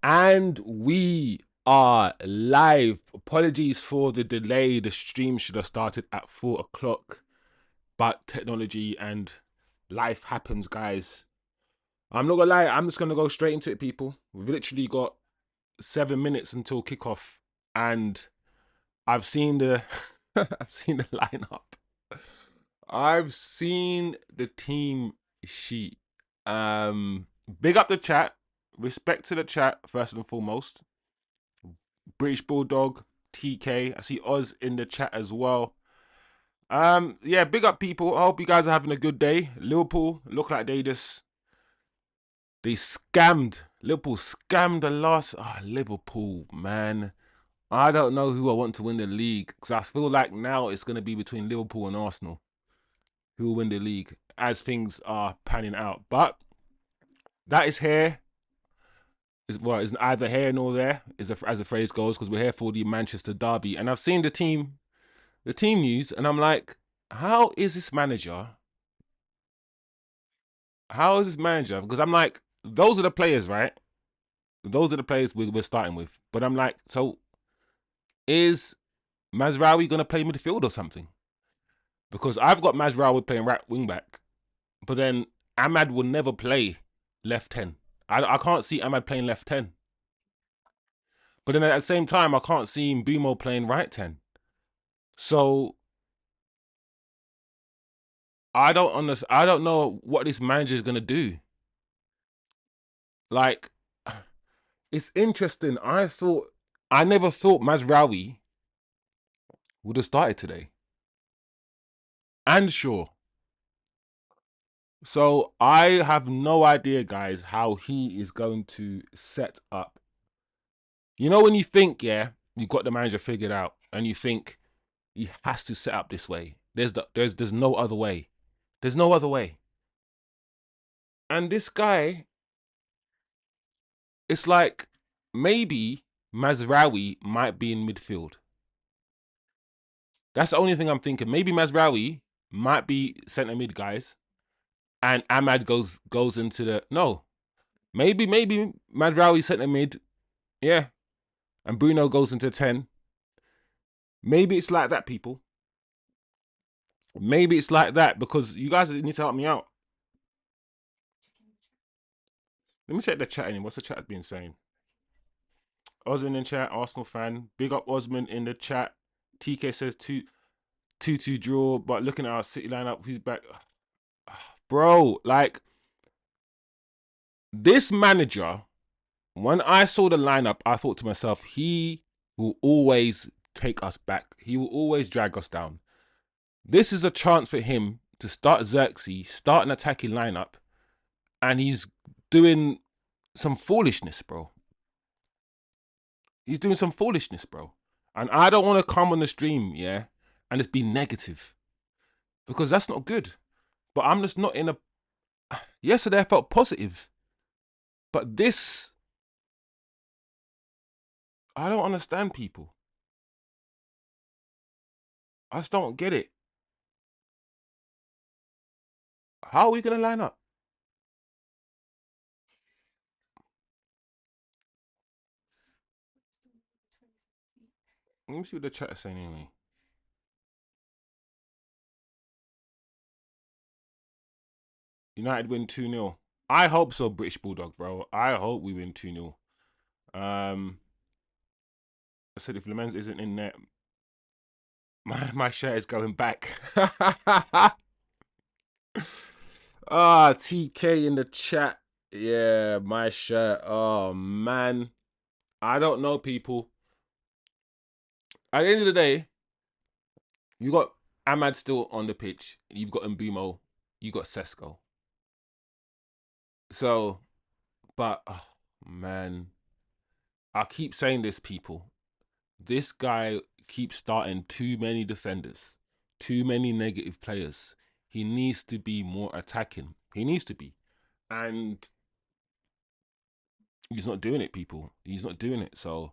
And we are live. Apologies for the delay. The stream should have started at 4 o'clock, but technology and life happens, guys. I'm not gonna lie, I'm just gonna go straight into it, people. We've literally got 7 minutes until kickoff, and I've seen the I've seen the lineup. I've seen the team sheet. Big up the chat. Respect to the chat first and foremost. British Bulldog, TK. I see Oz in the chat as well. Yeah, big up people. I hope you guys are having a good day. Liverpool look like they scammed. Liverpool scammed the last. Liverpool, man. I don't know who I want to win the league, because I feel like now it's going to be between Liverpool and Arsenal who will win the league as things are panning out. But that is here. Is either here nor there, as the phrase goes, because we're here for the Manchester derby. And I've seen the team news, and I'm like, how is this manager? How is this manager? Because I'm like, those are the players, right? Those are the players we're starting with. But I'm like, so is Mazraoui going to play midfield or something? Because I've got Mazraoui playing right wing back, but then Ahmad will never play left 10. I can't see Ahmad playing left 10. But then at the same time, I can't see Mbeumo playing right 10. So I don't know what this manager is gonna do. Like, it's interesting. I never thought Mazraoui would have started today. And sure. So I have no idea, guys, how he is going to set up. You know when you think, yeah, you've got the manager figured out, and you think he has to set up this way. There's no other way. There's no other way. And this guy, it's like maybe Mazraoui might be in midfield. That's the only thing I'm thinking. Maybe Mazraoui might be centre mid, guys, and Ahmad goes into the no. Maybe Mazraoui centre mid, yeah, and Bruno goes into 10. Maybe it's like that, people. Maybe it's like that, because you guys need to help me out. Let me check the chat anyway. What's the chat been saying? Osman in chat, Arsenal fan. Big up Osman in the chat. TK says 2-2 draw, but looking at our City lineup, who's back? Bro, like, this manager, when I saw the lineup, I thought to myself, he will always take us back. He will always drag us down. This is a chance for him to start Zirkzee, start an attacking lineup, and he's doing some foolishness, bro. He's doing some foolishness, bro. And I don't want to come on the stream, yeah, and just be negative, because that's not good. But I'm just not in a... Yesterday I felt positive, but this... I don't understand, people. I just don't get it. How are we going to line up? Let me see what the chat is saying anyway. United win 2-0. I hope so, British Bulldog, bro. I hope we win 2-0. I said if Lammens isn't in there, my shirt is going back. TK in the chat. Yeah, my shirt. Oh, man. I don't know, people. At the end of the day, you got Ahmad still on the pitch. You've got Mbeumo. You got Sesko. So, but, oh, man. I keep saying this, people. This guy keeps starting too many defenders. Too many negative players. He needs to be more attacking. He needs to be. And he's not doing it, people. He's not doing it. So,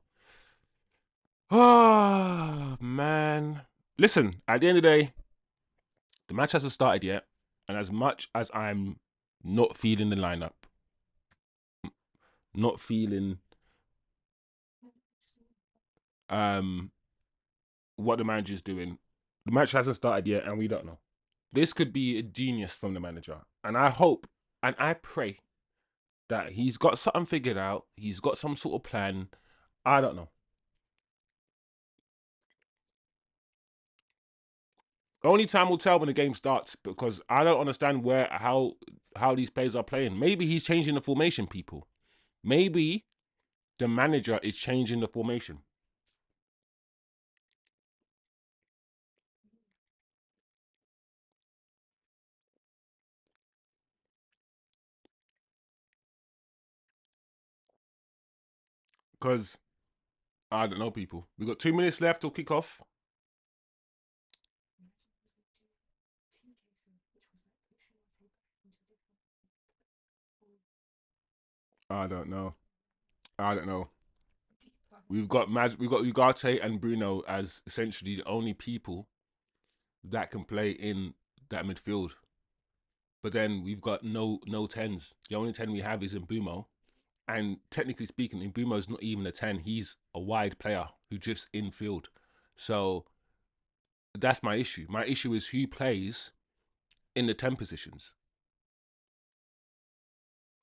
oh, man. Listen, at the end of the day, the match hasn't started yet. And as much as I'm not feeling the lineup, not feeling what the manager's doing. The match hasn't started yet, and we don't know. This could be a genius from the manager, and I hope and I pray that he's got something figured out. He's got some sort of plan. I don't know. Only time will tell when the game starts, because I don't understand how these players are playing. Maybe he's changing the formation, people. Maybe the manager is changing the formation. Because I don't know, people. We've got 2 minutes left till kick off. I don't know. I don't know. We've got Ugarte and Bruno as essentially the only people that can play in that midfield. But then we've got no tens. The only 10 we have is in Bumo. And technically speaking, Mbumo's not even a 10. He's a wide player who drifts infield. So that's my issue. My issue is who plays in the 10 positions.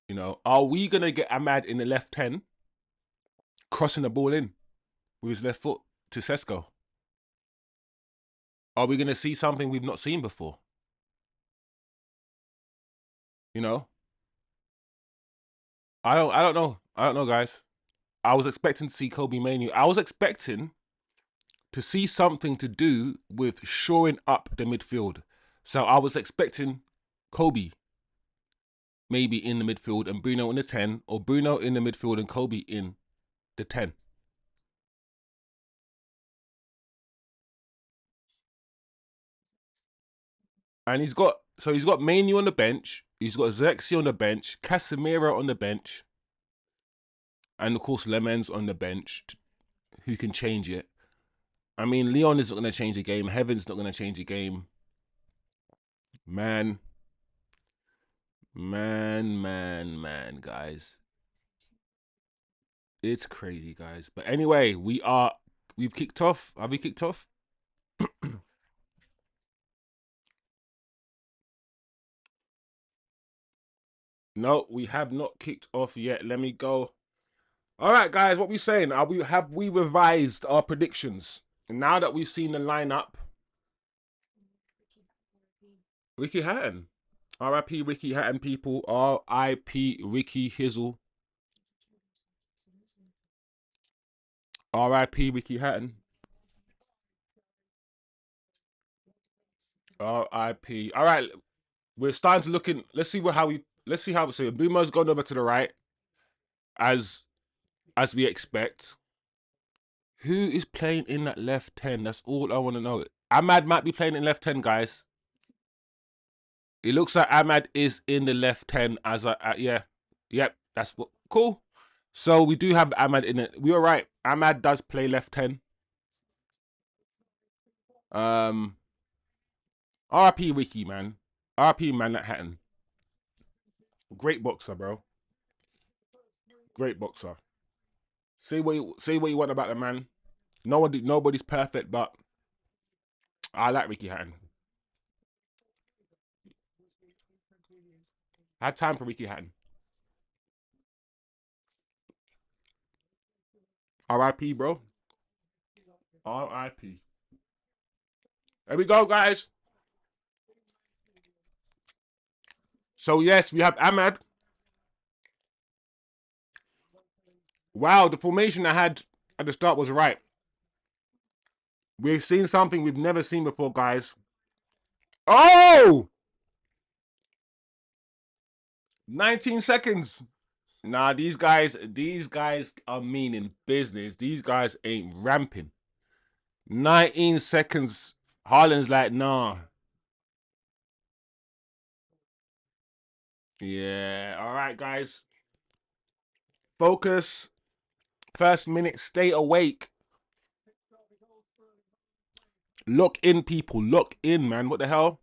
You know, are we going to get Ahmad in the left 10, crossing the ball in with his left foot to Sesko? Are we going to see something we've not seen before? You know? I don't know. I don't know, guys. I was expecting to see Kobe Manu. I was expecting to see something to do with shoring up the midfield. So I was expecting Kobe maybe in the midfield and Bruno in the 10, or Bruno in the midfield and Kobe in the 10. And he's got Manu on the bench, he's got Zirkzee on the bench, Casemiro on the bench, and of course Lammens on the bench, who can change it. I mean, Leon is not going to change the game. Heaven's not going to change the game. Man, guys. It's crazy, guys. But anyway, we've kicked off. Have we kicked off? No, we have not kicked off yet. Let me go. All right, guys, what we saying? Have we revised our predictions? Now that we've seen the lineup, Ricky Hatton. R.I.P. Ricky Hatton, people. R.I.P. Ricky Hizzle. R.I.P. Ricky Hatton. R.I.P. All right, we're starting to look in. Let's see how so Boomer's gone over to the right as we expect. Who is playing in that left 10? That's all I want to know. Ahmad might be playing in left 10, guys. It looks like Ahmad is in the left 10 as yeah. Yep, that's what cool. So we do have Ahmad in it. We were right. Ahmad does play left 10. RP Wiki, man. RP man that Hatton. Great boxer, bro. Great boxer. Say what you want about the man. Nobody's perfect, but I like Ricky Hatton. I had time for Ricky Hatton. RIP, bro. RIP. There we go, guys. So yes, we have Ahmad. Wow, the formation I had at the start was right. We've seen something we've never seen before, guys. Oh! 19 seconds. Nah, these guys are meaning business. These guys ain't ramping. 19 seconds. Haaland's like, nah. Yeah, all right, guys. Focus. First minute, stay awake. Lock in, people. Lock in, man. What the hell?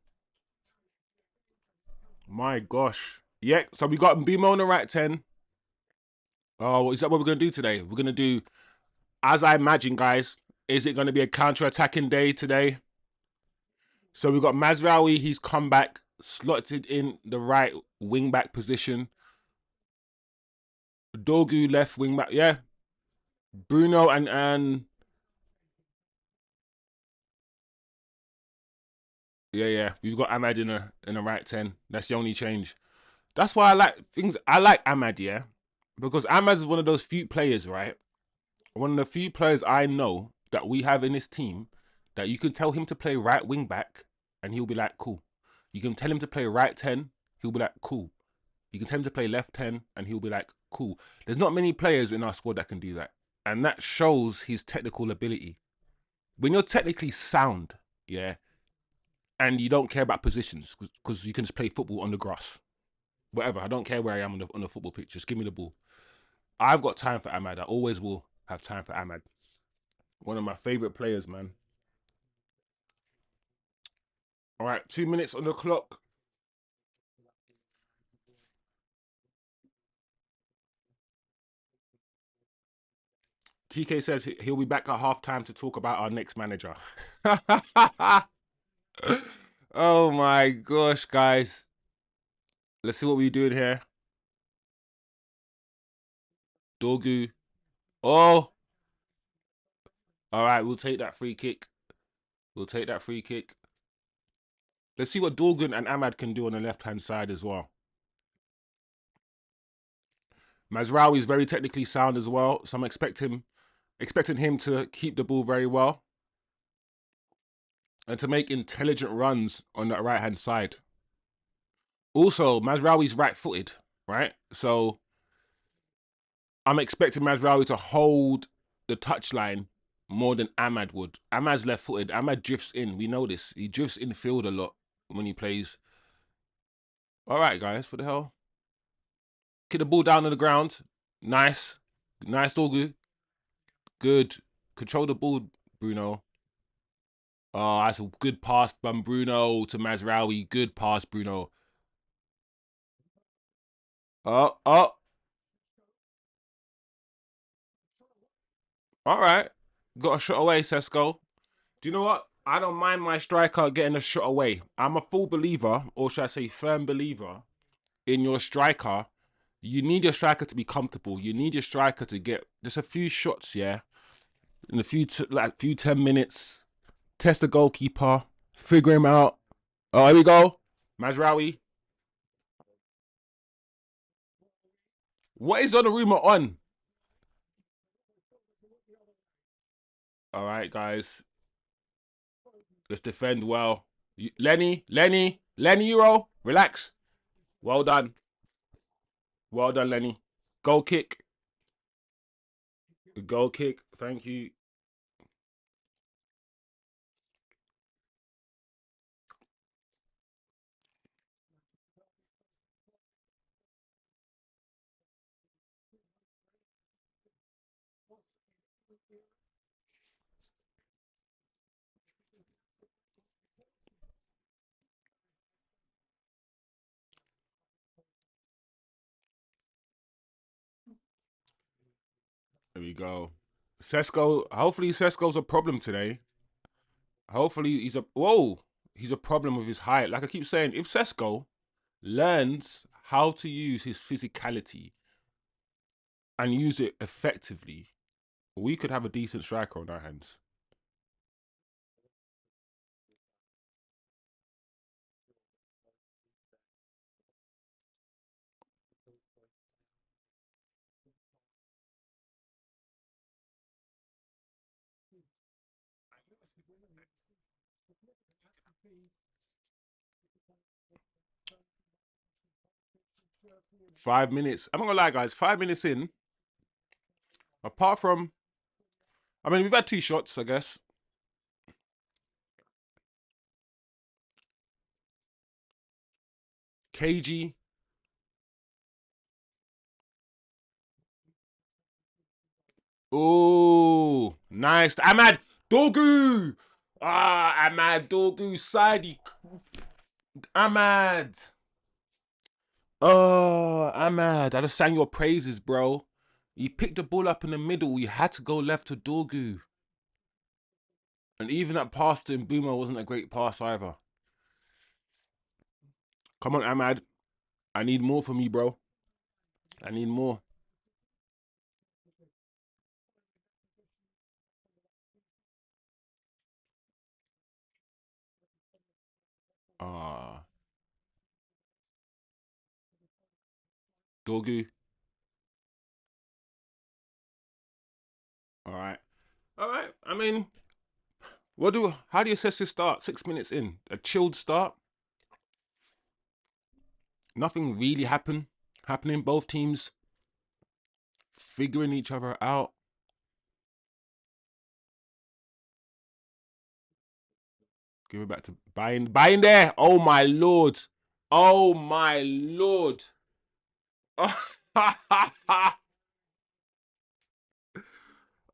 My gosh. Yeah, so we got Mbimo on the right 10. Oh, is that what we're going to do today? We're going to do as I imagine, guys, is it going to be a counter-attacking day today? So we've got Mazraoui. He's come back, slotted in the right wing-back position. Dorgu left wing-back. Yeah. Bruno and yeah. We've got Ahmad in a right 10. That's the only change. That's why I like things. I like Ahmad, yeah, because Ahmad is one of those few players, right? One of the few players I know that we have in this team that you can tell him to play right wing back and he'll be like, cool. You can tell him to play right 10, he'll be like, cool. You can tell him to play left 10 and he'll be like, cool. There's not many players in our squad that can do that. And that shows his technical ability. When you're technically sound, yeah, and you don't care about positions because you can just play football on the grass. Whatever. I don't care where I am on the football pitch. Just give me the ball. I've got time for Ahmad. I always will have time for Ahmad. One of my favorite players, man. All right, 2 minutes on the clock. TK says he'll be back at halftime to talk about our next manager. Oh my gosh, guys. Let's see what we're doing here. Dorgu. Oh. All right, we'll take that free kick. We'll take that free kick. Let's see what Dorgun and Ahmad can do on the left-hand side as well. Mazraoui is very technically sound as well, so I'm expecting him to keep the ball very well and to make intelligent runs on that right-hand side. Also, Mazraoui's right-footed, right? So I'm expecting Mazraoui to hold the touchline more than Ahmad would. Ahmad's left-footed. Ahmad drifts in. We know this. He drifts in field a lot when he plays. All right, guys, what the hell? Kick the ball down on the ground. Nice. Nice, Dorgu. Good. Control the ball, Bruno. Oh, that's a good pass from Bruno to Mazraoui. Good pass, Bruno. Oh. All right. Got a shot away, Sesko. Do you know what? I don't mind my striker getting a shot away. I'm a full believer, or should I say firm believer, in your striker. You need your striker to be comfortable. You need your striker to get just a few shots, yeah? In a few 10 minutes. Test the goalkeeper. Figure him out. Oh, here we go. Mazraoui. What is Donnarumma on? All right, guys. Let's defend well. Lenny, Euro. Relax. Well done. Well done, Lenny. Goal kick. Goal kick. Thank you. There we go. Sesko. Hopefully, Sesko's a problem today. Hopefully, he's a problem with his height. Like I keep saying, if Sesko learns how to use his physicality and use it effectively, we could have a decent striker on our hands. I'm not gonna lie, guys. 5 minutes in, apart from, I mean, we've had 2 shots, I guess. KG. Oh, nice. Ahmad Dorgu. Ahmad Dorgu side. Ahmad. Oh, Ahmad. I just sang your praises, bro. He picked the ball up in the middle. He had to go left to Dorgu. And even that pass to Mbuma wasn't a great pass either. Come on, Ahmad. I need more from you, bro. I need more. Ah, Dorgu. All right. All right. I mean, how do you assess this start? 6 minutes in. A chilled start. Nothing really happening. Both teams figuring each other out. Give it back to Bayindir. Oh my lord. Oh my lord.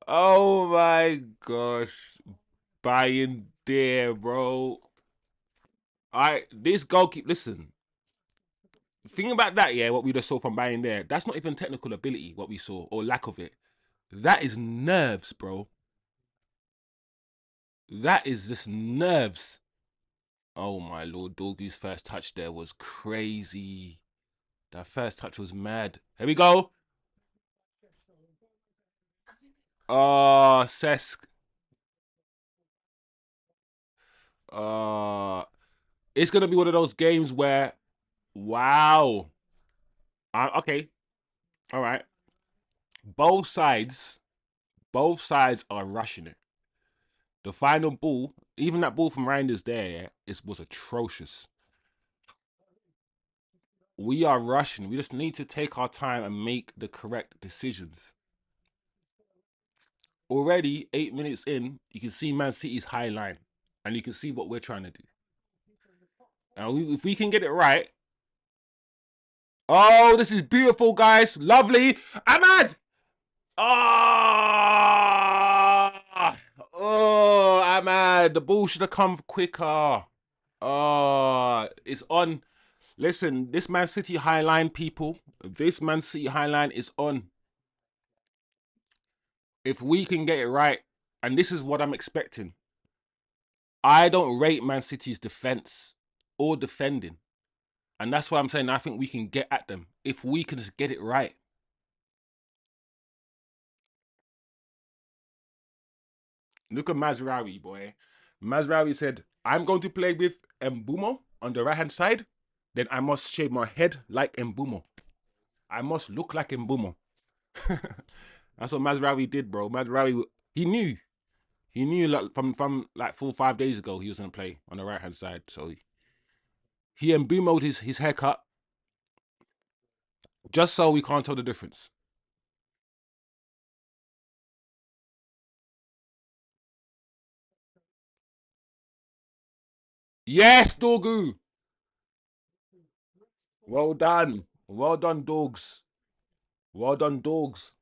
Oh my gosh. Bayindir, bro. This goalkeeper, listen. Think about that, yeah, what we just saw from Bayindir. That's not even technical ability, what we saw, or lack of it. That is nerves, bro. That is just nerves. Oh my lord, Dorgu's first touch there was crazy. That first touch was mad. Here we go. Oh, Sesk. It's gonna be one of those games where, wow. Okay, all right. Both sides, both sides are rushing it. The final ball, even that ball from Reinders there, yeah, was atrocious. We are rushing. We just need to take our time and make the correct decisions. Already 8 minutes in, you can see Man City's high line, and you can see what we're trying to do. And if we can get it right, oh, this is beautiful, guys. Lovely. Ahmad. Oh, Ahmad. The ball should have come quicker. Oh, it's on. Listen, this Man City high line, people. This Man City high line is on. If we can get it right, and this is what I'm expecting. I don't rate Man City's defense or defending. And that's why I'm saying I think we can get at them if we can just get it right. Look at Mazraoui, boy. Mazraoui said, I'm going to play with Mbumo on the right hand side. Then I must shave my head like Mbumo. I must look like Mbumo. That's what Mazraoui did, bro. Mazraoui, he knew. He knew like, from like 4 or 5 days ago he was going to play on the right hand side. So he Mbumo'd his haircut just so we can't tell the difference. Yes, Dorgu. Well done. Well done, dogs. Well done, dogs.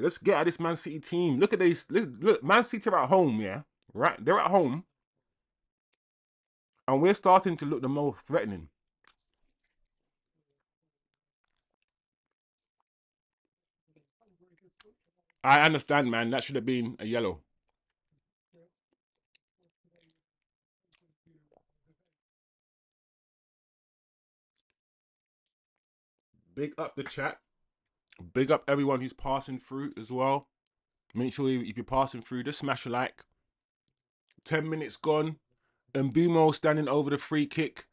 Let's get at this Man City team. Look at this. Look, Man City are at home, yeah? Right? They're at home. And we're starting to look the most threatening. I understand, man. That should have been a yellow. Big up the chat. Big up everyone who's passing through as well. Make sure if you're passing through, just smash a like. 10 minutes gone. And Bumo standing over the free kick.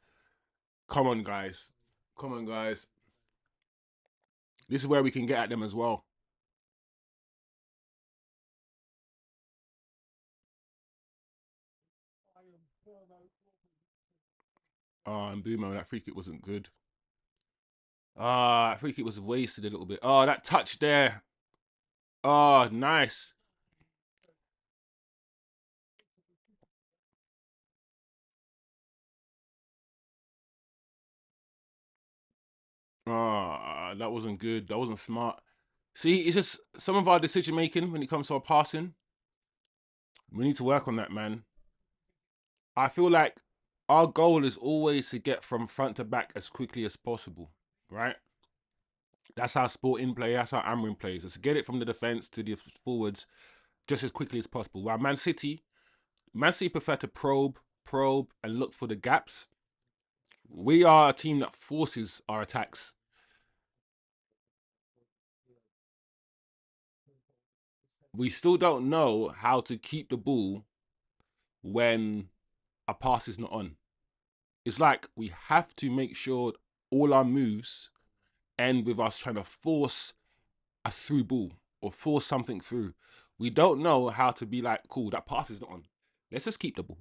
Come on, guys. Come on, guys. This is where we can get at them as well. Oh, and Bumo, that free kick wasn't good. That free kick was wasted a little bit. Oh, that touch there. Oh, nice. Oh, that wasn't good. That wasn't smart. See, it's just some of our decision making when it comes to our passing. We need to work on that, man. I feel like our goal is always to get from front to back as quickly as possible. right? That's how Sporting play. That's how Amorim plays. Let's get it from the defense to the forwards just as quickly as possible. While Man City prefer to probe, and look for the gaps. We are a team that forces our attacks. We still don't know how to keep the ball when a pass is not on. It's like we have to make sure all our moves end with us trying to force a through ball or force something through. We don't know how to be like, cool, that pass is not on. Let's just keep the ball.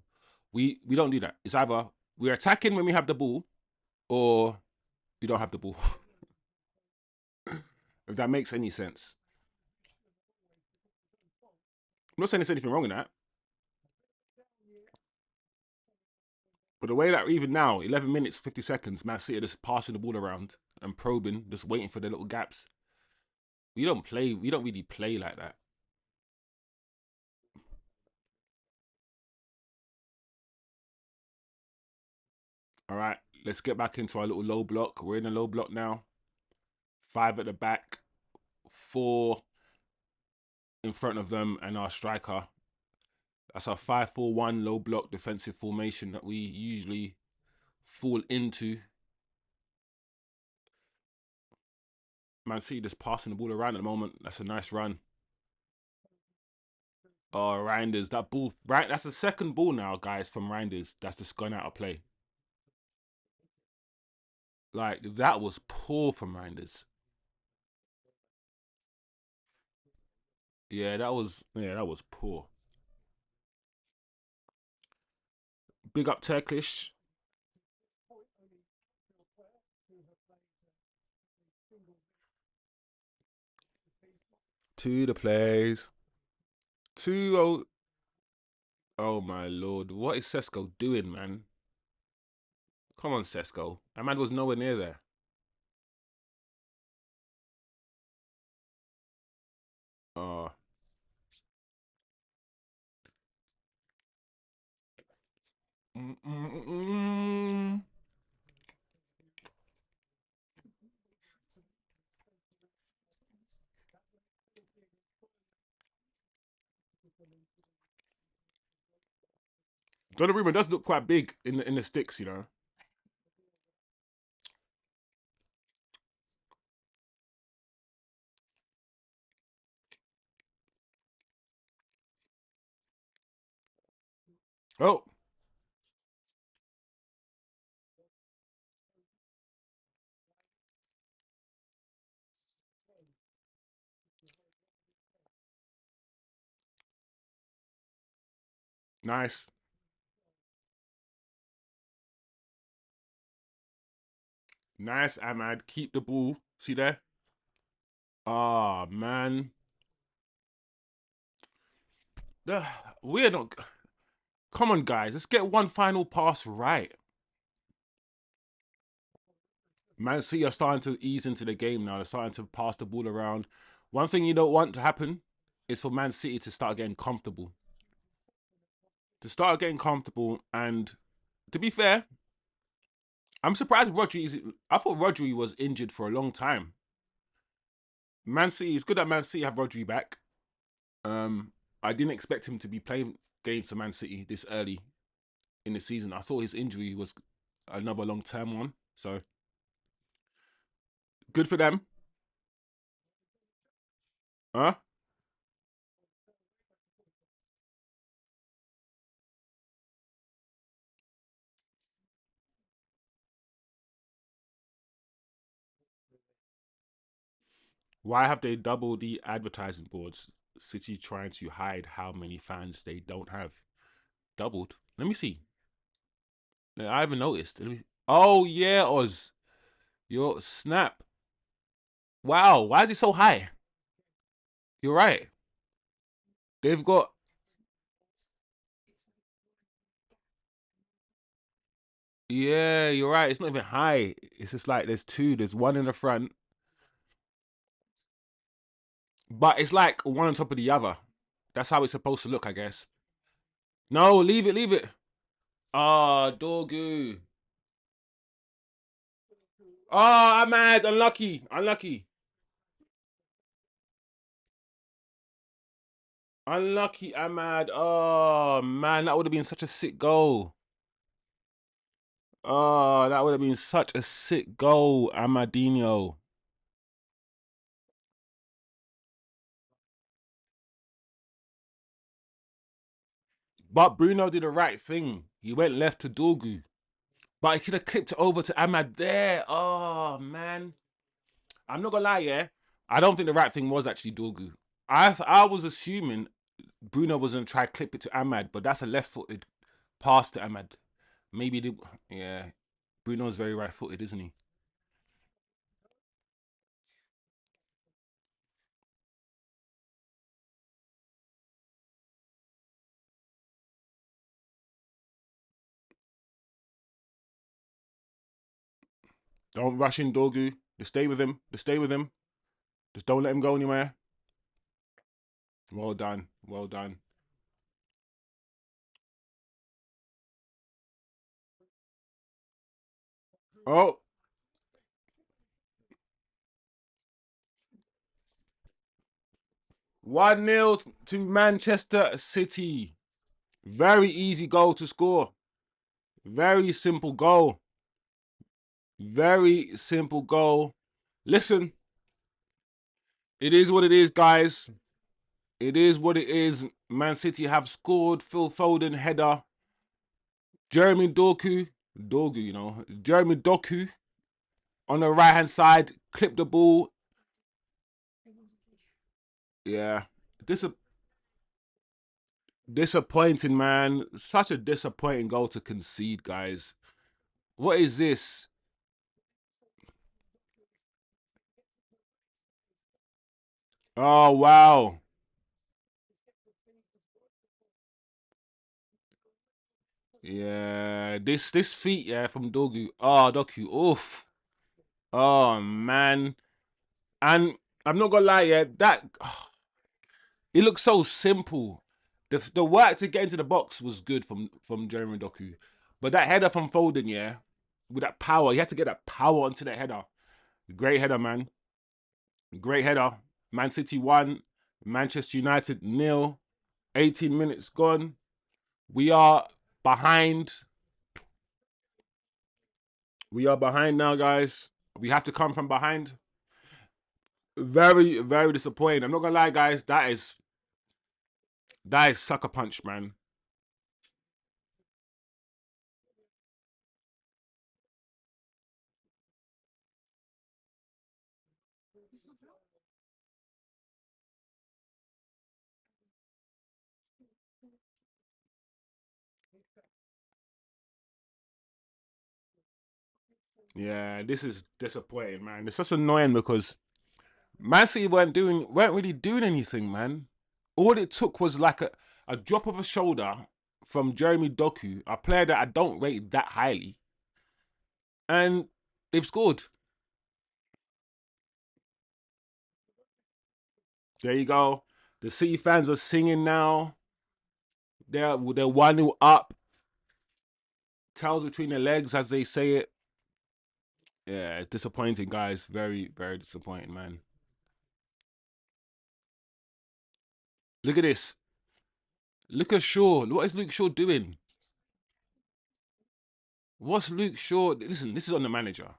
We don't do that. It's either we're attacking when we have the ball or we don't have the ball. If that makes any sense. I'm not saying there's anything wrong in that. But the way that even now, 11 minutes, 50 seconds, Man City are just passing the ball around and probing, just waiting for the little gaps. We don't really play like that. All right, let's get back into our little low block. We're in a low block now. 5 at the back, 4 in front of them, and our striker. That's our 5-4-1 low block defensive formation that we usually fall into. Man City just passing the ball around at the moment. That's a nice run. Oh, Reinders, that ball, right? That's the second ball now, guys, from Reinders. That's just gone out of play. Like, that was poor from Reinders. Yeah, that was poor. Big up Turkish. To the plays. 2-0. Oh my lord. What is Sesko doing, man? Come on, Sesko. That man was nowhere near there. Oh. Mm-mm-mm. Donnarumma does look quite big in the sticks, you know. Oh, nice. Nice, Ahmad. Keep the ball. See there? Ah, man. We're not. Come on, guys. Let's get one final pass right. Man City are starting to ease into the game now. They're starting to pass the ball around. One thing you don't want to happen is for Man City to start getting comfortable. And to be fair, I'm surprised Rodri is. I thought Rodri was injured for a long time. Man City, it's good that Man City have Rodri back. Um, I didn't expect him to be playing games for Man City this early in the season. I thought his injury was another long term one. So good for them. Huh? Why have they doubled the advertising boards? City trying to hide how many fans they don't have. Doubled. Let me see. I haven't noticed. Oh yeah, Oz. Your snap. Wow. Why is it so high? You're right. They've got. Yeah, you're right. It's not even high. It's just like there's two. There's one in the front, but it's like one on top of the other. That's how it's supposed to look, I guess. No, leave it. Ah, Dorgu. Oh, I'm mad. Unlucky. Unlucky. Unlucky, Ahmad. Oh, man. That would have been such a sick goal. Oh, that would have been such a sick goal, Amadinho. But Bruno did the right thing. He went left to Dorgu. But he could have clipped it over to Ahmad there. Oh, man. I'm not going to lie, yeah. I don't think the right thing was actually Dorgu. I was assuming Bruno was going to try to clip it to Ahmad, but that's a left-footed pass to Ahmad. Maybe, yeah. Bruno's very right-footed, isn't he? Don't rush in Dorgu. Just stay with him. Just stay with him. Just don't let him go anywhere. Well done. Well done. Oh, 1-0 to Manchester City. Very easy goal to score. Very simple goal. Very simple goal. Listen, it is what it is, guys. It is what it is. Man City have scored. Phil Foden header. Jeremy Doku, Jeremy Doku on the right hand side, clipped the ball. Yeah, Dis- disappointing, man. Such a disappointing goal to concede, guys. What is this? Oh wow. Yeah, this feat, yeah, from Dogu. Oh, Doku, oof. Oh man. And I'm not gonna lie, yeah, that it looks so simple. The work to get into the box was good from Jeremy Doku, but that header from Foden, yeah, with that power, you had to get that power onto that header. Great header, man. Great header. Man City won. Manchester United nil. 18 minutes gone. We are behind. We are behind now, guys. We have to come from behind. Very, very disappointing. I'm not gonna lie, guys. That is sucker punch, man. Yeah, this is disappointing, man. It's such annoying because Man City weren't really doing anything, man. All it took was like a drop of a shoulder from Jeremy Doku, a player that I don't rate that highly, and they've scored. There you go. The City fans are singing now. They're 1-0 up. Tails between their legs, as they say it. Yeah, it's disappointing, guys. Very, very disappointing, man. Look at this. Look at Shaw. What is Luke Shaw doing? What's Luke Shaw? Listen, this is on the manager.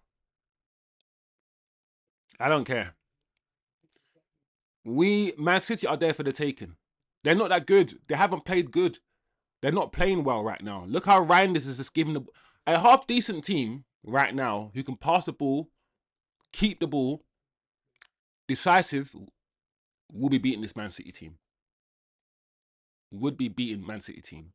I don't care. Man City are there for the taking. They're not that good. They haven't played good. They're not playing well right now. Look how Reinders is just giving a half decent team right now who can pass the ball, keep the ball, decisive, will be beating this Man City team. Would be beating Man City team.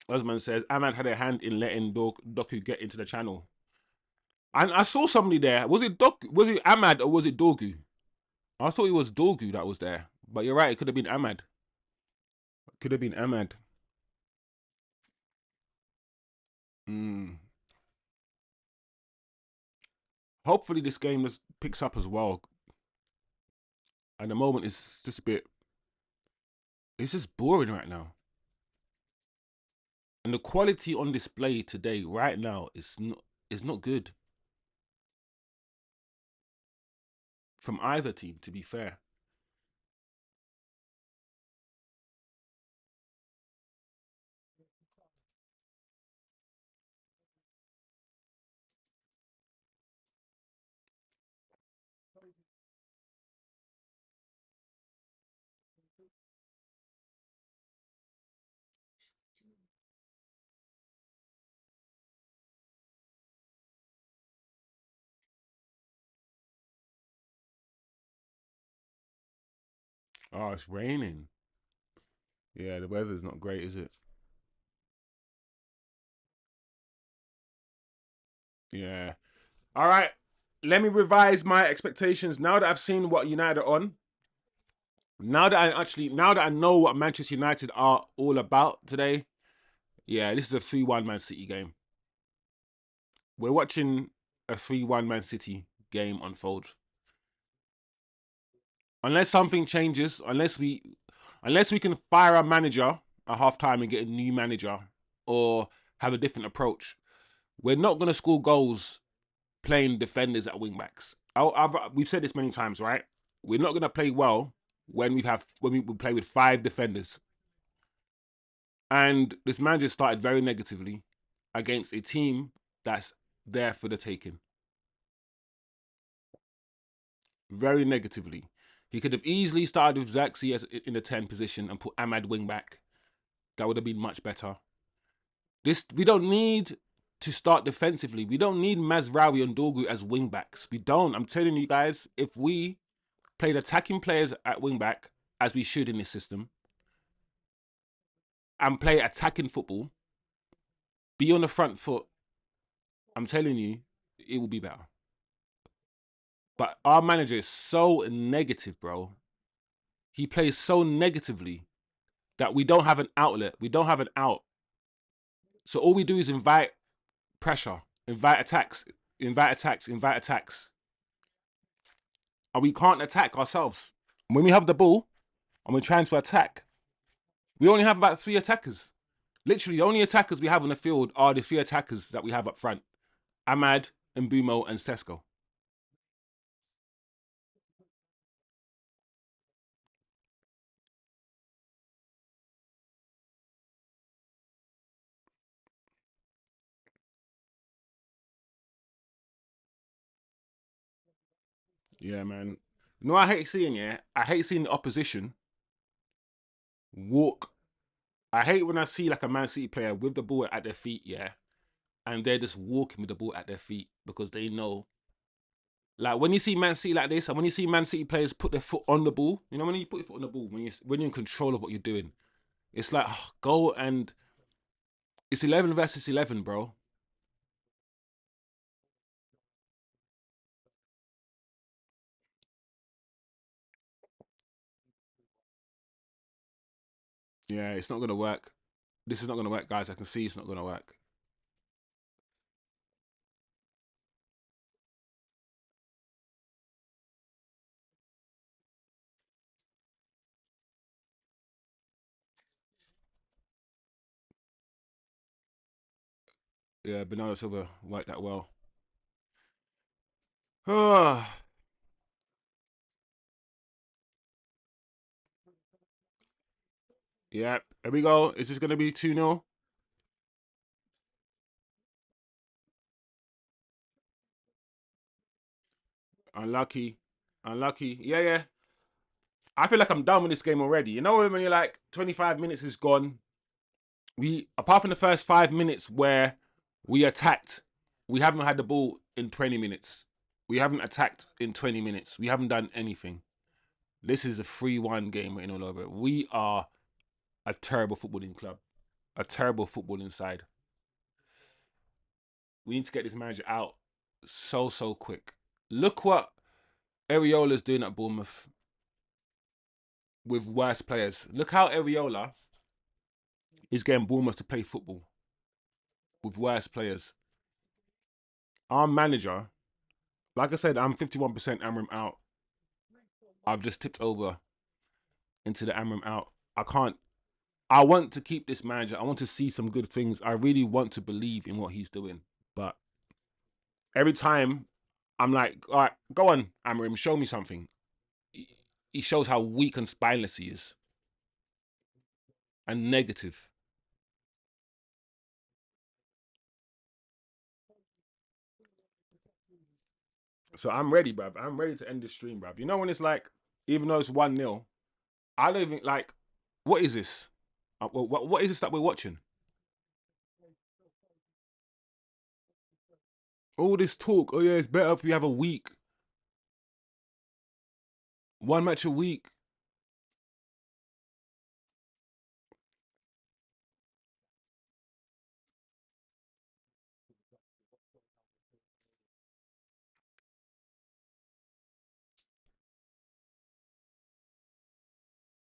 Osman says, Aman had a hand in letting Doku get into the channel. And I saw somebody there. Was it Was it Ahmad or was it Dorgu? I thought it was Dorgu that was there. But you're right, it could have been Ahmad. Could have been Ahmad. Mm. Hopefully this game just picks up as well. At the moment, it's just a bit. It's just boring right now. And the quality on display today, right now, is not good from either team. To be fair, oh, it's raining. Yeah, the weather's not great, is it? Yeah. All right. Let me revise my expectations now that I've seen what United are on. Now that I know what Manchester United are all about today, yeah, this is a 3-1 Man City game. We're watching a 3-1 Man City game unfold. Unless something changes, unless we can fire our manager at halftime and get a new manager or have a different approach, we're not going to score goals playing defenders at wing backs. We've said this many times, right? We're not going to play well when we play with 5 defenders. And this manager started very negatively against a team that's there for the taking. Very negatively. He could have easily started with Zirkzee as in the 10 position and put Ahmad wing back. That would have been much better. We don't need to start defensively. We don't need Mazraoui and Dorgu as wing backs. We don't. I'm telling you guys, if we played attacking players at wing back as we should in this system and play attacking football, be on the front foot, I'm telling you, it will be better. But our manager is so negative, bro. He plays so negatively that we don't have an outlet. We don't have an out. So all we do is invite pressure, invite attacks, invite attacks, invite attacks. And we can't attack ourselves. When we have the ball and we're trying to attack, we only have about 3 attackers. Literally, the only attackers we have on the field are the 3 attackers that we have up front. Ahmad, Mbumo, and Sesko. Yeah, man. No, I hate seeing, yeah? I hate seeing the opposition walk. I hate when I see like a Man City player with the ball at their feet, yeah? And they're just walking with the ball at their feet because they know. Like when you see Man City like this, and when you see Man City players put their foot on the ball, you know, when you put your foot on the ball, when you're in control of what you're doing, it's like go and it's 11 versus 11, bro. Yeah, it's not gonna work. This is not gonna work, guys. I can see it's not gonna work. Yeah, Bernardo Silva worked that well. Yeah, here we go. Is this gonna be 2-0? Unlucky. Unlucky. Yeah, yeah. I feel like I'm done with this game already. You know when you're like 25 minutes is gone. We apart from the first 5 minutes where we attacked, we haven't had the ball in 20 minutes. We haven't attacked in 20 minutes. We haven't done anything. This is a 3-1 game written all over it. We are a terrible footballing club. A terrible footballing side. We need to get this manager out so quick. Look what Ariola's doing at Bournemouth with worse players. Look how Ariola is getting Bournemouth to play football with worse players. Our manager Like I said, I'm 51% Amorim out. I've just tipped over into the Amorim out. I can't. I want to keep this manager. I want to see some good things. I really want to believe in what he's doing. But every time I'm like, all right, go on, Amorim, show me something. He shows how weak and spineless he is and negative. So I'm ready, bruv. I'm ready to end this stream, bruv. You know when it's like, even though it's 1-0, I don't even like, what is this? What is this that we're watching? All this talk, oh yeah, it's better if we have a week. One match a week.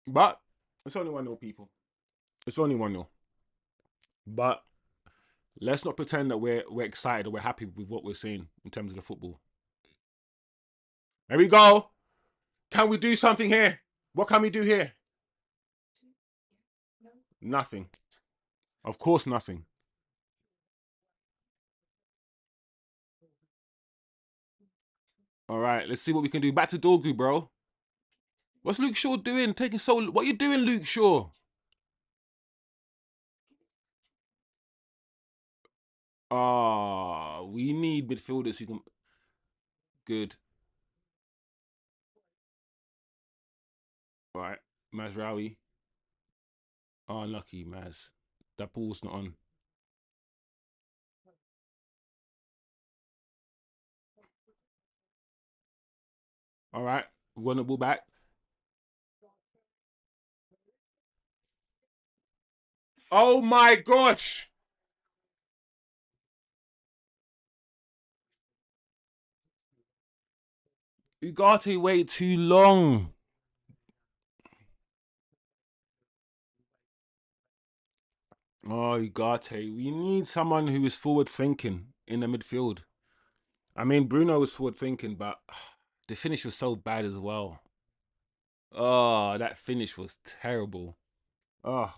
But it's only 1-0, people. It's only 1-0. But let's not pretend that we're excited or we're happy with what we're seeing in terms of the football. There we go. Can we do something here? What can we do here? Nothing. Of course, nothing. All right, let's see what we can do. Back to Dorgu, bro. What's Luke Shaw doing? Taking so. What are you doing, Luke Shaw? Ah, we need midfielders who can. Good. All right, Mazraoui. Oh, unlucky, Maz. That ball's not on. All right, we want the ball back. Oh my gosh! Ugarte waited too long. Oh, Ugarte. We need someone who is forward thinking in the midfield. I mean, Bruno was forward thinking, but the finish was so bad as well. Oh, that finish was terrible. Oh,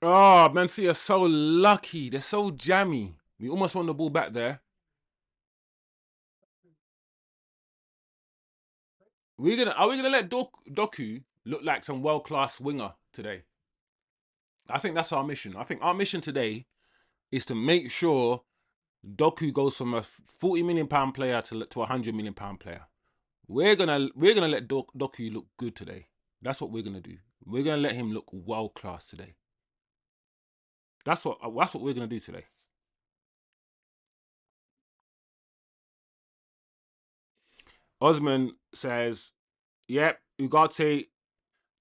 oh, Man City are so lucky. They're so jammy. We almost won the ball back there. Are we gonna let Doku look like some world class winger today? I think that's our mission. I think our mission today is to make sure Doku goes from a £40 million player to £100 million player. We're gonna let Doku look good today. That's what we're gonna do. We're gonna let him look world class today. That's what we're gonna do today. Osman says, "Yep, Ugarte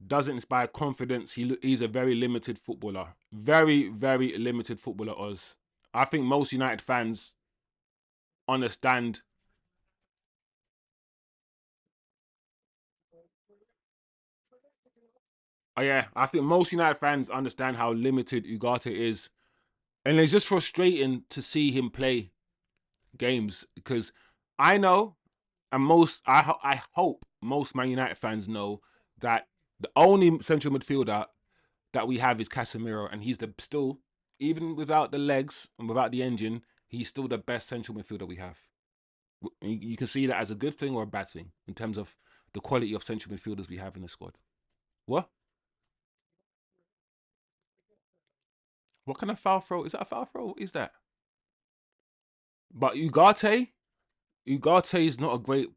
doesn't inspire confidence. He's a very limited footballer. Very, very limited footballer, Oz. I think most United fans understand. Oh yeah, I think most United fans understand how limited Ugarte is, and it's just frustrating to see him play games because I know, and I hope most Man United fans know that the only central midfielder that we have is Casemiro, and he's the still, even without the legs and without the engine, he's still the best central midfielder we have. You can see that as a good thing or a bad thing in terms of the quality of central midfielders we have in the squad. What? What kind of foul throw? Is that a foul throw? What is that? But Ugarte is not a great.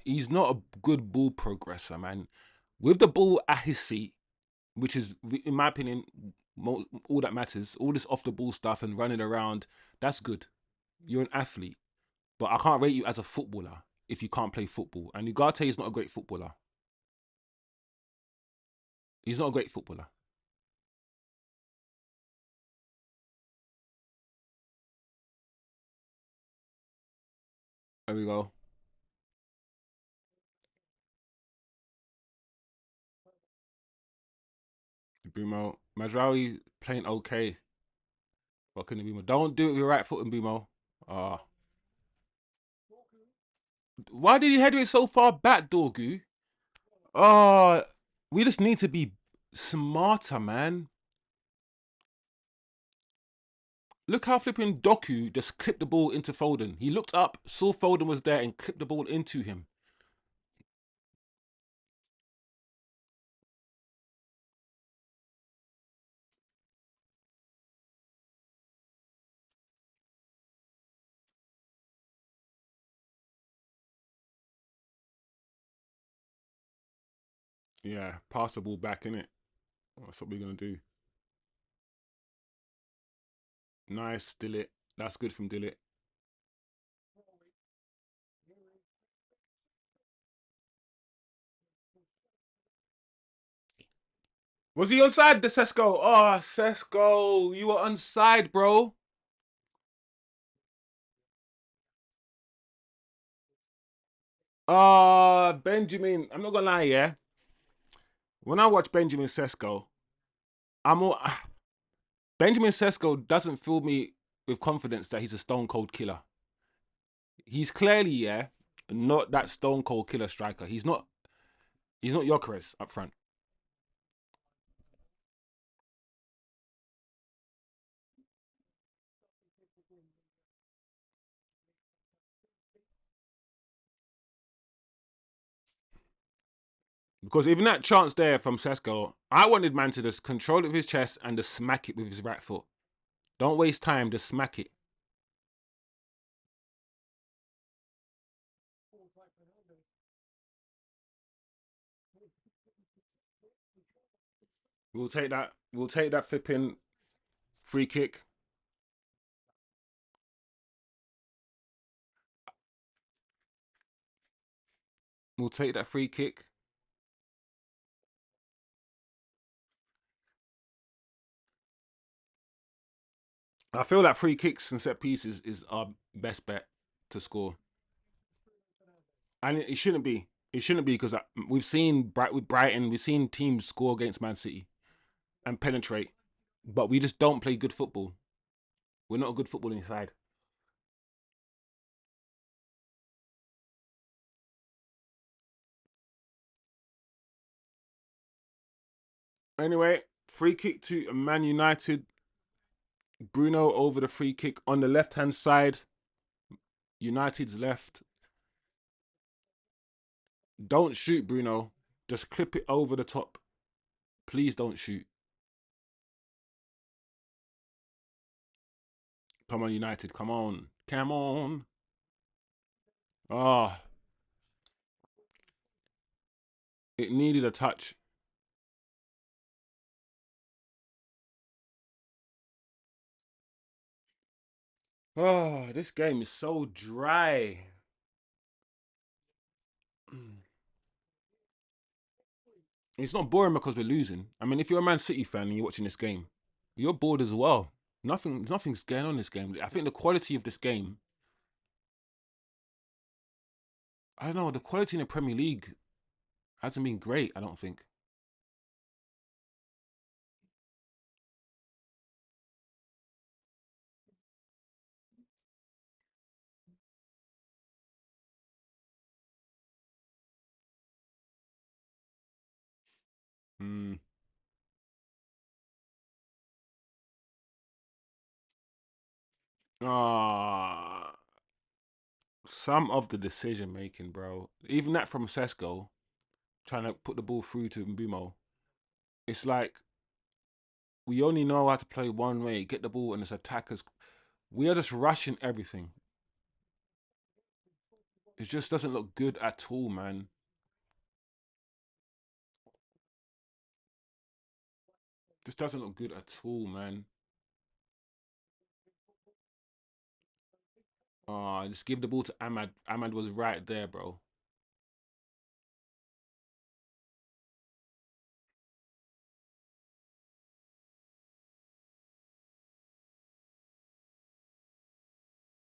He's not a good ball progressor, man. With the ball at his feet, which is, in my opinion, all that matters. All this off the ball stuff and running around, that's good. You're an athlete, but I can't rate you as a footballer if you can't play football. And Ugarte is not a great footballer. He's not a great footballer. There we go. Bumo. Mazraoui playing okay. What can it be? Don't do it with your right foot, Bumo. Ah. Why did he head it so far back, Dorgu? Oh, we just need to be smarter, man. Look how flipping Doku just clipped the ball into Foden. He looked up, saw Foden was there, and clipped the ball into him. Yeah, pass the ball back, innit? That's what we're going to do. Nice, Dillit. That's good from Dillit. Was he onside, the Sesko? Oh, Sesko, you were onside, bro. Benjamin, I'm not going to lie, yeah? When I watch Benjamin Sesko, I'm all... Benjamin Sesko doesn't fill me with confidence that he's a stone cold killer. He's clearly, yeah, not that stone cold killer striker. He's not Gyökeres up front. Because even that chance there from Sesko, I wanted man to just control it with his chest and just smack it with his right foot. Don't waste time, just smack it. We'll take that. We'll take that flipping free kick. We'll take that free kick. I feel like free kicks and set pieces is our best bet to score. And it shouldn't be. It shouldn't be because we've seen with Brighton, we've seen teams score against Man City and penetrate, but we just don't play good football. We're not a good footballing side. Anyway, free kick to Man United. Bruno over the free kick on the left hand side. United's left. Don't shoot, Bruno. Just clip it over the top. Please don't shoot. Come on, United. Come on. Come on. Ah, it needed a touch. Oh, this game is so dry. It's not boring because we're losing. I mean, if you're a Man City fan and you're watching this game, you're bored as well. Nothing's going on in this game. I think the quality of this game, I don't know, the quality in the Premier League hasn't been great, I don't think. Hmm. Ah, some of the decision making, bro. Even that from Sesko, trying to put the ball through to Mbumo. It's like we only know how to play one way, get the ball and it's attackers. We are just rushing everything. It just doesn't look good at all, man. This doesn't look good at all, man. Just give the ball to Ahmad. Ahmad was right there, bro.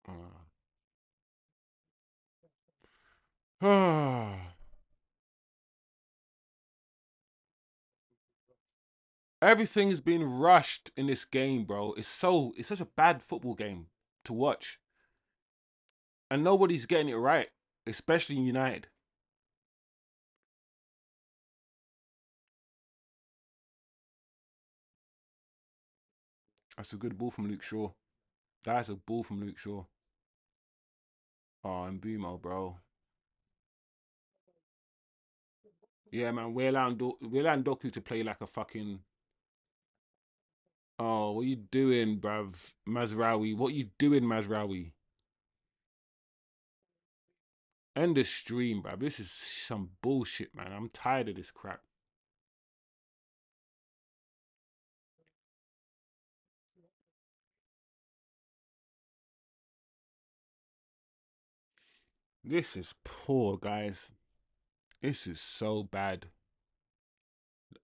Uh, Everything's been rushed in this game, bro. It's such a bad football game to watch. And nobody's getting it right, especially United. That's a good ball from Luke Shaw. That's a ball from Luke Shaw. Oh, and Bumo, bro. Yeah, man. We're allowing Doku to play like a fucking. Oh, what you doing, bruv? Mazraoui. What you doing, Mazraoui? End the stream, bruv. This is some bullshit, man. I'm tired of this crap. This is poor, guys. This is so bad.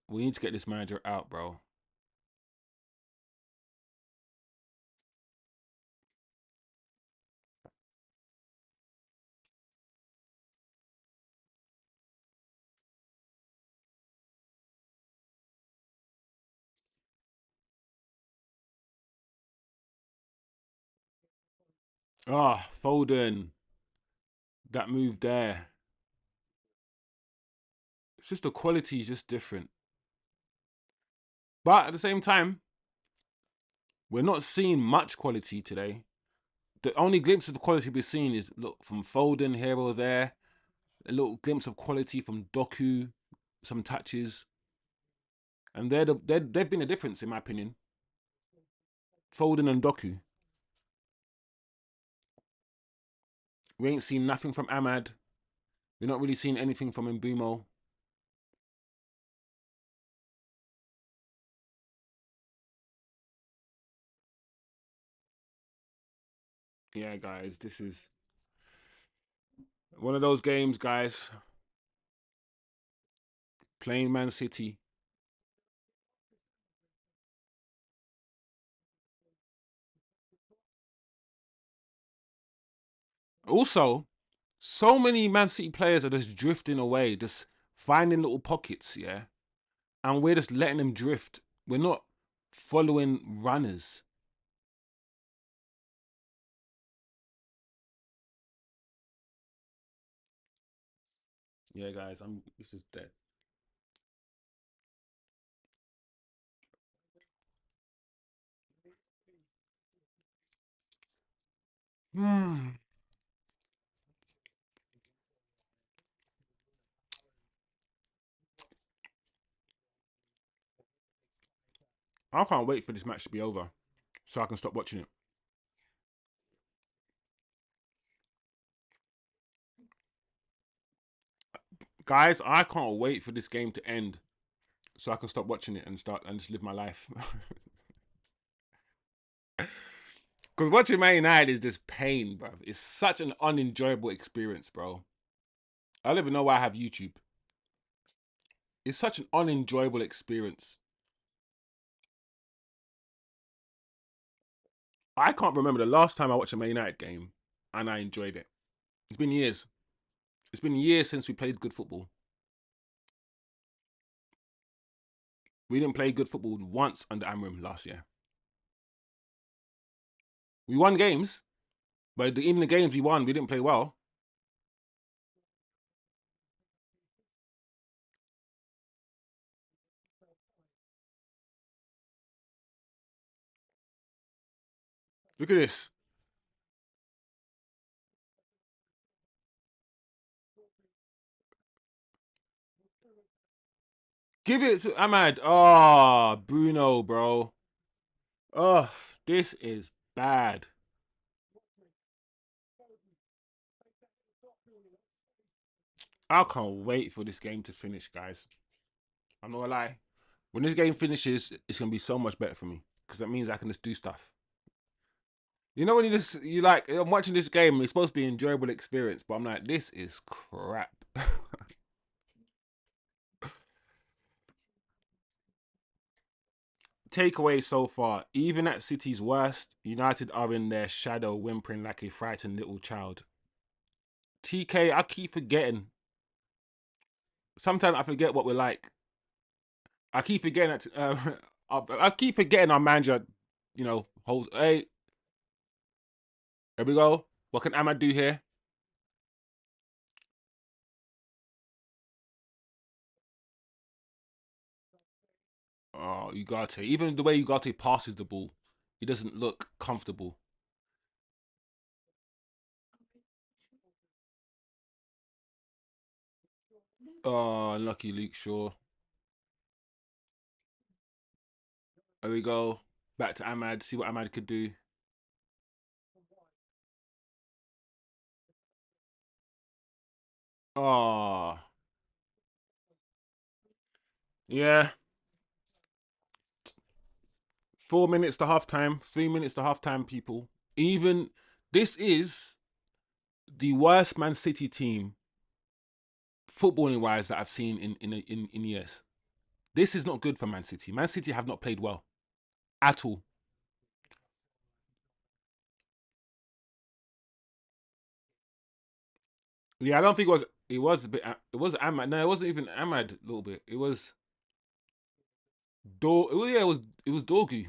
We need to get this manager out, bro. Ah, oh, Foden. That move there. It's just the quality is just different. But at the same time, we're not seeing much quality today. The only glimpse of the quality we're seeing is look from Foden here or there. A little glimpse of quality from Doku, some touches, and they've been a difference in my opinion. Foden and Doku. We ain't seen nothing from Ahmad. We're not really seeing anything from Mbumo. Yeah, guys, this is one of those games, guys. Playing Man City. Also, so many Man City players are just drifting away, just finding little pockets, yeah? And we're just letting them drift. We're not following runners. Yeah, guys, this is dead. Hmm. I can't wait for this match to be over so I can stop watching it. Guys, I can't wait for this game to end so I can stop watching it and start and just live my life. Because watching Man United is just pain, bro. It's such an unenjoyable experience, bro. I don't even know why I have YouTube. It's such an unenjoyable experience. I can't remember the last time I watched a Man United game and I enjoyed it. It's been years. It's been years since we played good football. We didn't play good football once under Amorim last year. We won games, but even the games we won, we didn't play well. Look at this. Give it to Ahmad. Oh, Bruno, bro. Oh, this is bad. I can't wait for this game to finish, guys. I'm not gonna lie. When this game finishes, it's gonna be so much better for me because that means I can just do stuff. You know when you like I'm watching this game, it's supposed to be an enjoyable experience, but I'm like, this is crap. Takeaway so far: even at City's worst, United are in their shadow, whimpering like a frightened little child. TK, I keep forgetting. Sometimes I forget what we're like. I keep forgetting that. I keep forgetting our manager. You know, holds. Hey, here we go. What can Ahmad do here? Oh, Ugarte. Even the way Ugarte passes the ball, he doesn't look comfortable. Oh, unlucky Luke Shaw. There we go. Back to Ahmad. See what Ahmad could do. Oh, yeah. 4 minutes to half time. 3 minutes to half time, people. Even this is the worst Man City team, footballing wise, that I've seen in years. This is not good for Man City. Man City have not played well at all. Yeah, I don't think it was. It was a bit. It was Ahmad. No, it wasn't even Ahmad. A little bit. It was Yeah, it was. It was Dorgu.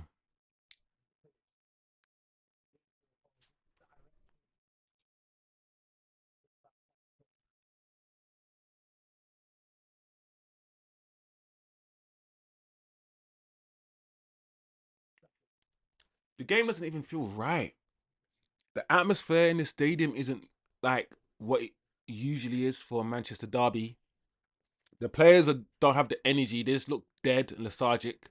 The game doesn't even feel right. The atmosphere in the stadium isn't like what it usually is for a Manchester derby. The players don't have the energy. They just look dead and lethargic.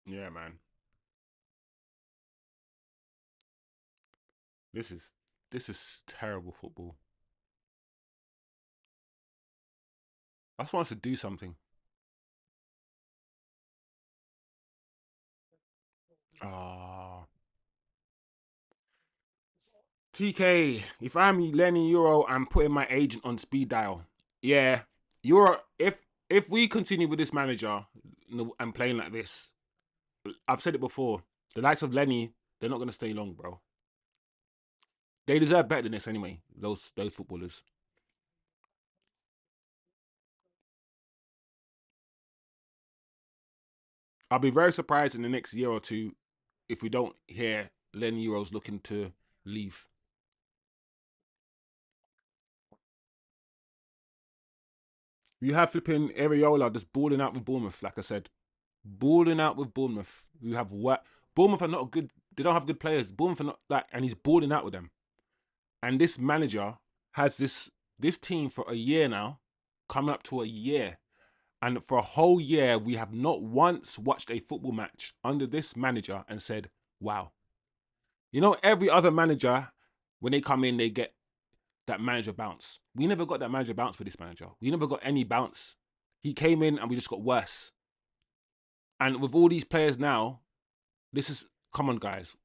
Yeah, man. This is this is terrible football. I just want us to do something. Ah, TK. If I'm Lenny Euro, I'm putting my agent on speed dial. Yeah, Euro. If we continue with this manager and playing like this, I've said it before. The likes of Lenny, they're not gonna stay long, bro. They deserve better than this anyway. Those footballers. I'll be very surprised in the next year or two if we don't hear Lenny Euro's looking to leave. You have flipping Areola just balling out with Bournemouth, like I said. Balling out with Bournemouth. Who have what? Bournemouth are not good. They don't have good players. Bournemouth are not like, and he's balling out with them. And this manager has this team for a year now, coming up to a year. And for a whole year, we have not once watched a football match under this manager and said, wow. You know, every other manager, when they come in, they get that manager bounce. We never got that manager bounce with this manager. We never got any bounce. He came in and we just got worse. And with all these players now, this is come on, guys.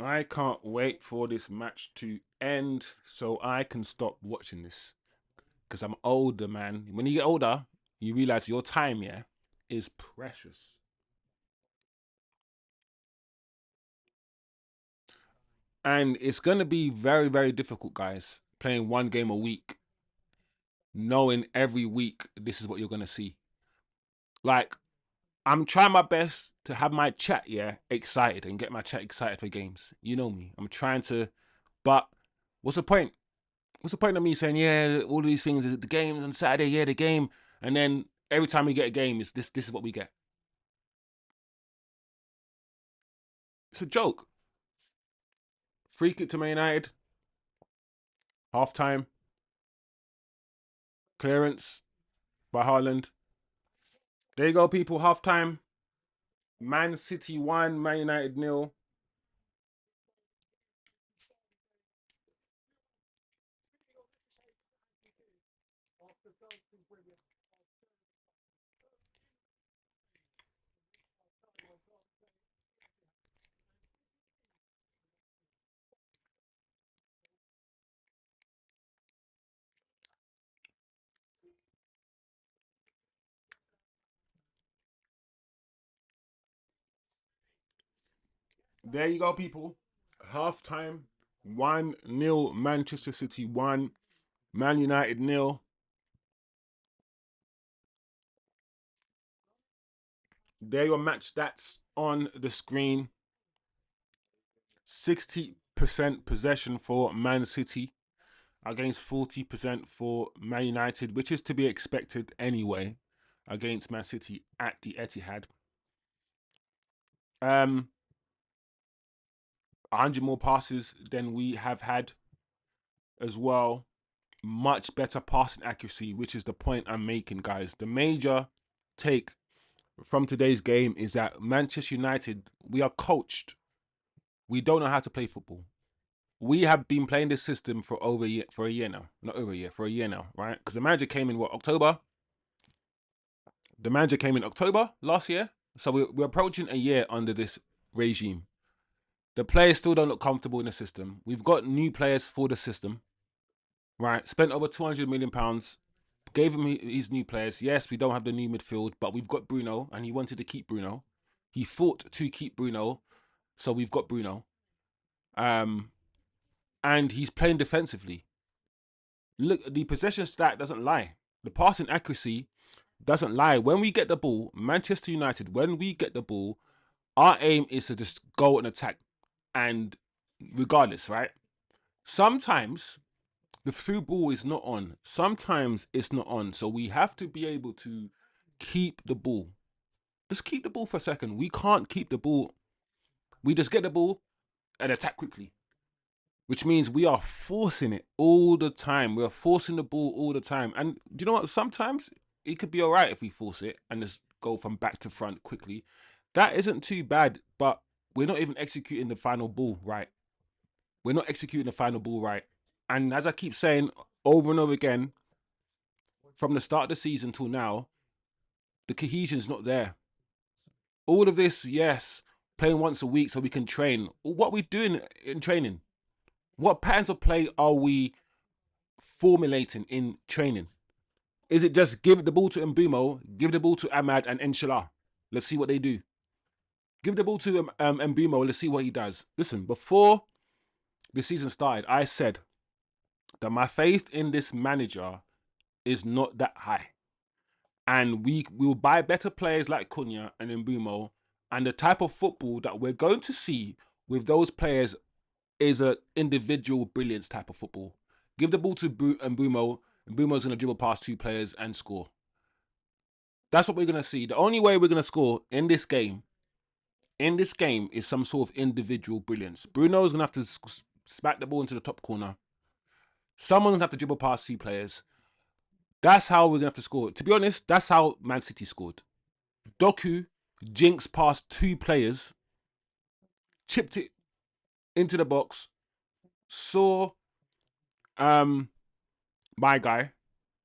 I can't wait for this match to end so I can stop watching this. Because I'm older, man. When you get older, you realize your time, yeah, is precious. And it's going to be very, very difficult, guys, playing one game a week, knowing every week this is what you're going to see. Like, I'm trying my best to have my chat, yeah, excited and get my chat excited for games. You know me. I'm trying to, but what's the point? What's the point of me saying, yeah, all of these things, the games on Saturday, yeah, the game, and then every time we get a game, is this is what we get. It's a joke. Free kick to Man United. Half time. Clearance by Haaland. There you go, people. Half time. Man City 1, Man United 0. There you go, people. Half time. 1-0 Manchester City 1, Man United 0. There your match stats on the screen. 60% possession for Man City against 40% for Man United, which is to be expected anyway against Man City at the Etihad. 100 more passes than we have had as well. Much better passing accuracy, which is the point I'm making, guys. The major take from today's game is that Manchester United, we are coached. We don't know how to play football. We have been playing this system for a year now. Not over a year, for a year now, right? Because the manager came in October? The manager came in October last year. So we're approaching a year under this regime. The players still don't look comfortable in the system. We've got new players for the system, right? Spent over £200 million, gave him his new players. Yes, we don't have the new midfield, but we've got Bruno, and he wanted to keep Bruno. He fought to keep Bruno, so we've got Bruno. And he's playing defensively. Look, the possession stat doesn't lie. The passing accuracy doesn't lie. When we get the ball, Manchester United, when we get the ball, our aim is to just go and attack. And regardless, right? Sometimes the through ball is not on. Sometimes it's not on. So we have to be able to keep the ball. Just keep the ball for a second. We can't keep the ball. We just get the ball and attack quickly, which means we are forcing it all the time. We're forcing the ball all the time. And do you know what? Sometimes it could be all right if we force it and just go from back to front quickly. That isn't too bad, but we're not even executing the final ball right. We're not executing the final ball right. And as I keep saying over and over again, from the start of the season till now, the cohesion's not there. All of this, yes, playing once a week so we can train. What are we doing in training? What patterns of play are we formulating in training? Is it just give the ball to Mbumo, give the ball to Ahmad and Inshallah? Let's see what they do. Give the ball to Mbumo, let's see what he does. Listen, before the season started, I said that my faith in this manager is not that high. And we will buy better players like CUNHA and Mbumo. And the type of football that we're going to see with those players is an individual brilliance type of football. Give the ball to Mbumo. Mbumo's going to dribble past two players and score. That's what we're going to see. The only way we're going to score in this game is some sort of individual brilliance. Bruno's going to have to smack the ball into the top corner. Someone's going to have to dribble past two players. That's how we're going to have to score. To be honest, that's how Man City scored. Doku jinxed past two players, chipped it into the box, saw my guy,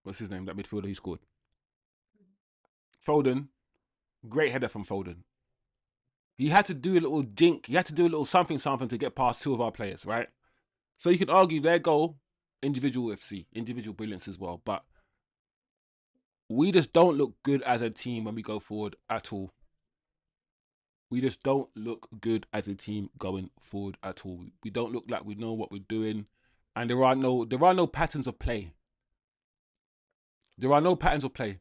what's his name, that midfielder he scored? Foden. Great header from Foden. He had to do a little jink. He had to do a little something to get past two of our players, right? So you could argue their goal, individual FC, individual brilliance as well. But we just don't look good as a team when we go forward at all. We just don't look good as a team going forward at all. We don't look like we know what we're doing. And there are no patterns of play. There are no patterns of play.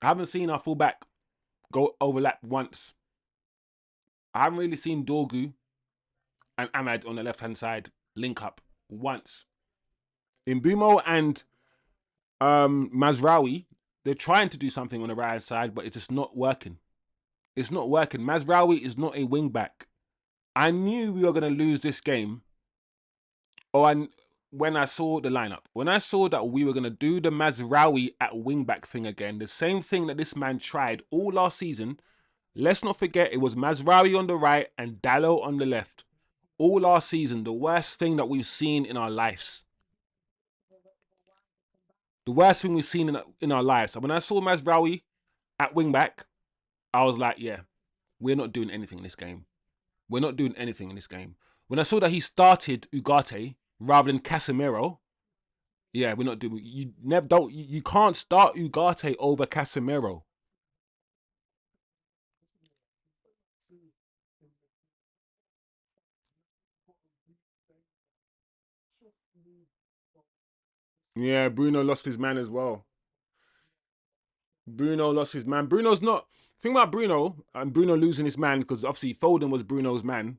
I haven't seen our fullback go overlap once. I haven't really seen Dorgu and Ahmad on the left-hand side link up once. Mbumo and Mazraoui, they're trying to do something on the right-hand side, but it's just not working. It's not working. Mazraoui is not a wing-back. I knew we were going to lose this game and when I saw the lineup, when I saw that we were going to do the Mazraoui at wingback thing again, the same thing that this man tried all last season, let's not forget it was Mazraoui on the right and DALOT on the left. All last season, the worst thing that we've seen in our lives. The worst thing we've seen in our lives. And when I saw Mazraoui at wingback, I was like, yeah, we're not doing anything in this game. We're not doing anything in this game. When I saw that he started Ugarte rather than Casemiro, yeah, we're not doing. You never don't. You can't start Ugarte over Casemiro. Yeah, Bruno lost his man as well. Bruno lost his man. Bruno's not. Thing about Bruno and Bruno losing his man because obviously Foden was Bruno's man.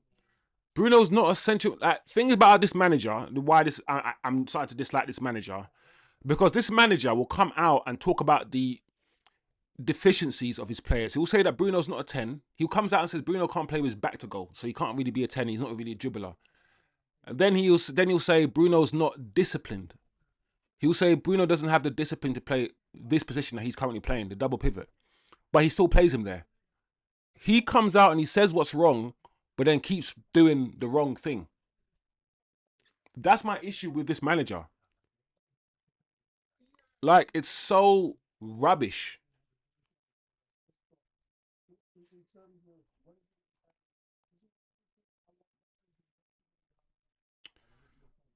Bruno's not essential. Thing about this manager, why this I'm starting to dislike this manager, because this manager will come out and talk about the deficiencies of his players. He'll say that Bruno's not a 10. He comes out and says Bruno can't play with his back to goal, so he can't really be a 10. He's not really a dribbler. And then he'll say Bruno's not disciplined. He'll say Bruno doesn't have the discipline to play this position that he's currently playing, the double pivot. But he still plays him there. He comes out and he says what's wrong, but then keeps doing the wrong thing. That's my issue with this manager. Like, it's so rubbish.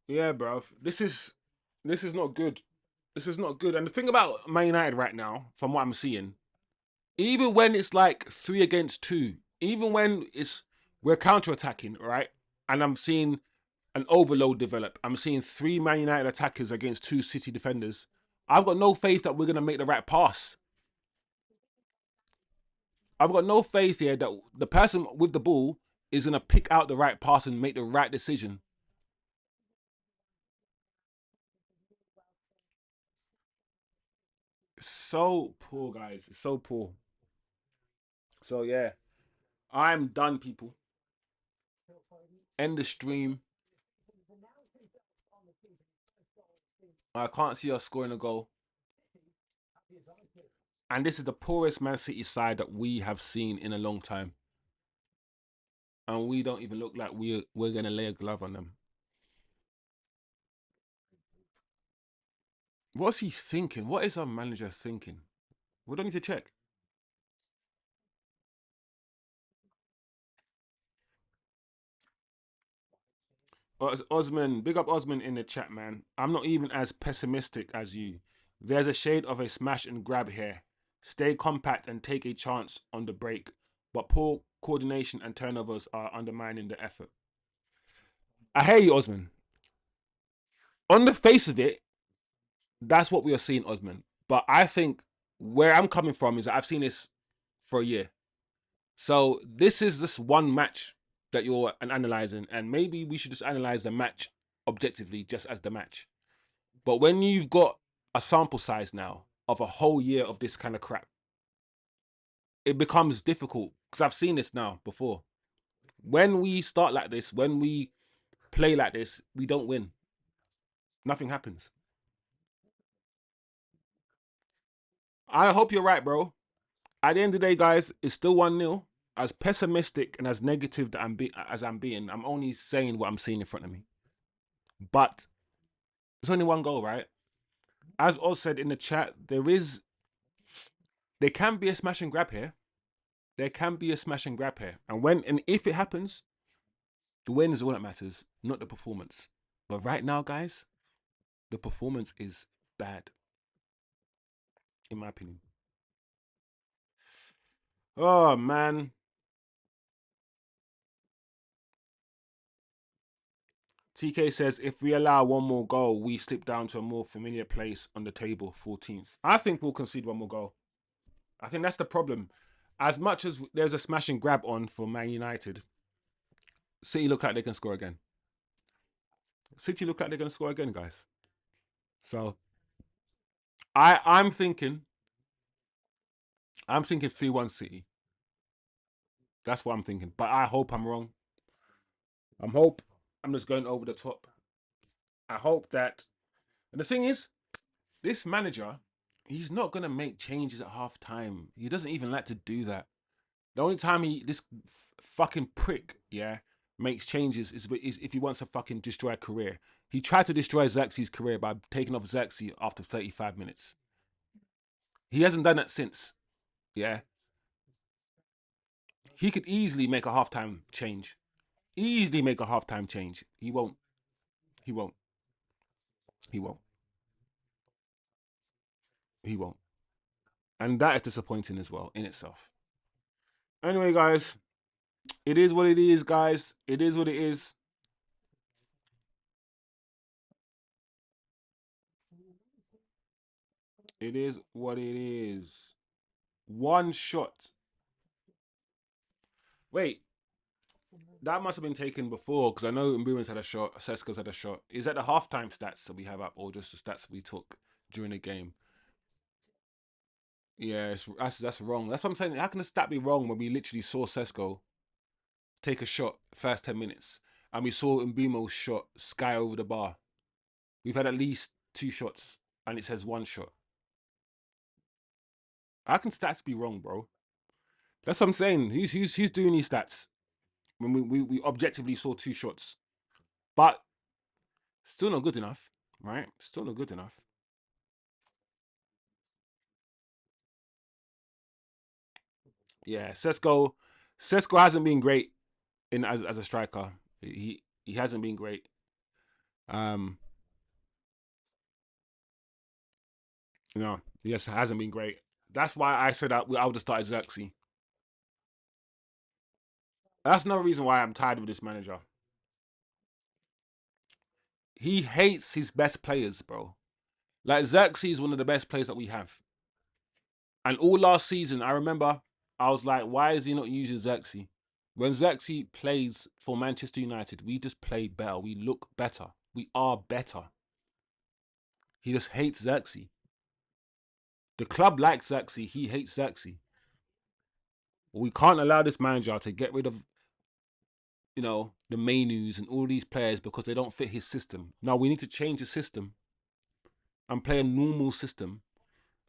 Yeah, bro. This is not good. This is not good. And the thing about Man United right now, from what I'm seeing, even when it's like 3 against 2, even when we're counter attacking, right? And I'm seeing an overload develop. I'm seeing 3 Man United attackers against 2 City defenders. I've got no faith that we're gonna make the right pass. I've got no faith here that the person with the ball is gonna pick out the right pass and make the right decision. So poor, guys. It's so poor. So yeah, I'm done, people. End the stream. I can't see us scoring a goal. And this is the poorest Man City side that we have seen in a long time. And we don't even look like we're gonna lay a glove on them. What's he thinking? What is our manager thinking? We don't need to check. Osman, big up Osman in the chat, man. I'm not even as pessimistic as you. There's a shade of a smash and grab here. Stay compact and take a chance on the break, but poor coordination and turnovers are undermining the effort. I hear you, Osman. On the face of it, that's what we are seeing, Osman. But I think where I'm coming from is that I've seen this for a year. So this is this one match that you're analyzing, and maybe we should just analyze the match objectively, just as the match. But when you've got a sample size now of a whole year of this kind of crap, it becomes difficult because I've seen this now before. When we start like this, when we play like this, we don't win. Nothing happens. I hope you're right, bro. At the end of the day, guys, it's still 1-0. As pessimistic and as negative that as I'm being, I'm only saying what I'm seeing in front of me. But it's only one goal, right? As Oz said in the chat, there can be a smash and grab here. There can be a smash and grab here. And if it happens, the win is all that matters, not the performance. But right now, guys, the performance is bad, in my opinion. Oh man. TK says if we allow one more goal, we slip down to a more familiar place on the table, 14th. I think we'll concede one more goal. I think that's the problem. As much as there's a smash and grab on for Man United, City look like they can score again. City look like they're going to score again, guys. So I'm thinking 3-1 City. That's what I'm thinking. But I hope I'm wrong. I'm just going over the top. I hope that. And the thing is, this manager, he's not gonna make changes at half time. He doesn't even like to do that. The only time this fucking prick, yeah, makes changes is if he wants to fucking destroy a career. He tried to destroy Zirkzee's career by taking off Zirkzee after 35 minutes. He hasn't done that since. Yeah, he could easily make a halftime change. Easily make a halftime change. He won't. He won't. He won't. He won't. And that is disappointing as well in itself. Anyway, guys, it is what it is, guys. It is what it is. It is what it is. One shot. Wait, that must have been taken before because I know Mbeumo's had a shot, Sesko's had a shot. Is that the halftime stats that we have up or just the stats we took during the game? Yeah, that's wrong. That's what I'm saying. How can the stat be wrong when we literally saw Sesko take a shot first 10 minutes and we saw Mbeumo's shot sky over the bar? We've had at least 2 shots and it says 1 shot. How can stats be wrong, bro? That's what I'm saying. Who's doing these stats when we objectively saw 2 shots, but still not good enough, right? Still not good enough. Yeah, Sesko hasn't been great in as a striker. He hasn't been great. Um, no, yes, hasn't been great. That's why I said that I would have started Zirkzee. That's another reason why I'm tired of this manager. He hates his best players, bro. Like Zirkzee is one of the best players that we have. And all last season, I remember I was like, why is he not using Zirkzee? When Zirkzee plays for Manchester United, we just play better. We look better. We are better. He just hates Zirkzee. The club likes Zirkzee. He hates Zirkzee. We can't allow this manager to get rid of, the menus and all these players because they don't fit his system. Now we need to change the system and play a normal system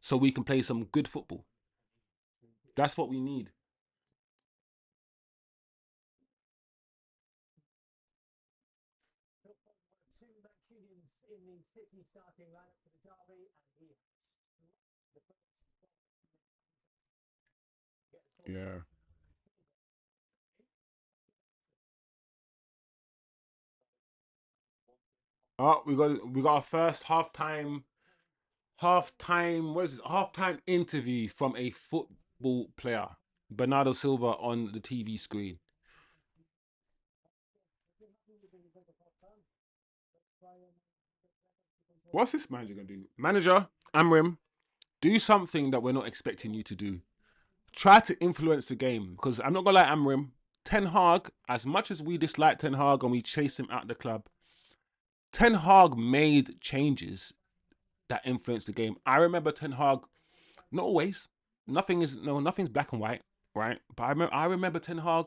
so we can play some good football. That's what we need. Yeah. Oh, we got our first halftime. What is this? Halftime interview from a football player, Bernardo Silva, on the TV screen. What's this manager gonna do? Manager Amorim, do something that we're not expecting you to do. Try to influence the game because I'm not gonna lie, Amorim. Ten Hag, as much as we dislike Ten Hag and we chase him out of the club, Ten Hag made changes that influenced the game. I remember Ten Hag, not always. Nothing's black and white, right? But I remember Ten Hag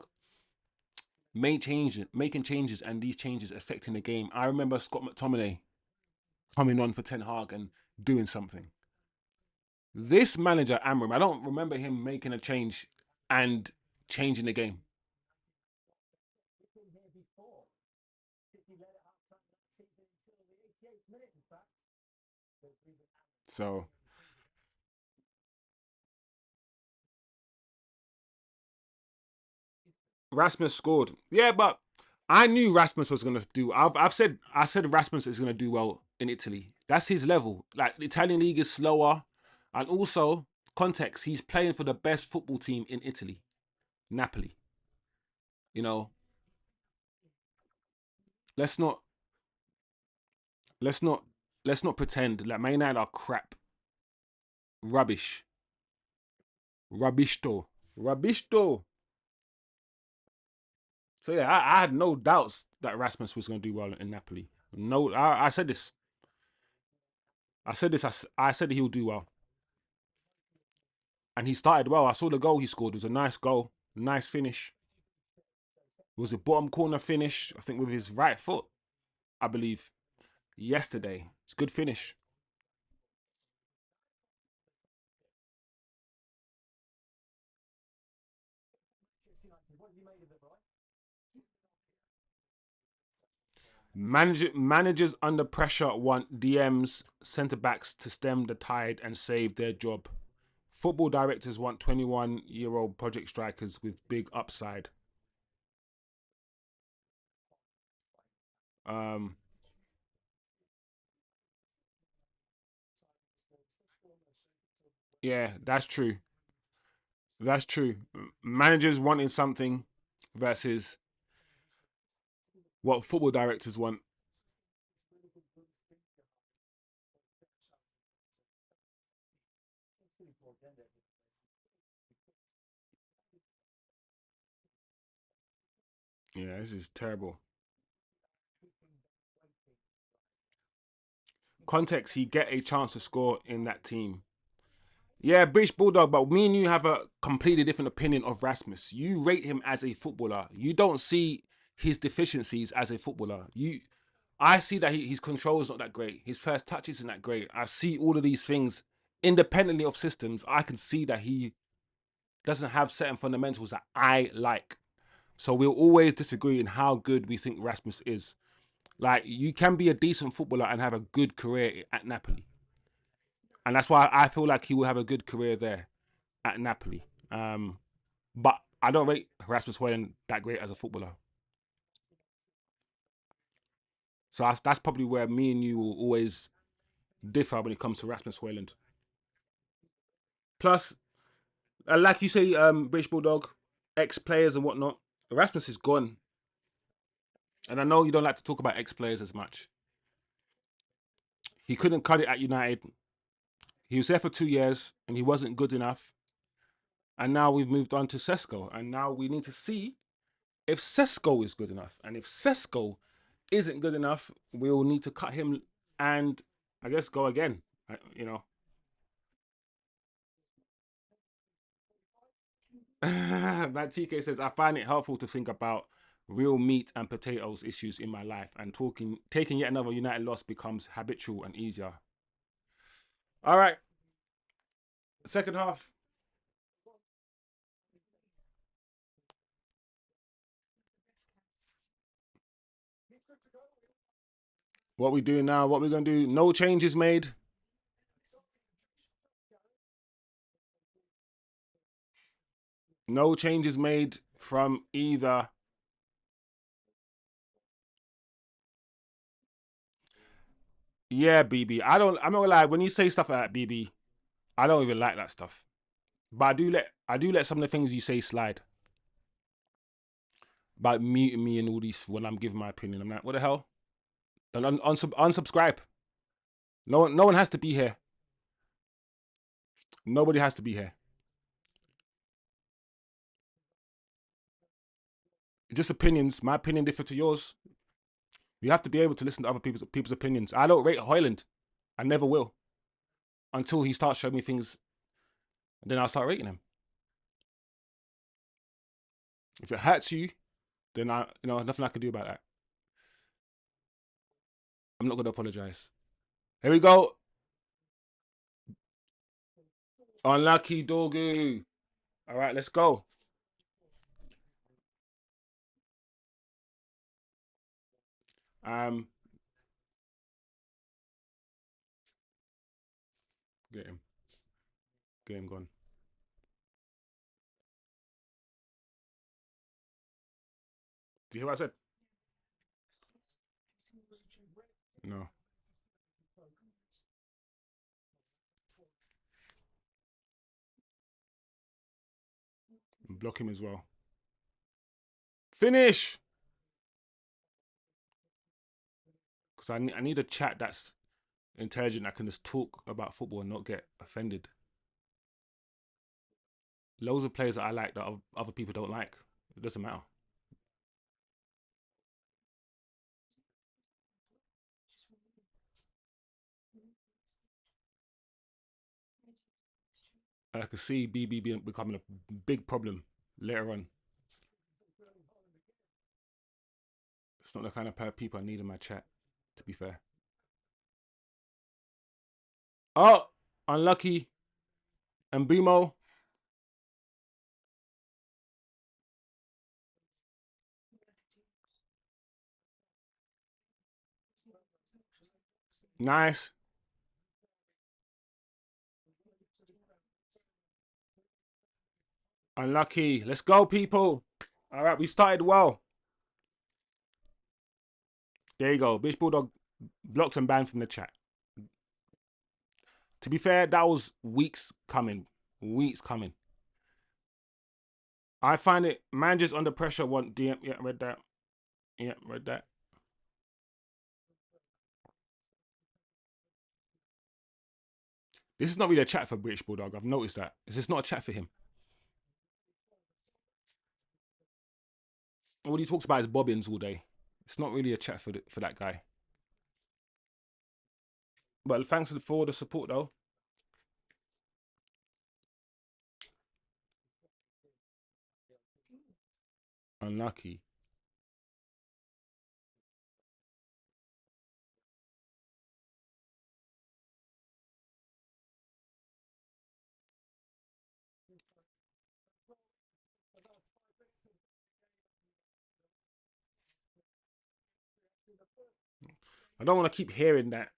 making changes, and these changes affecting the game. I remember Scott McTominay coming on for Ten Hag and doing something. This manager Amorim, I don't remember him making a change and changing the game. So Rasmus scored. Yeah, but I knew Rasmus was gonna do. I said Rasmus is gonna do well in Italy. That's his level. Like the Italian league is slower, and also context. He's playing for the best football team in Italy, Napoli. You know, let's not let's not let's not pretend like Man United are crap, rubbish, rubbish. So yeah, I had no doubts that Rasmus was going to do well in Napoli. No, I said this. I said this. I said he will do well, and he started well. I saw the goal he scored. It was a nice goal, nice finish. It was a bottom corner finish. I think with his right foot, I believe. yesterday. It's a good finish. Managers under pressure want DMs, centre backs to stem the tide and save their job. Football directors want 21-year-old project strikers with big upside. Um, yeah, that's true. That's true. Managers wanting something versus what football directors want. Yeah, this is terrible. Context, he get a chance to score in that team. Yeah, British Bulldog, but me and you have a completely different opinion of Rasmus. You rate him as a footballer. You don't see his deficiencies as a footballer. I see that his control is not that great. His first touch isn't that great. I see all of these things independently of systems. I can see that he doesn't have certain fundamentals that I like. So we'll always disagree in how good we think Rasmus is. Like, you can be a decent footballer and have a good career at Napoli. And that's why I feel like he will have a good career there at Napoli. But I don't rate Rasmus Højlund that great as a footballer. So that's probably where me and you will always differ when it comes to Rasmus Højlund. Plus, like you say, British Bulldog, ex-players and whatnot, Rasmus is gone. And I know you don't like to talk about ex-players as much. He couldn't cut it at United. He was there for 2 years and he wasn't good enough. And now we've moved on to Sesko. And now we need to see if Sesko is good enough. And if Sesko isn't good enough, we'll need to cut him and I guess go again. You know. That TK says, I find it helpful to think about real meat and potatoes issues in my life, and taking yet another United loss becomes habitual and easier. All right, second half. What we doing now? What we gonna do? No changes made. No changes made from either. Yeah, BB. I'm not gonna lie. When you say stuff like that, BB, I don't even like that stuff. But I do let some of the things you say slide about muting me and all these when I'm giving my opinion. I'm like, what the hell? Then unsubscribe. No one has to be here. Nobody has to be here. Just opinions. My opinion differ to yours. You have to be able to listen to other people's opinions. I don't rate Højlund. I never will until he starts showing me things. Then I'll start rating him. If it hurts you, then nothing I can do about that. I'm not gonna apologize. Here we go. Unlucky Dorgu. All right, let's go. Um, get him. Get him gone. Do you hear what I said? No. Block him as well. Finish. Because I need a chat that's intelligent that can just talk about football and not get offended. Loads of players that I like that other people don't like. It doesn't matter. I could see BB becoming a big problem later on. It's not the kind of people I need in my chat, to be fair. Oh, unlucky. And Bumo. Nice. Unlucky. Let's go, people. All right, we started well. There you go. Bitch Bulldog blocked and banned from the chat. To be fair, that was weeks coming. Weeks coming. I find it, man, just under pressure. Want DM. Yeah, read that. Yeah, read that. This is not really a chat for British Bulldog. I've noticed that. It's just not a chat for him. All he talks about is bobbins all day. It's not really a chat for that guy. But thanks for the support, though. Unlucky. I don't want to keep hearing that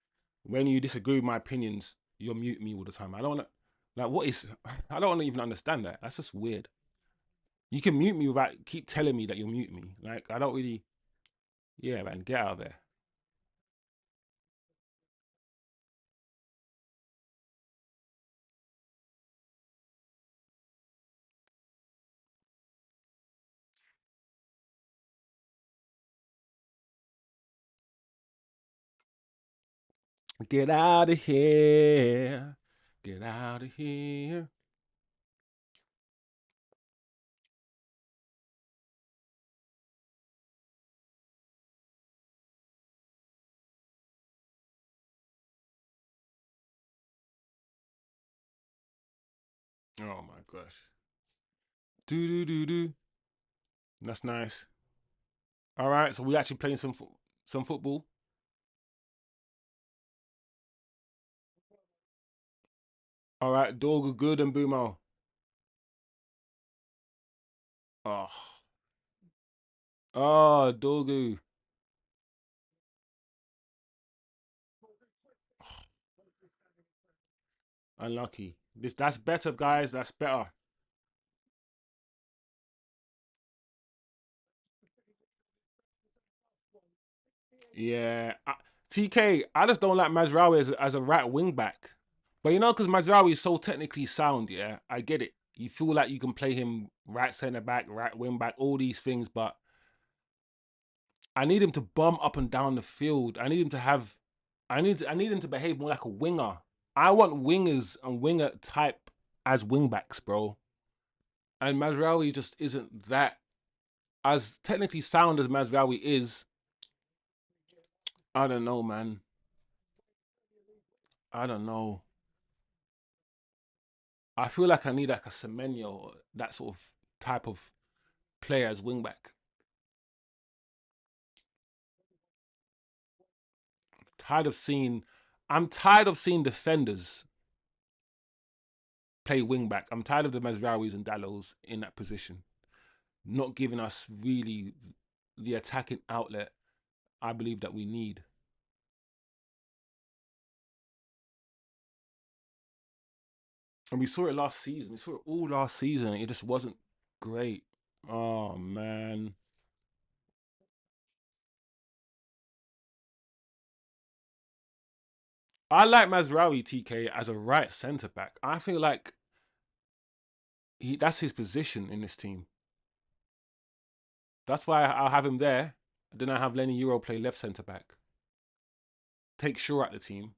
when you disagree with my opinions, you'll mute me all the time. I don't want to, like, what is, I don't want to even understand that. That's just weird. You can mute me without keep telling me that you'll mute me. Like, I don't really, yeah, man, get out of there. Get out of here. Get out of here. Oh my gosh. Do do do do. That's nice. All right, so we actually playing some football. All right, Dorgu good and Bumo. Oh, oh, Dorgu. Unlucky. That's better, guys. That's better. Yeah. TK, I just don't like Mazraoui as a right wing back. But you know, because Mazraoui is so technically sound, yeah, I get it. You feel like you can play him right centre back, right wing back, all these things, but I need him to bomb up and down the field. I need him to have I need him to behave more like a winger. I want wingers and winger type as wing backs, bro. And Mazraoui just isn't that. As technically sound as Mazraoui is, I don't know, man. I don't know. I feel like I need like a Semenyo or that sort of type of player as wingback. Tired of seeing, I'm tired of seeing defenders play wingback. I'm tired of the Mazraouis and Dalots in that position, not giving us really the attacking outlet I believe that we need. And we saw it last season. We saw it all last season. It just wasn't great. Oh man. I like Mazraoui TK as a right centre back. I feel like that's his position in this team. That's why I'll have him there. Then I have Lenny Euro play left centre back. Take Shaw at the team.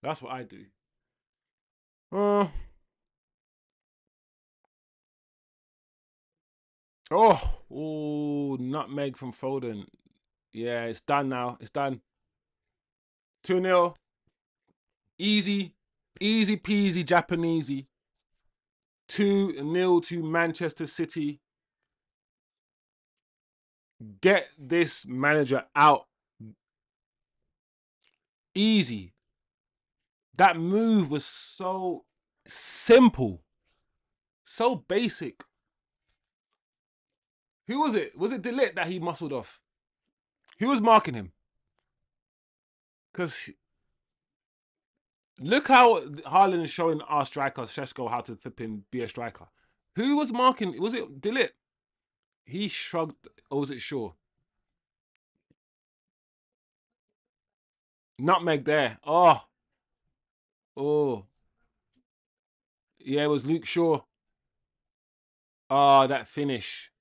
That's what I do. Uh, nutmeg from Foden. Yeah, it's done now. It's done. 2-0. Easy. Easy peasy Japanesey. 2-0 to Manchester City. Get this manager out. Easy. That move was so simple, so basic. Who was it? Was it DALOT that he muscled off? Who was marking him? Because look how Haaland is showing our striker, Sesko, how to flipping be a striker. Who was marking? Was it DALOT? He shrugged, or was it Shaw? Nutmeg there. Oh. Yeah, it was Luke Shaw. Oh, that finish.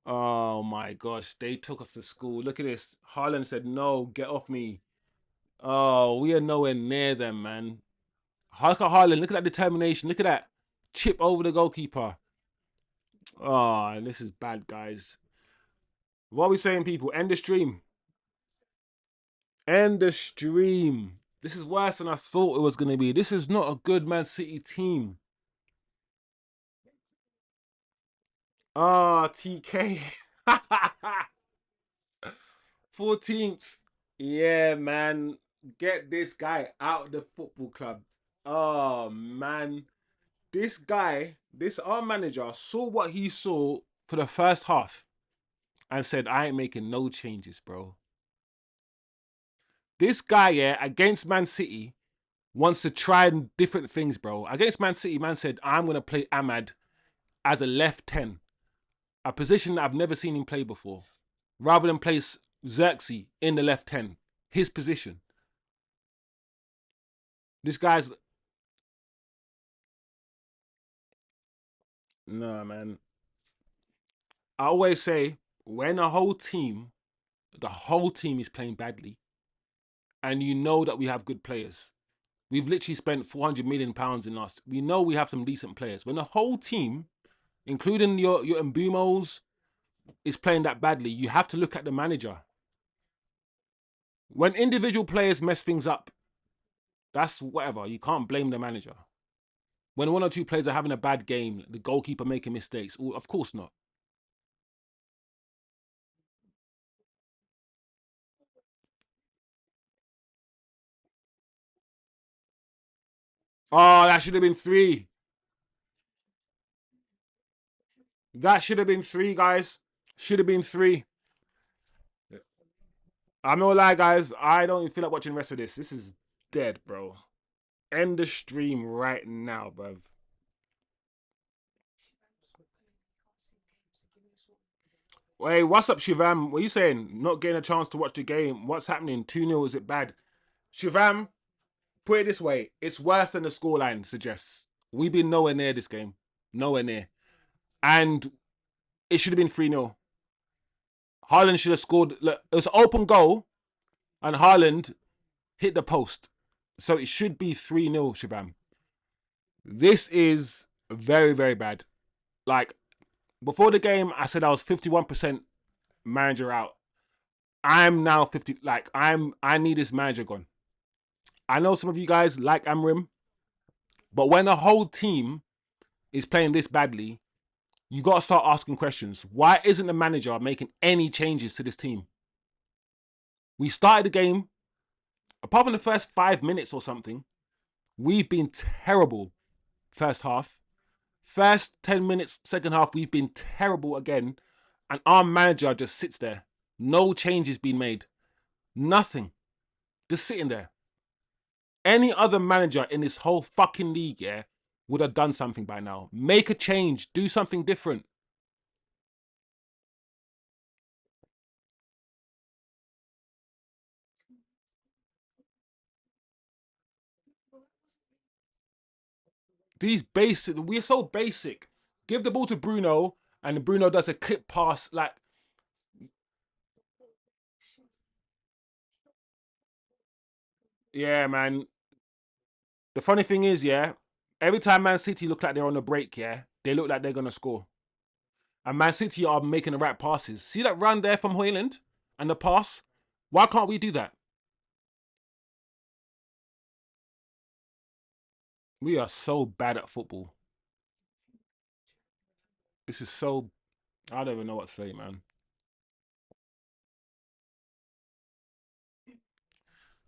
Oh my gosh, they took us to school. Look at this. Haaland said, no, get off me. Oh, we are nowhere near them, man. Look at Haaland. Look at that determination. Look at that chip over the goalkeeper. Oh, this is bad, guys. What are we saying, people? End the stream. End the stream. This is worse than I thought it was going to be. This is not a good Man City team. Ah, TK. 14th. Yeah, man. Get this guy out of the football club. Oh, man. This guy, our manager, saw what he saw for the first half and said, I ain't making no changes, bro. This guy, yeah, against Man City, wants to try different things, bro. Against Man City, man said, I'm going to play Ahmad as a left 10, a position that I've never seen him play before, rather than place Zirkzee in the left 10, his position. This guy's... No, man. I always say, when the whole team is playing badly, and you know that we have good players, we've literally spent £400 million in us. We know we have some decent players. When the whole team, including your Mbumos, is playing that badly, you have to look at the manager. When individual players mess things up, that's whatever. You can't blame the manager. When one or two players are having a bad game, the goalkeeper making mistakes, of course not. Oh, that should have been 3. That should have been 3, guys. Should have been 3. I'm not gonna lie, guys. I don't even feel like watching the rest of this. This is dead, bro. End the stream right now, bruv. Hey, what's up, Shivam? What are you saying? Not getting a chance to watch the game. What's happening? 2-0, is it bad? Shivam, put it this way. It's worse than the scoreline suggests. We've been nowhere near this game. Nowhere near. And it should have been 3-0. Haaland should have scored. Look, it was an open goal, and Haaland hit the post. So it should be 3-0, Shivam. This is very, very bad. Like, before the game, I said I was 51% manager out. I'm now 50. Like, I need this manager gone. I know some of you guys like Amorim, but when the whole team is playing this badly, you got to start asking questions. Why isn't the manager making any changes to this team? We started the game, apart from the first 5 minutes or something, we've been terrible first half. First 10 minutes, second half, we've been terrible again. And our manager just sits there. No changes being made. Nothing. Just sitting there. Any other manager in this whole fucking league, yeah, would have done something by now. Make a change. Do something different. These basic, we're so basic. Give the ball to Bruno, and Bruno does a clip pass. Like, yeah, man. The funny thing is, yeah, every time Man City look like they're on the break, yeah, they look like they're going to score. And Man City are making the right passes. See that run there from Højlund and the pass? Why can't we do that? We are so bad at football. This is so... I don't even know what to say, man.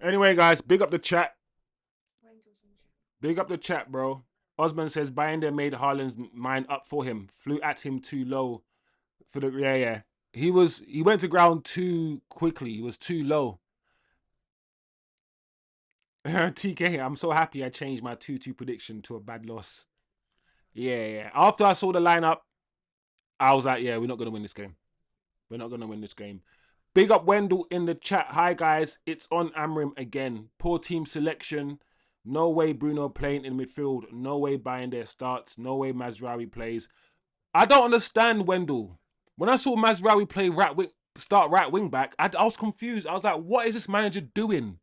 Anyway, guys, big up the chat. Big up the chat, bro. Osman says Bayindir made Haaland's mind up for him. Flew at him too low for the yeah. He went to ground too quickly. He was too low. TK, I'm so happy I changed my 2-2 prediction to a bad loss. Yeah. After I saw the lineup, I was like, yeah, we're not gonna win this game. We're not gonna win this game. Big up Wendell in the chat. Hi guys, it's on Amorim again. Poor team selection. No way Bruno playing in midfield. No way Bayindir starts. No way Mazraoui plays. I don't understand Wendell. When I saw Mazraoui play start right wing back, I was confused. I was like, what is this manager doing?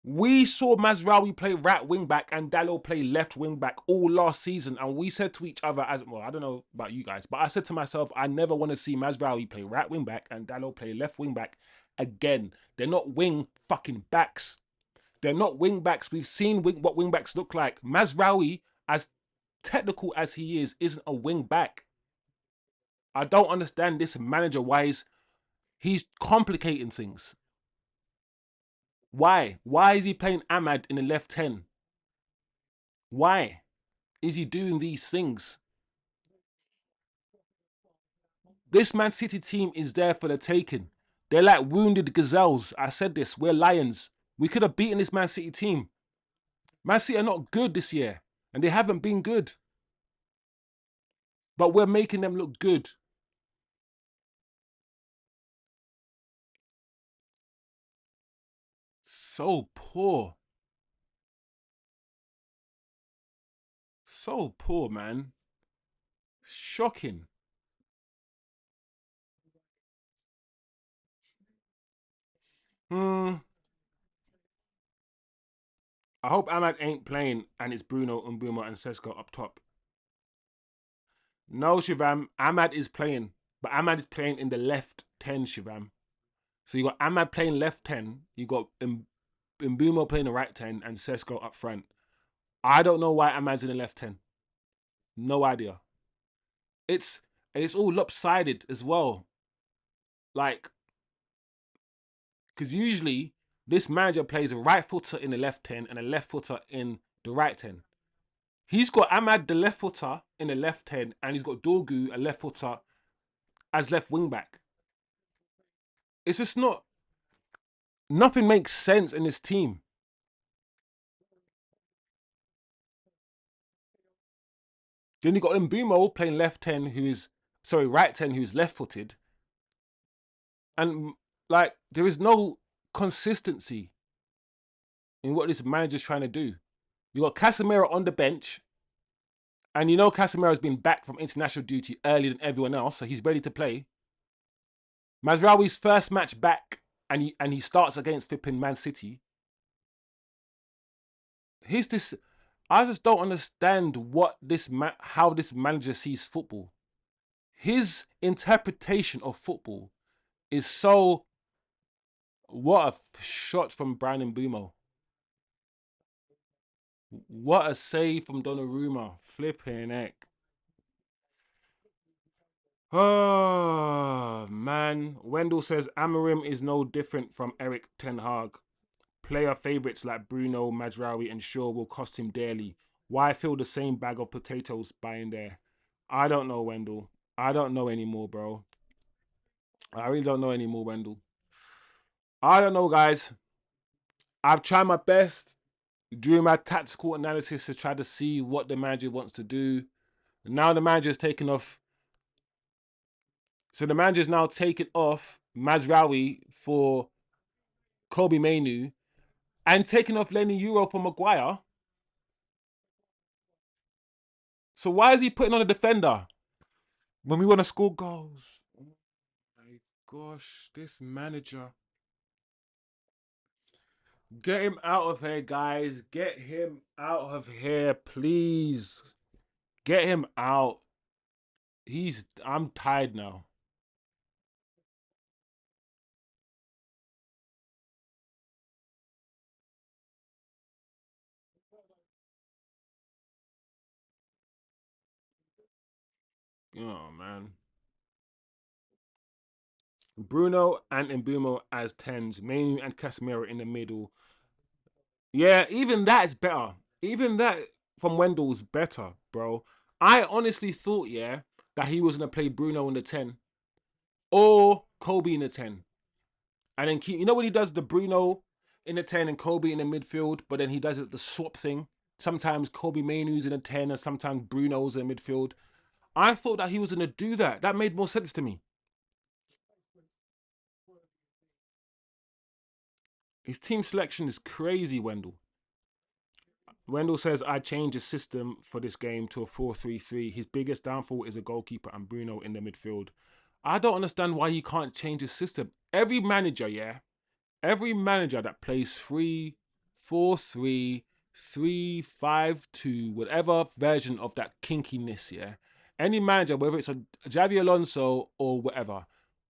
We saw Mazraoui play right wing back and DALOT play left wing back all last season, and we said to each other, as well, I don't know about you guys, but I said to myself, I never want to see Mazraoui play right wing back and DALOT play left wing back again. They're not wing fucking backs. They're not wing backs. We've seen what wing backs look like. Mazraoui, as technical as he is, isn't a wing back. I don't understand this manager wise. He's complicating things. Why? Why is he playing Ahmad in the left 10? Why is he doing these things? This Man City team is there for the taking. They're like wounded gazelles. I said this. We're lions. We could have beaten this Man City team. Man City are not good this year, and they haven't been good. But we're making them look good. So poor. So poor, man. Shocking. Hmm. I hope Ahmad ain't playing and it's Bruno, Mbuma, and Sesko up top. No, Shivam. Ahmad is playing. But Ahmad is playing in the left 10, Shivam. So you got Ahmad playing left 10. You got Mbuma playing the right 10 and Sesko up front. I don't know why Ahmad's in the left 10. No idea. It's it's all lopsided as well. Like, because usually this manager plays a right footer in the left 10 and a left footer in the right 10. He's got Ahmad, the left footer, in the left 10, and he's got Dorgu, a left footer, as left wing back. It's just not. Nothing makes sense in this team. Then you got Mbumo playing left 10, right 10, who's left footed. And, like, there is no consistency in what this manager's trying to do. You got Casemiro on the bench, and you know Casemiro's been back from international duty earlier than everyone else, so he's ready to play. Mazraoui's first match back, and he starts against flipping Man City. Here's this. I just don't understand how this manager sees football. His interpretation of football is so. What a shot from Brandon Bumo. What a save from Donnarumma. Flipping heck. Oh, man. Wendell says Amorim is no different from Eric Ten Hag. Player favourites like Bruno, Mazraoui, and Shaw will cost him dearly. Why fill the same bag of potatoes buying there? I don't know, Wendell. I don't know anymore, bro. I really don't know anymore, Wendell. I don't know, guys. I've tried my best during my tactical analysis to try to see what the manager wants to do. Now the manager's taken off. So the manager's now taken off Mazraoui for Kobe Mainu and taking off Lenny Euro for Maguire. So why is he putting on a defender when we want to score goals? Oh my gosh, this manager. Get him out of here, guys. Get him out of here, please. Get him out. I'm tired now. Oh, man. Bruno and Mbumo as 10s, Mainu and Casemiro in the middle. Yeah, even that is better. Even that from Wendell's better, bro. I honestly thought, yeah, that he was gonna play Bruno in the 10 or Kobe in the 10. And then keep, you know when he does the Bruno in the 10 and Kobe in the midfield, but then he does it the swap thing. Sometimes Kobe Mainoo's in the 10 and sometimes Bruno's in midfield. I thought that he was gonna do that. That made more sense to me. His team selection is crazy, Wendell. Wendell says, I changed the system for this game to a 4-3-3. His biggest downfall is a goalkeeper and Bruno in the midfield. I don't understand why you can't change his system. Every manager, yeah, every manager that plays 3-4-3, 3-5-2, whatever version of that kinkiness, yeah, any manager, whether it's a Javi Alonso or whatever,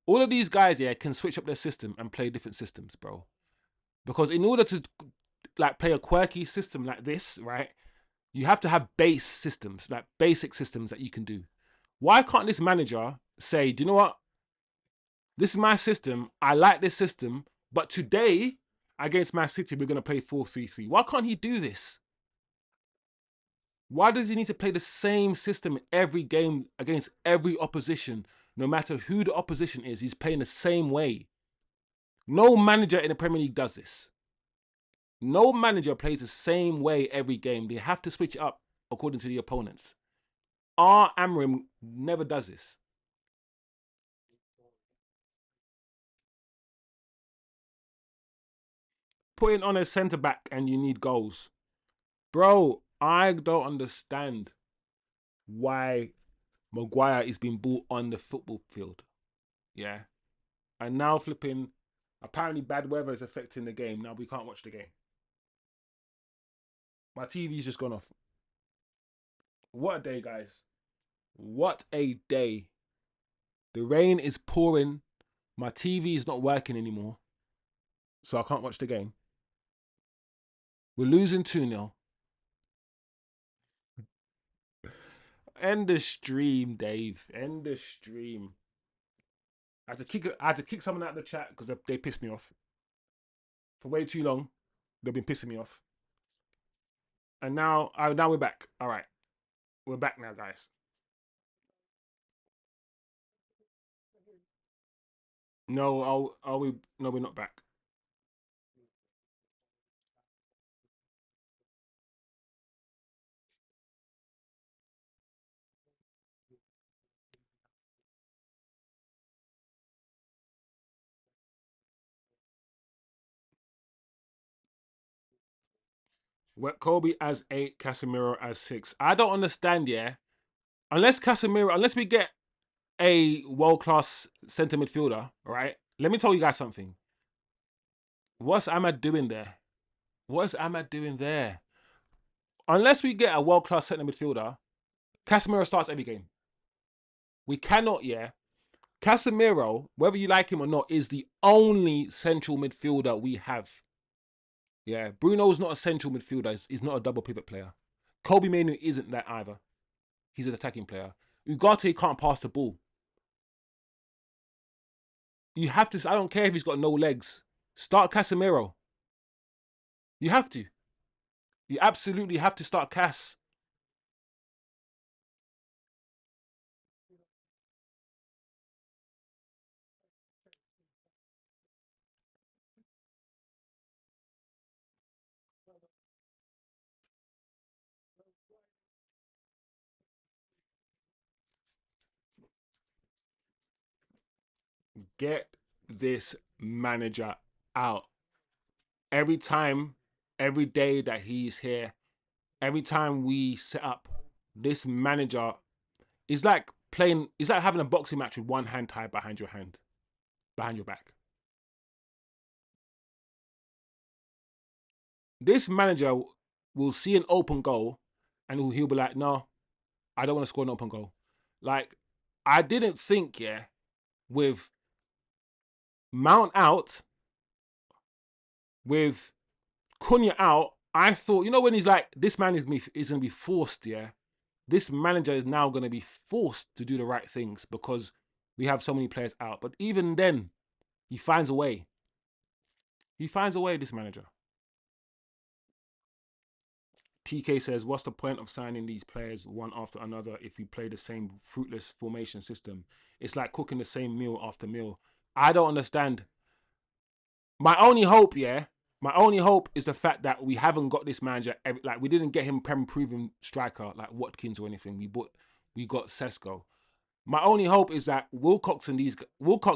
all of these guys, yeah, can switch up their system and play different systems, bro. Because in order to like play a quirky system like this, right, you have to have base systems, like basic systems that you can do. Why can't this manager say, do you know what? This is my system. I like this system. But today, against Man City, we're going to play 4-3-3. Why can't he do this? Why does he need to play the same system every game against every opposition? No matter who the opposition is, he's playing the same way. No manager in the Premier League does this. No manager plays the same way every game. They have to switch it up according to the opponents. Our Amorim never does this. Putting on a centre back and you need goals. Bro, I don't understand why Maguire is being brought on the football field. Yeah. And now flipping, apparently bad weather is affecting the game. Now we can't watch the game. My TV's just gone off. What a day, guys. What a day. The rain is pouring. My TV is not working anymore. So I can't watch the game. We're losing 2-0. End the stream, Dave. End the stream. I had to kick someone out of the chat because they pissed me off for way too long. They've been pissing me off. And now we're back. All right, we're back now, guys. No, are we? No, we're not back. What Kobe as 8, Casemiro as 6. I don't understand. Yeah, unless we get a world class centre midfielder, right? Let me tell you guys something. What's Ahmad doing there? What's Ahmad doing there? Unless we get a world class centre midfielder, Casemiro starts every game. We cannot, yeah. Casemiro, whether you like him or not, is the only central midfielder we have. Yeah, Bruno's not a central midfielder. He's not a double pivot player. Kobe Mainu isn't that either. He's an attacking player. Ugarte can't pass the ball. You have to. I don't care if he's got no legs. Start Casemiro. You have to. You absolutely have to start Cas. Get this manager out. Every time, every day that he's here, every time we set up, this manager is like playing, it's like having a boxing match with one hand tied behind your hand, behind your back. This manager will see an open goal and he'll be like, no, I don't want to score an open goal. Like, I didn't think, yeah, with Mount out, with Cunha out, I thought, you know, when he's like, this man is going to be forced, yeah? This manager is now going to be forced to do the right things because we have so many players out. But even then, he finds a way. He finds a way, this manager. TK says, what's the point of signing these players one after another if we play the same fruitless formation system? It's like cooking the same meal after meal. I don't understand. My only hope, my only hope is the fact that we haven't got this manager. Like, we didn't get him Prem-proven striker like Watkins or anything. We got Sesko. My only hope is that Wilcox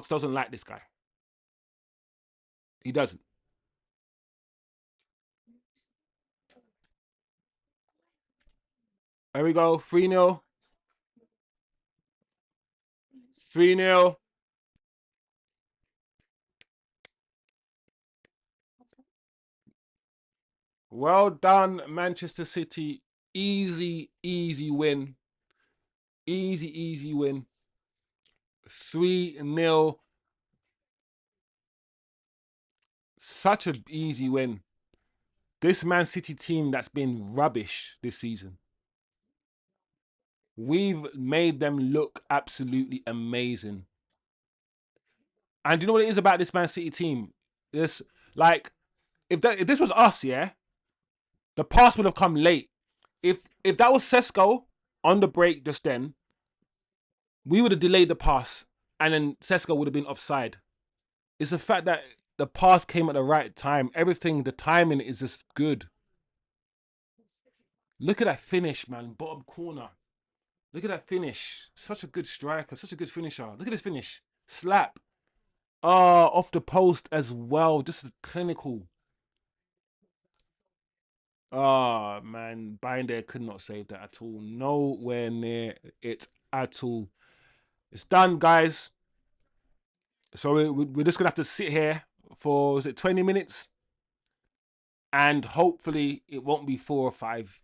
doesn't like this guy. He doesn't. There we go. 3-0. 3-0. Well done, Manchester City. Easy, easy win. Easy win. 3-0. Such an easy win. This Man City team that's been rubbish this season. We've made them look absolutely amazing. And do you know what it is about this Man City team? This, like, if this was us, the pass would have come late. If that was Sesko on the break just then, we would have delayed the pass, and then Sesko would have been offside. It's the fact that the pass came at the right time. Everything, the timing is just good. Look at that finish, man. Bottom corner. Look at that finish. Such a good striker. Such a good finisher. Look at this finish. Slap. Oh, off the post as well. Just as clinical. Oh, man. Bayindir could not save that at all. Nowhere near it at all. It's done, guys. So we're just going to have to sit here for, was it 20 minutes? And hopefully it won't be 4 or 5.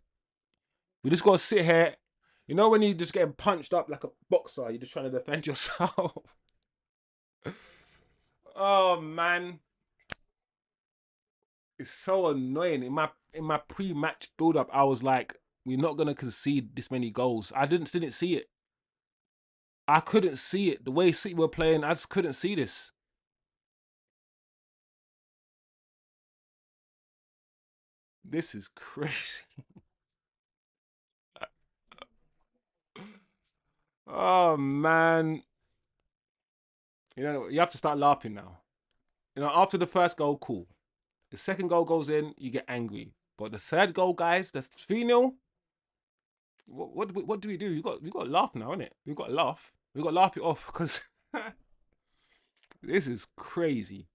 We just got to sit here. You know when you just getting punched up like a boxer, you're just trying to defend yourself. Oh, man. It's so annoying. In my pre-match build-up, I was like, we're not going to concede this many goals. I didn't see it. I couldn't see it. The way City were playing, I just couldn't see this. This is crazy. Oh, man. You know, you have to start laughing now. You know, after the first goal, cool. The second goal goes in, you get angry. But the third goal, guys, the 3-0, what do we do? We got to laugh now, innit? We got to laugh. We got to laugh it off because this is crazy.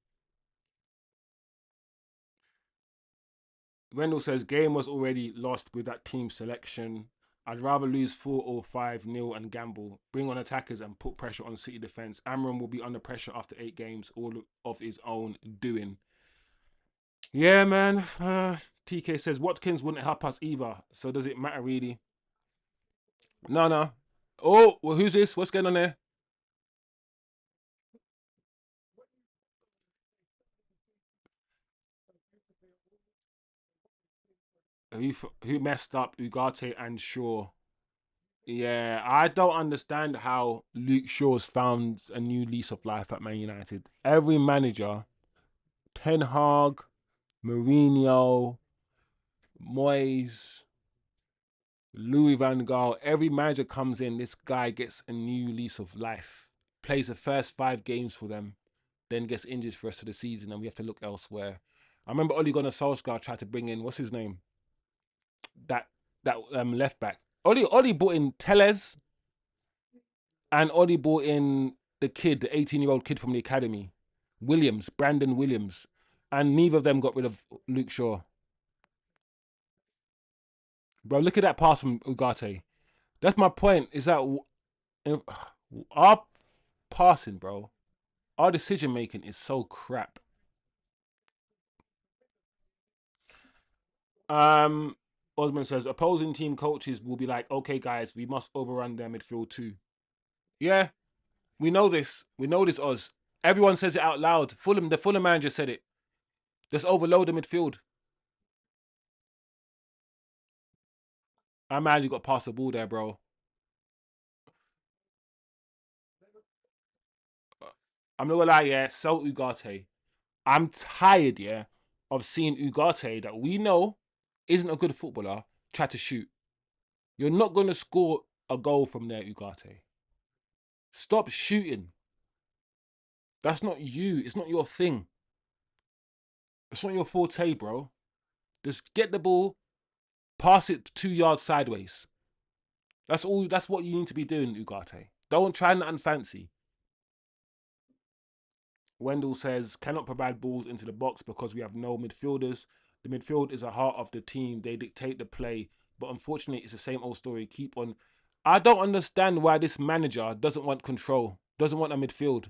Wendell says game was already lost with that team selection. I'd rather lose 4 or 5-0 and gamble. Bring on attackers and put pressure on City defence. Amorim will be under pressure after 8 games, all of his own doing. Yeah, man. TK says Watkins wouldn't help us either. So does it matter really? No. Oh, well, who's this? What's going on there? Who messed up? Ugarte and Shaw. Yeah, I don't understand how Luke Shaw's found a new lease of life at Man United. Every manager, Ten Hag, Mourinho, Moyes, Louis van Gaal, every manager comes in, this guy gets a new lease of life, plays the first 5 games for them, then gets injured for the rest of the season, and we have to look elsewhere. I remember Ole Gunnar Solskjaer tried to bring in, what's his name? That left back. Oli brought in Tellez, and Oli brought in the kid, the 18-year-old kid from the academy, Brandon Williams, and neither of them got rid of Luke Shaw. Bro, look at that pass from Ugarte. That's my point. Is that our passing, bro, our decision making is so crap. Osman says opposing team coaches will be like, okay, guys, we must overrun their midfield too. Yeah, we know this. We know this, Oz. Everyone says it out loud. The Fulham manager said it. Just overload the midfield. I'm mad you got past the ball there, bro. I'm not gonna lie, yeah, sell Ugarte. I'm tired, yeah, of seeing Ugarte that we know isn't a good footballer try to shoot. You're not gonna score a goal from there, Ugarte. Stop shooting. That's not you. It's not your thing. It's not your forte, bro. Just get the ball, pass it 2 yards sideways. That's all. That's what you need to be doing, Ugarte. Don't try nothing fancy. Wendell says, cannot provide balls into the box because we have no midfielders. The midfield is a heart of the team. They dictate the play. But unfortunately, it's the same old story. Keep on. I don't understand why this manager doesn't want control, doesn't want a midfield.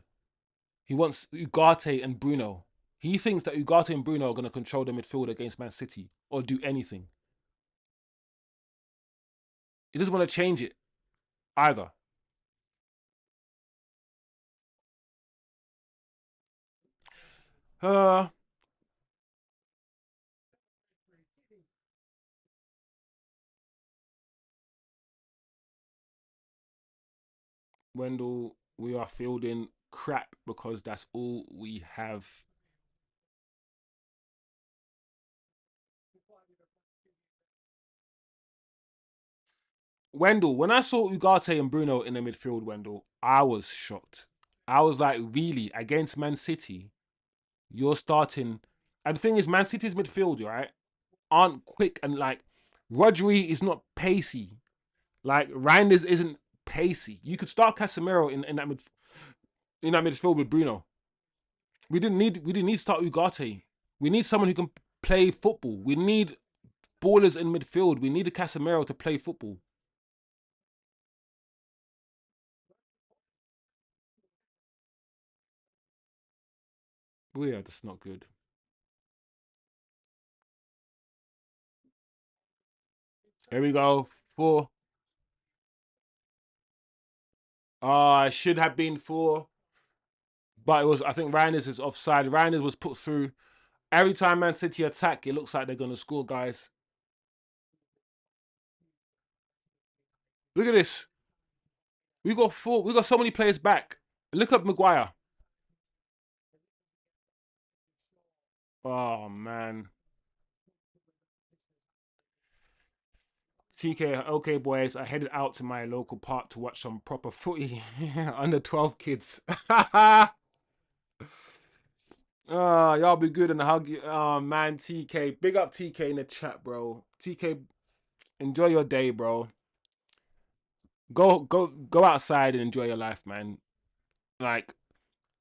He wants Ugarte and Bruno. He thinks that Ugarte and Bruno are going to control the midfield against Man City or do anything. He doesn't want to change it either. Uh, Wendell, we are fielding crap because that's all we have. Wendell, when I saw Ugarte and Bruno in the midfield, Wendell, I was shocked. I was like, really, against Man City, you're starting. And the thing is, Man City's midfield, right, aren't quick and like Rodri is not pacey. Like Reinders isn't pacey. You could start Casemiro in that midfield with Bruno. We didn't need to start Ugarte. We need someone who can play football. We need ballers in midfield. We need a Casemiro to play football. Weird, that's not good. Here we go. Four. I should have been four, but it was. I think Reinders is offside. Reinders was put through. Every time Man City attack, it looks like they're gonna score, guys. Look at this. We got four. We got so many players back. Look at Maguire. Oh man. TK, okay, boys. I headed out to my local park to watch some proper footy. Under 12 kids. Oh, y'all be good and hug. Oh man, TK. Big up TK in the chat, bro. TK, enjoy your day, bro. Go outside and enjoy your life, man. Like,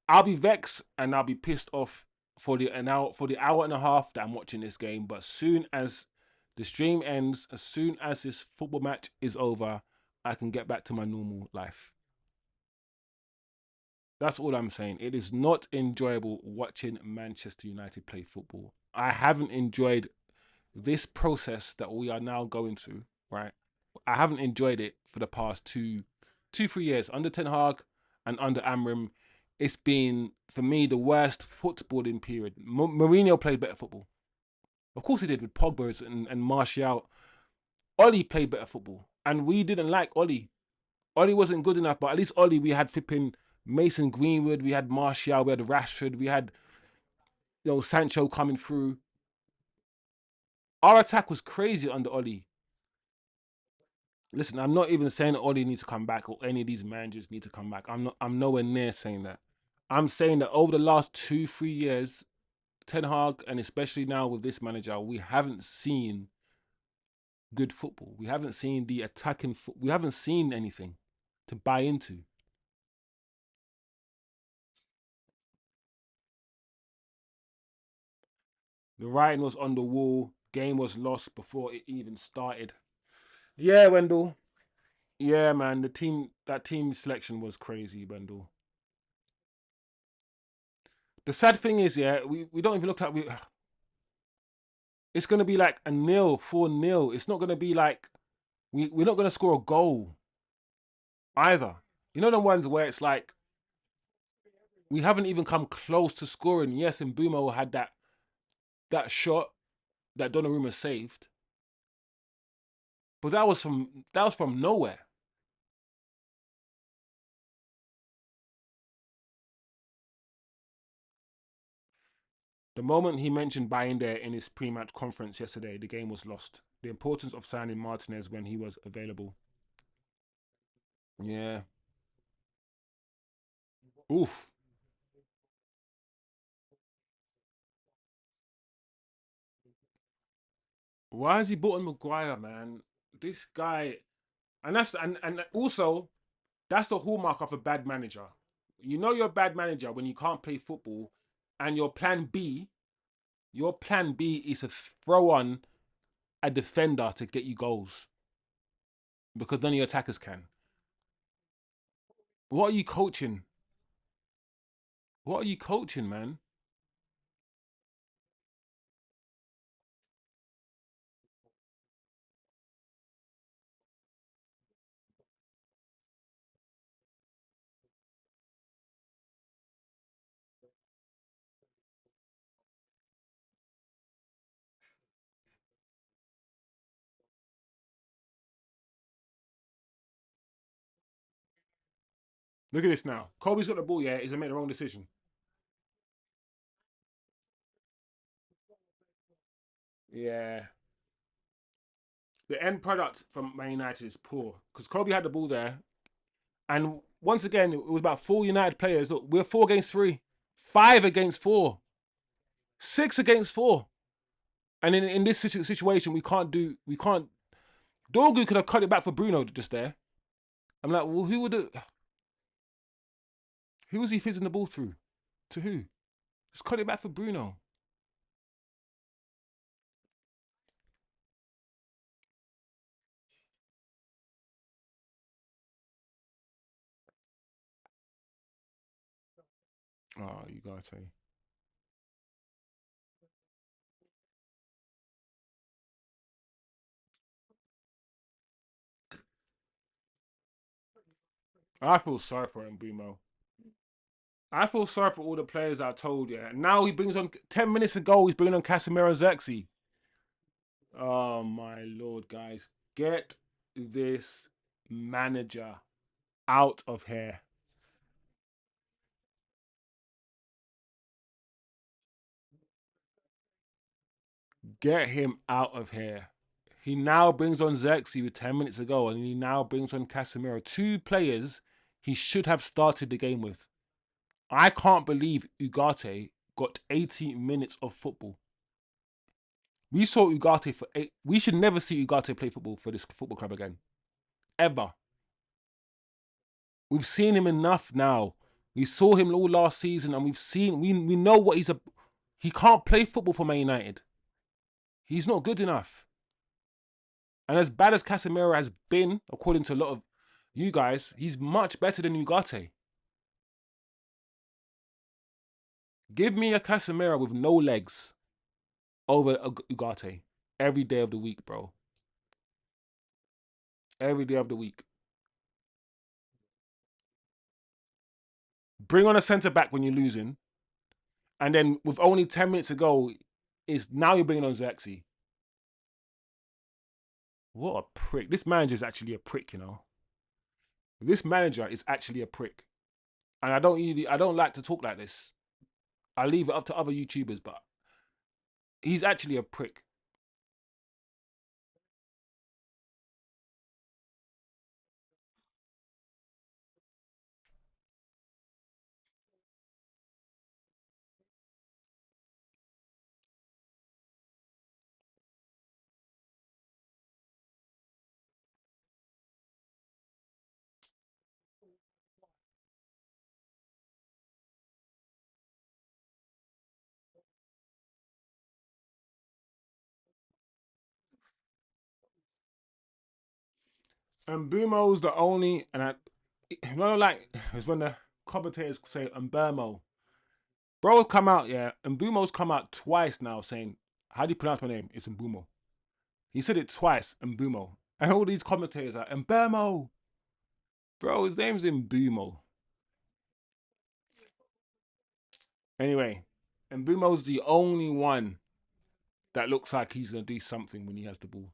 I'll be vexed and I'll be pissed off for the hour and a half that I'm watching this game. But soon as the stream ends, as soon as this football match is over, I can get back to my normal life. That's all I'm saying. It is not enjoyable watching Manchester United play football. I haven't enjoyed this process that we are now going through, right? I haven't enjoyed it for the past 3 years under Ten Hag and under Amorim. It's been for me the worst footballing period. Mourinho played better football, of course he did with Pogba and Martial. Oli played better football, and we didn't like Oli. Oli wasn't good enough, but at least Oli we had flipping Mason Greenwood, we had Martial, we had Rashford, we had Sancho coming through. Our attack was crazy under Oli. Listen, I'm not even saying that Oli needs to come back or any of these managers need to come back. I'm nowhere near saying that. I'm saying that over the last 2, 3 years, Ten Hag and especially now with this manager, we haven't seen good football. We haven't seen the attacking. We haven't seen anything to buy into. The writing was on the wall. Game was lost before it even started. Yeah, Wendell. Yeah, man. That team selection was crazy, Wendell. The sad thing is, yeah, we don't even look like we. It's gonna be like a nil, 4-0. It's not gonna be like we're not gonna score a goal either. You know the ones where it's like we haven't even come close to scoring. Yes, and Bumo had that shot that Donnarumma saved, but that was from nowhere. The moment he mentioned Bayindir in his pre-match conference yesterday, the game was lost. The importance of signing Martinez when he was available. Yeah. Oof. Why has he bought on Maguire, man? This guy, and also that's the hallmark of a bad manager. You know you're a bad manager when you can't play football, and your plan B is to throw on a defender to get you goals because none of your attackers can. What are you coaching? What are you coaching, man? Look at this now. Kobe's got the ball, yeah. He's made the wrong decision. Yeah. The end product from Man United is poor because Kobe had the ball there. And once again, it was about 4 United players. Look, we're 4 against 3, 5 against 4, 6 against 4. And in this situation, we can't. Dorgu could have cut it back for Bruno just there. I'm like, well, who was he fizzing the ball through? To who? Just cut it back for Bruno. Oh, you gotta tell you. I feel sorry for him, Bruno. I feel sorry for all the players that I told you. And now he brings on 10 minutes ago. He's bringing on Casemiro and Zirkzee. Oh my lord, guys, get this manager out of here. Get him out of here. He now brings on Zirkzee with 10 minutes ago, and he now brings on Casemiro. 2 players he should have started the game with. I can't believe Ugarte got 80 minutes of football. We saw Ugarte for 8. We should never see Ugarte play football for this football club again. Ever. We've seen him enough now. We saw him all last season, and we know what he's a. He can't play football for Man United. He's not good enough. And as bad as Casemiro has been, according to a lot of you guys, he's much better than Ugarte. Give me a Casemiro with no legs over Ugarte every day of the week, bro. Every day of the week. Bring on a centre back when you're losing, and then with only 10 minutes to go, is now you're bringing on Zirkzee. What a prick! This manager is actually a prick, you know. This manager is actually a prick, and I don't like to talk like this. I leave it up to other YouTubers, but he's actually a prick. And Bumo's the only, and like, it's when the commentators say Mbermo. Bro's come out, yeah, and Bumo's come out twice now saying, how do you pronounce my name? It's Mbumo. He said it twice, Mbumo. And all these commentators are, Mbermo. Bro, his name's Mbumo. Anyway, Mbumo's the only one that looks like he's going to do something when he has the ball.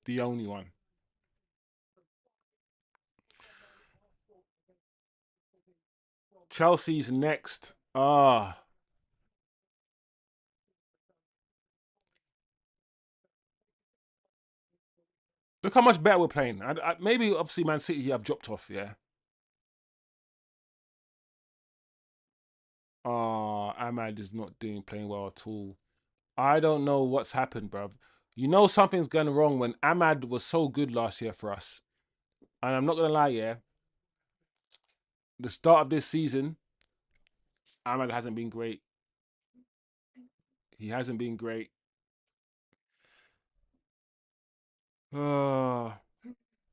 The only one. Chelsea's next. Ah, look how much better we're playing. Maybe obviously Man City have dropped off. Yeah. Ah, Ahmad is not playing well at all. I don't know what's happened, bruv. You know something's going wrong when Ahmad was so good last year for us. And I'm not gonna lie, yeah. The start of this season, Ahmad hasn't been great. He hasn't been great. Uh,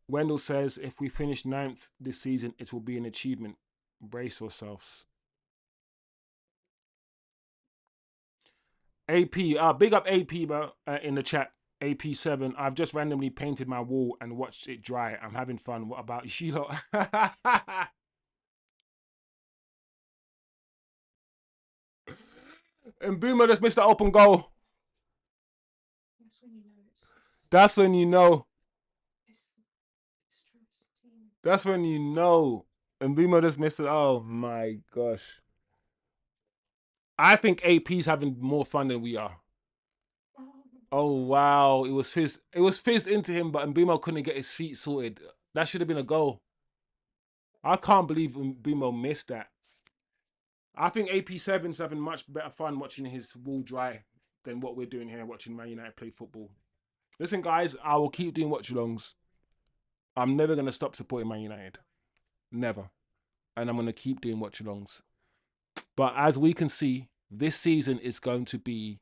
Wendell says if we finish ninth this season, it will be an achievement. Brace yourselves. AP, big up AP, bro, in the chat. AP7, I've just randomly painted my wall and watched it dry. I'm having fun. What about you lot? And Boomer just missed the open goal. That's when you know. That's when you know. And Boomer just missed it. Oh my gosh. I think AP's having more fun than we are. Oh wow. It was fizzed into him, but Mbimo couldn't get his feet sorted. That should have been a goal. I can't believe Mbimo missed that. I think AP7's having much better fun watching his wall dry than what we're doing here watching Man United play football. Listen, guys, I will keep doing watch-alongs. I'm never gonna stop supporting Man United. Never. And I'm gonna keep doing watch-alongs. But as we can see, this season is going to be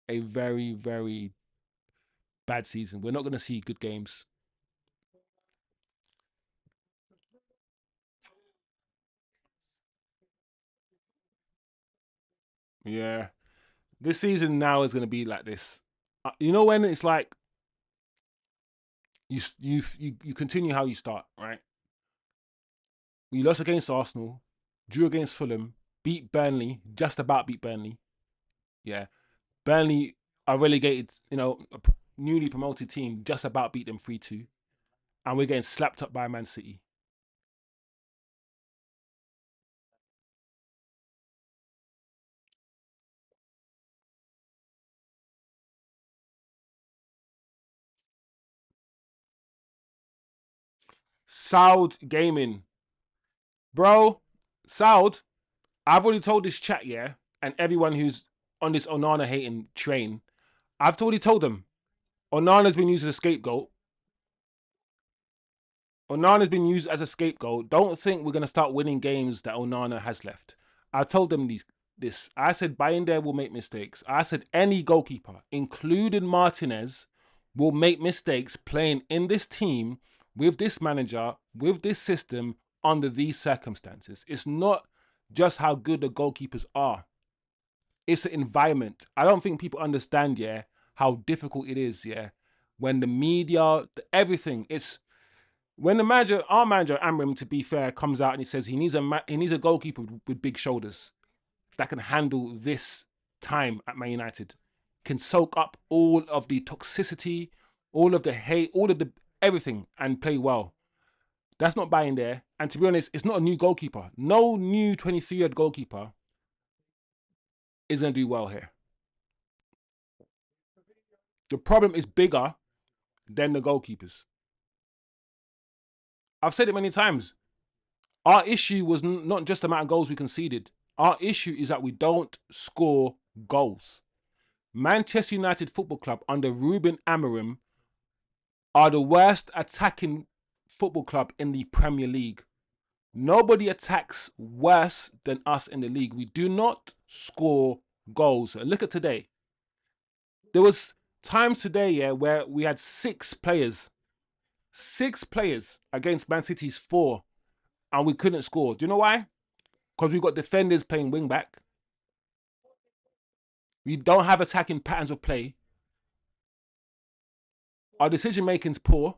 a very, very bad season. We're not going to see good games. Yeah. This season now is going to be like this. You know when it's like you continue how you start, right? We lost against Arsenal, drew against Fulham, beat Burnley, just about beat Burnley. Yeah. Burnley are relegated, a newly promoted team, just about beat them 3-2. And we're getting slapped up by Man City. Saud Gaming. Bro, Saud, I've already told this chat, yeah, and everyone who's on this Onana hating train, I've already told them Onana's been used as a scapegoat. Onana's been used as a scapegoat. Don't think we're going to start winning games that Onana has left. I told them this. I said Bayindir will make mistakes. I said any goalkeeper, including Martinez, will make mistakes playing in this team with this manager, with this system, under these circumstances. It's not just how good the goalkeepers are. It's an environment. I don't think people understand, yeah, how difficult it is, yeah, when the media, everything, it's when our manager Amorim, to be fair, comes out and he says he needs a goalkeeper with big shoulders that can handle this time at Man United, can soak up all of the toxicity, all of the hate, all of the everything, and play well. That's not buying there. And to be honest, it's not a new goalkeeper. No new 23-year-old goalkeeper is going to do well here. The problem is bigger than the goalkeepers. I've said it many times. Our issue was not just the amount of goals we conceded. Our issue is that we don't score goals. Manchester United Football Club under Ruben Amorim are the worst attacking football club in the Premier League. Nobody attacks worse than us in the league. We do not score goals. Look at today. There was times today, yeah, where we had six players against Man City's 4, and we couldn't score. Do you know why? Because we've got defenders playing wing back. We don't have attacking patterns of play. Our decision making's poor.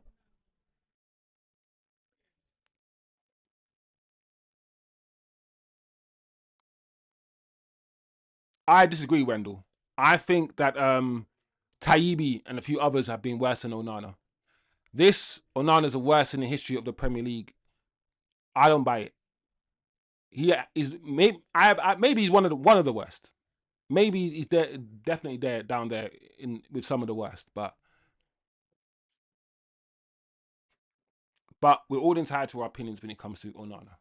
I disagree, Wendell. I think that Tayibi and a few others have been worse than Onana. Onana's the worst in the history of the Premier League. I don't buy it. He is maybe he's one of the worst. Maybe he's there, definitely there down there in with some of the worst. But we're all entitled to our opinions when it comes to Onana.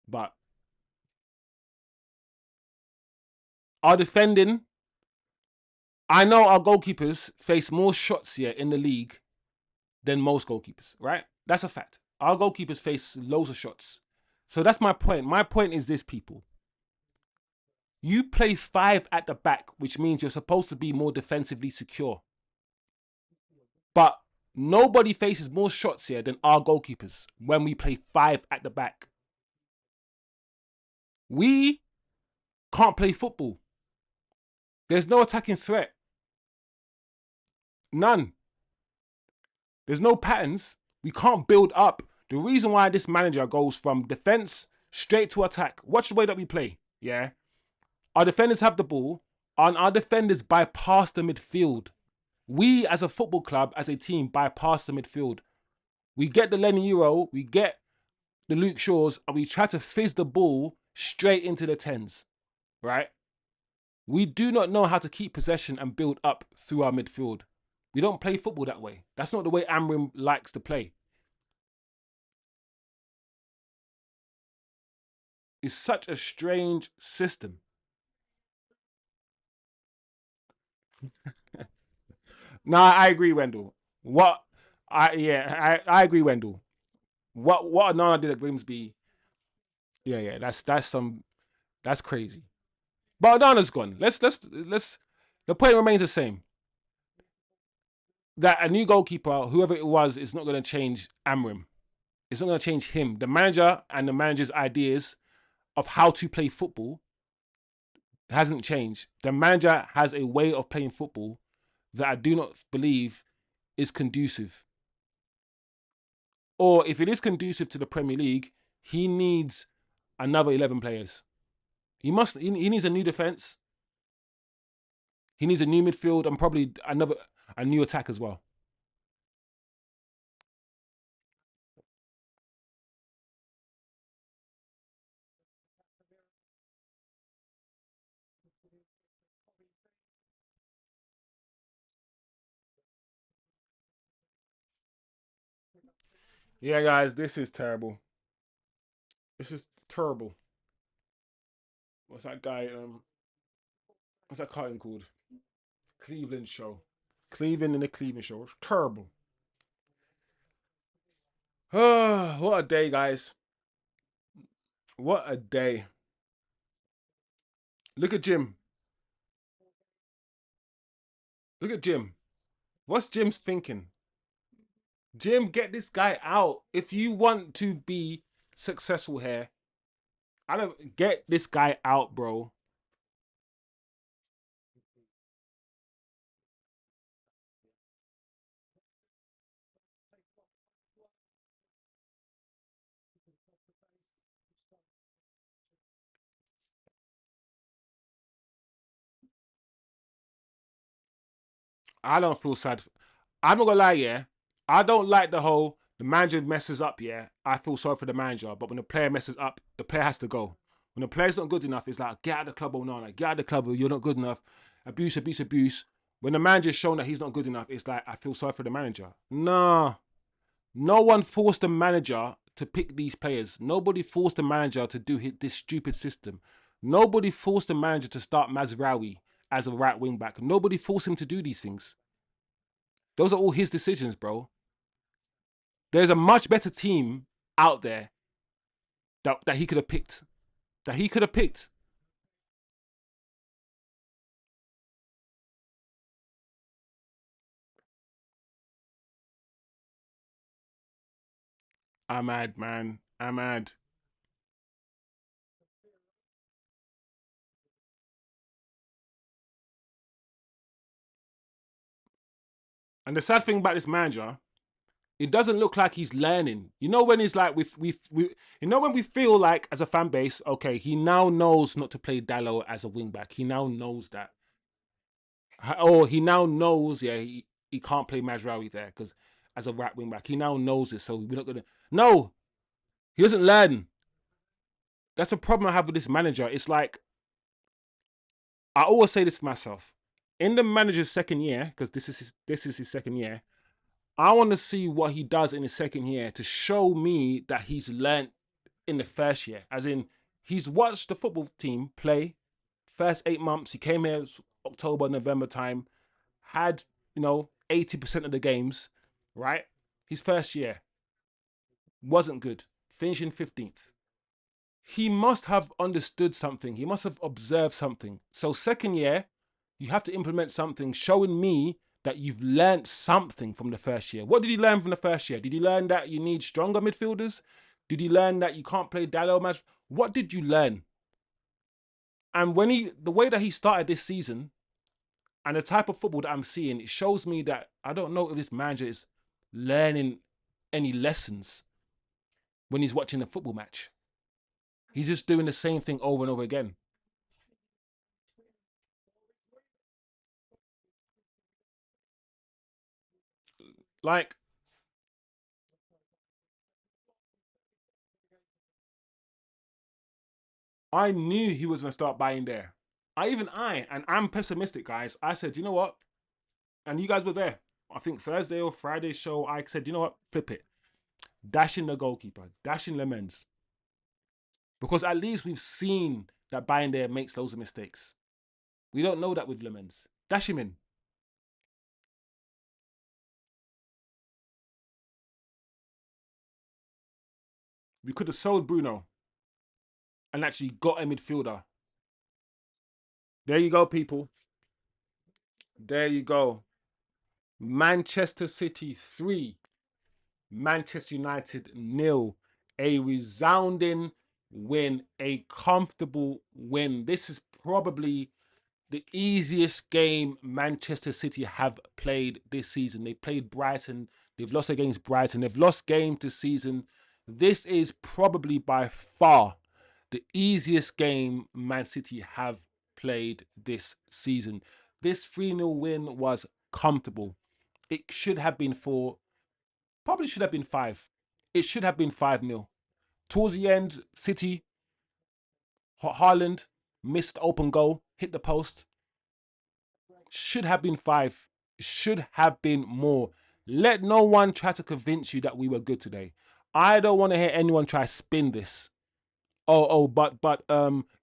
But our defending, I know our goalkeepers face more shots here in the league than most goalkeepers, right? That's a fact. Our goalkeepers face loads of shots. So that's my point. My point is this, people. You play 5 at the back, which means you're supposed to be more defensively secure. But nobody faces more shots here than our goalkeepers when we play 5 at the back. We can't play football. There's no attacking threat. None. There's no patterns. We can't build up. The reason why this manager goes from defense straight to attack. Watch the way that we play. Yeah. Our defenders have the ball, and our defenders bypass the midfield. We, as a football club, as a team, bypass the midfield. We get the Lenny Euro, we get the Luke Shaws, and we try to fizz the ball straight into the tens, right? We do not know how to keep possession and build up through our midfield. We don't play football that way. That's not the way Amorim likes to play. It's such a strange system. No, I agree, Wendell. I agree, Wendell. What Nana did at Grimsby, yeah, that's crazy. But Nana's gone. Let's the point remains the same. That a new goalkeeper, whoever it was, is not going to change Amorim. It's not going to change him. The manager and the manager's ideas of how to play football hasn't changed. The manager has a way of playing football that I do not believe is conducive. Or if it is conducive to the Premier League, he needs another 11 players. He needs a new defense. He needs a new midfield and probably a new attack as well. Yeah, guys, this is terrible. This is terrible. What's that guy? What's that cartoon called? Cleveland Show. Cleveland and the Cleveland Show. It's terrible. What a day, guys. What a day. Look at Jim. Look at Jim. What's Jim's thinking? Jim, get this guy out. If you want to be successful here, I don't get this guy out, bro. I don't feel sad. I'm not gonna lie, yeah. I don't like the manager messes up, yeah. I feel sorry for the manager, but when the player messes up, the player has to go. When the player's not good enough, it's like, get out of the club, Onana. Get out of the club, you're not good enough. Abuse, abuse, abuse. When the manager's shown that he's not good enough, it's like, I feel sorry for the manager. Nah. No one forced the manager to pick these players. Nobody forced the manager to do this stupid system. Nobody forced the manager to start Mazraoui as a right wing back. Nobody forced him to do these things. Those are all his decisions, bro. There's a much better team out there that he could have picked. That he could have picked. I'm mad, man. I'm mad. And the sad thing about this manager, it doesn't look like he's learning. You know when he's like we you know when we feel like as a fan base, okay, he now knows not to play DALOT as a wing back. He now knows that. Or he now knows, yeah, he can't play Mazraoui there because as a right wing back, he now knows it. So we're not gonna. No, He doesn't learn. That's a problem I have with this manager. It's like, I always say this to myself. In the manager's second year, because this is his second year, I want to see what he does in his second year to show me that he's learned in the first year. As in, he's watched the football team play first 8 months. He came here October, November time, had, 80% of the games, right? His first year wasn't good, finishing 15th. He must have understood something. He must have observed something. So second year, you have to implement something showing me that you've learned something from the first year. What did you learn from the first year? Did you learn that you need stronger midfielders? Did you learn that you can't play DALOT match? What did you learn? And the way that he started this season and the type of football that I'm seeing, it shows me that I don't know if this manager is learning any lessons when he's watching a football match. He's just doing the same thing over and over again. Like, I knew he was going to start Bayindir. And I'm pessimistic, guys. I said, you know what? And you guys were there. I think Thursday or Friday show, I said, you know what? Flip it. Dash in the goalkeeper. Dash in Lammens. Because at least we've seen that Bayindir makes loads of mistakes. We don't know that with Lammens. Dash him in. We could have sold Bruno and actually got a midfielder. There you go, people. There you go. Manchester City 3, Manchester United 0. A resounding win, a comfortable win. This is probably the easiest game Manchester City have played this season. They played Brighton. They've lost against Brighton. They've lost game to season. This is probably by far the easiest game Man City have played this season. This 3-0 win was comfortable. It should have been 4, probably should have been 5. It should have been 5-0. Towards the end, City, Haaland missed open goal, hit the post. Should have been 5. Should have been more. Let no one try to convince you that we were good today. I don't want to hear anyone try to spin this. But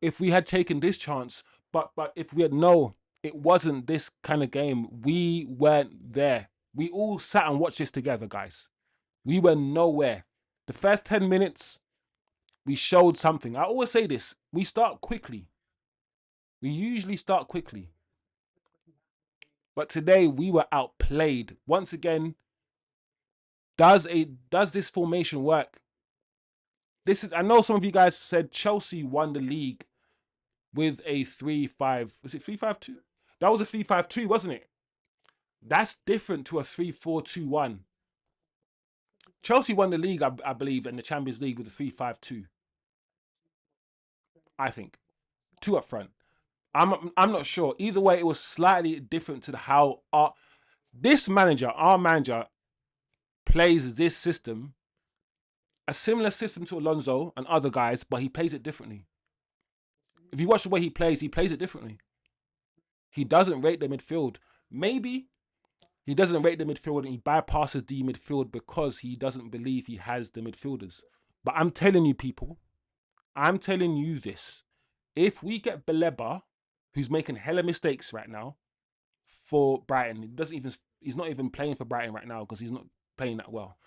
if we had taken this chance, but if we had, no, it wasn't this kind of game. We weren't there. We all sat and watched this together, guys. We were nowhere. The first 10 minutes, we showed something. I always say this. We start quickly. We usually start quickly. But today we were outplayed. Once again, does this formation work? I know some of you guys said Chelsea won the league with a 3-5. Was it 3-5-2? That was a 3-5-2, wasn't it? That's different to a 3-4-2-1. Chelsea won the league, I believe, in the Champions League with a 3-5-2. I think. 2 up front. I'm not sure. Either way, it was slightly different to how our manager, plays this system, a similar system to Alonso and other guys, but he plays it differently. If you watch the way he plays it differently. He doesn't rate the midfield. Maybe he doesn't rate the midfield and he bypasses the midfield because he doesn't believe he has the midfielders. But I'm telling you, people, I'm telling you this. If we get Baleba, who's making hella mistakes right now for Brighton, he's not even playing for Brighton right now because he's not playing that well.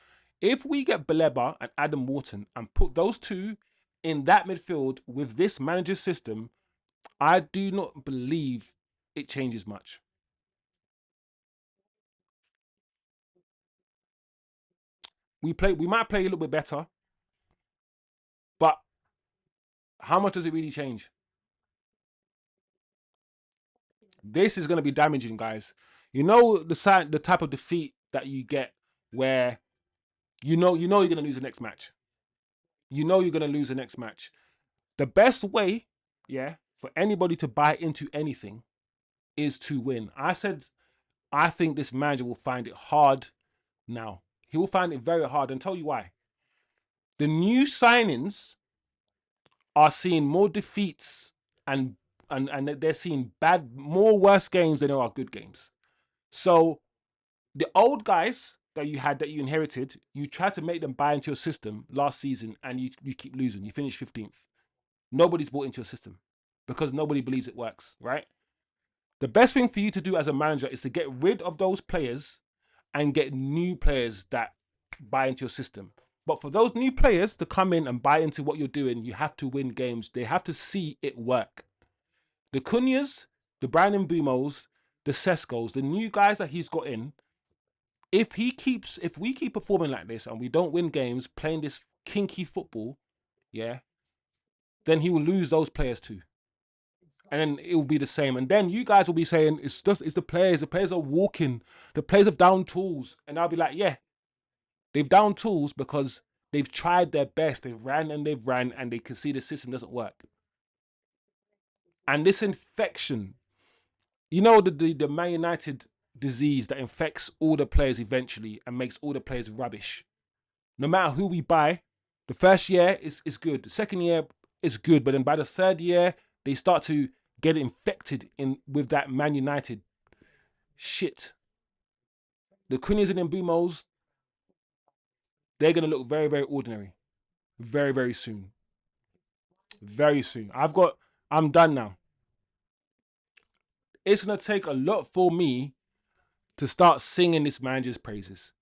If we get Baleba and Adam Wharton and put those two in that midfield with this manager's system, I do not believe it changes much. We might play a little bit better, but how much does it really change? This is going to be damaging, guys. You know the type of defeat that you get where you're going to lose the next match. You know you're going to lose the next match. The best way, yeah, for anybody to buy into anything is to win. I think this manager will find it hard now. He will find it very hard, and tell you why. The new signings are seeing more defeats and they're seeing more worse games than there are good games. So the old guys that you inherited, you tried to make them buy into your system last season, and you keep losing. You finish 15th. Nobody's bought into your system because nobody believes it works, right? The best thing for you to do as a manager is to get rid of those players and get new players that buy into your system. But for those new players to come in and buy into what you're doing, you have to win games. They have to see it work. The CUNHAs, the Brandon Bumos, the Seskos, the new guys that he's got in, if we keep performing like this and we don't win games, playing this kinky football, yeah, then he will lose those players too. And then it will be the same. And then you guys will be saying, it's the players. The players are walking. The players have down tools. And I'll be like, yeah, they've down tools because they've tried their best. They've ran and they can see the system doesn't work. And this infection, you know, the Man United disease that infects all the players eventually and makes all the players rubbish. No matter who we buy, the first year is good. The second year is good. But then by the third year, they start to get infected with that Man United shit. The CUNHAs and Mbumos, they're going to look very, very ordinary. Very, very soon. Very soon. I'm done now. It's going to take a lot for me to start singing this manager's praises.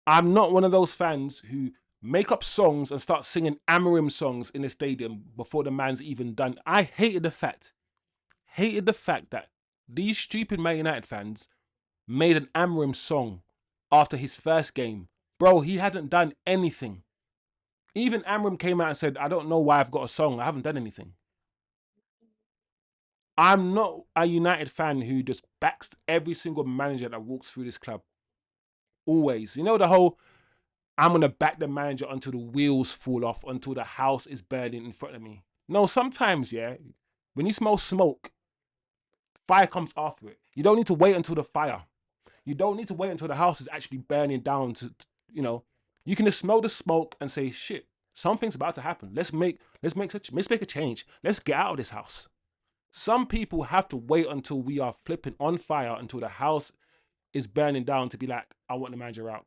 I'm not one of those fans who make up songs and start singing Amorim songs in the stadium before the man's even done. I hated the fact that these stupid Man United fans made an Amorim song after his first game. Bro, he hadn't done anything. Even Amorim came out and said, I don't know why I've got a song. I haven't done anything. I'm not a United fan who just backs every single manager that walks through this club. Always. You know the whole, I'm going to back the manager until the wheels fall off, until the house is burning in front of me. No, sometimes, yeah, when you smell smoke, fire comes after it. You don't need to wait until the fire. You don't need to wait until the house is actually burning down you know, you can just smell the smoke and say, shit, something's about to happen. Let's make a change. Let's get out of this house. Some people have to wait until we are flipping on fire, until the house is burning down to be like, I want the manager out.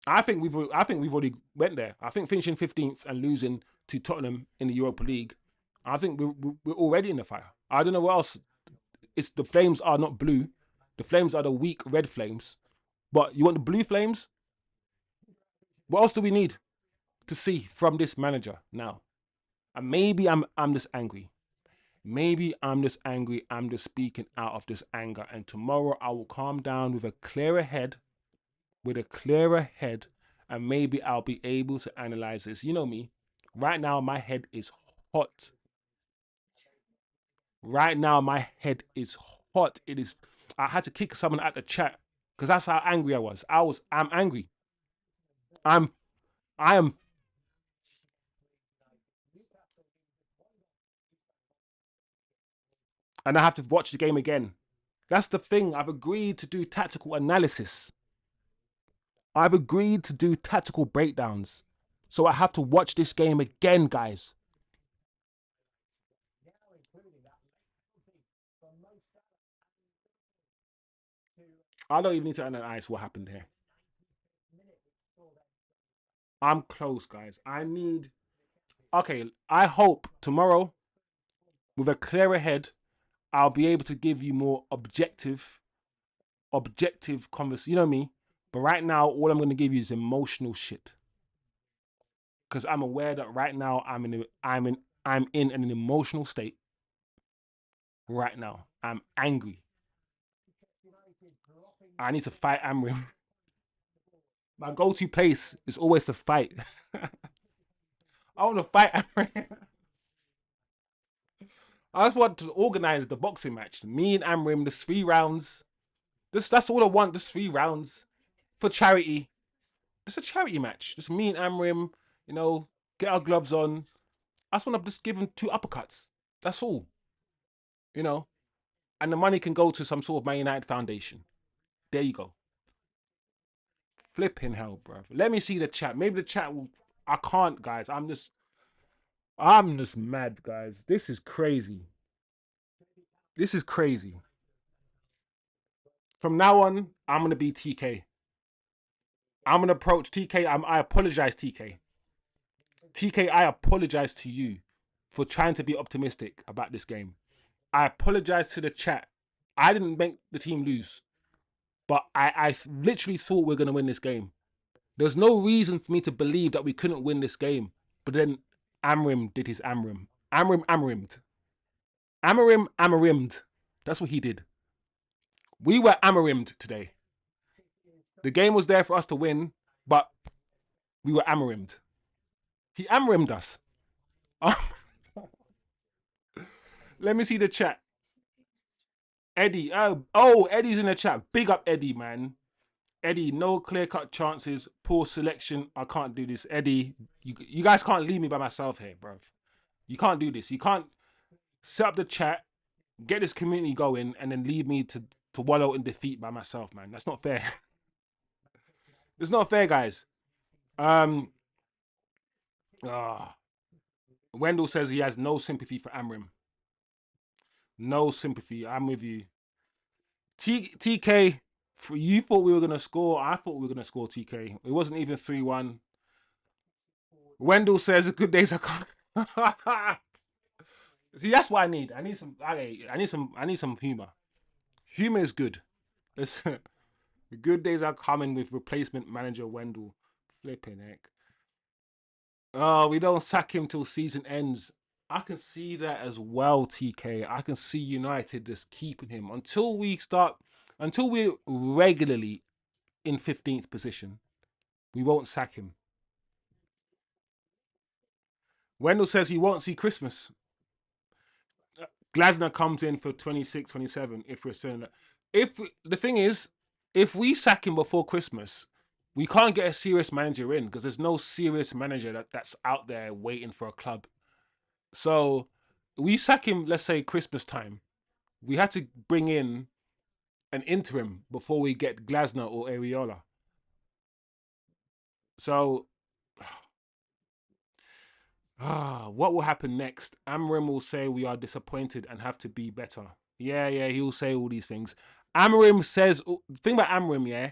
I think we've already went there. I think finishing 15th and losing to Tottenham in the Europa League, I think we're already in the fire. I don't know what else. It's the flames are not blue. The flames are the weak red flames. But you want the blue flames? What else do we need to see from this manager now? And maybe I'm just angry. Maybe I'm just angry. I'm just speaking out of this anger. And tomorrow I will calm down with a clearer head, and maybe I'll be able to analyze this. You know me. Right now my head is hot. Right now my head is hot. It is. I had to kick someone at the chat because that's how angry I was. I'm angry. I'm I am and I have to watch the game again. That's the thing. I've agreed to do tactical analysis. I've agreed to do tactical breakdowns. So I have to watch this game again, guys. I don't even need to analyze what happened here. I'm close, guys. Okay, I hope tomorrow, with a clearer head, I'll be able to give you more objective conversation. You know me. But right now, all I'm going to give you is emotional shit. Because I'm aware that right now I'm in an emotional state. Right now, I'm angry. I need to fight Amrim. My go-to place is always to fight. I want to fight Amrim. I just want to organize the boxing match. Me and Amrim, the 3 rounds. That's all I want. Just 3 rounds for charity. It's a charity match. Just me and Amrim. You know, get our gloves on. I just want to just give him 2 uppercuts. That's all. You know, and the money can go to some sort of Man United foundation. There you go. Flipping hell, bro. Let me see the chat. Maybe the chat will. I can't, guys. I'm just mad, guys. This is crazy. This is crazy. From now on, I'm gonna be TK. I'm gonna approach TK. I apologize, TK. TK, I apologize to you for trying to be optimistic about this game. I apologize to the chat. I didn't make the team lose, but I literally thought we are gonna win this game. There's no reason for me to believe that we couldn't win this game. But then Amorim did his Amorim. Amorimmed. Amorimmed. That's what he did. We were Amorimmed today. The game was there for us to win, but we were Amorimmed. He Amorimmed us. Let me see the chat. Eddie. Eddie's in the chat. Big up Eddie, man. Eddie, no clear-cut chances, poor selection. I can't do this. Eddie, you guys can't leave me by myself here, bruv. You can't do this. You can't set up the chat, get this community going, and then leave me to wallow in defeat by myself, man. That's not fair. It's not fair, guys. Wendell says he has no sympathy for Amorim. No sympathy. I'm with you. TK, you thought we were going to score. I thought we were going to score, TK. It wasn't even 3-1. Wendell says the good days are coming. See, that's what I need. I need some humor. Humor is good. The good days are coming with replacement manager Wendell. Flipping heck. Oh, we don't sack him till season ends. I can see that as well, TK. I can see United just keeping him until we're regularly in 15th position. We won't sack him. Wendell says he won't see Christmas. Glasner comes in for 26, 27 if we're saying that. The thing is, if we sack him before Christmas, we can't get a serious manager in because there's no serious manager that's out there waiting for a club. So we sack him, let's say Christmas time. We had to bring in an interim before we get Glasner or Areola. So what will happen next? Amorim will say we are disappointed and have to be better. Yeah, he'll say all these things. Amorim says, the thing about Amorim, yeah,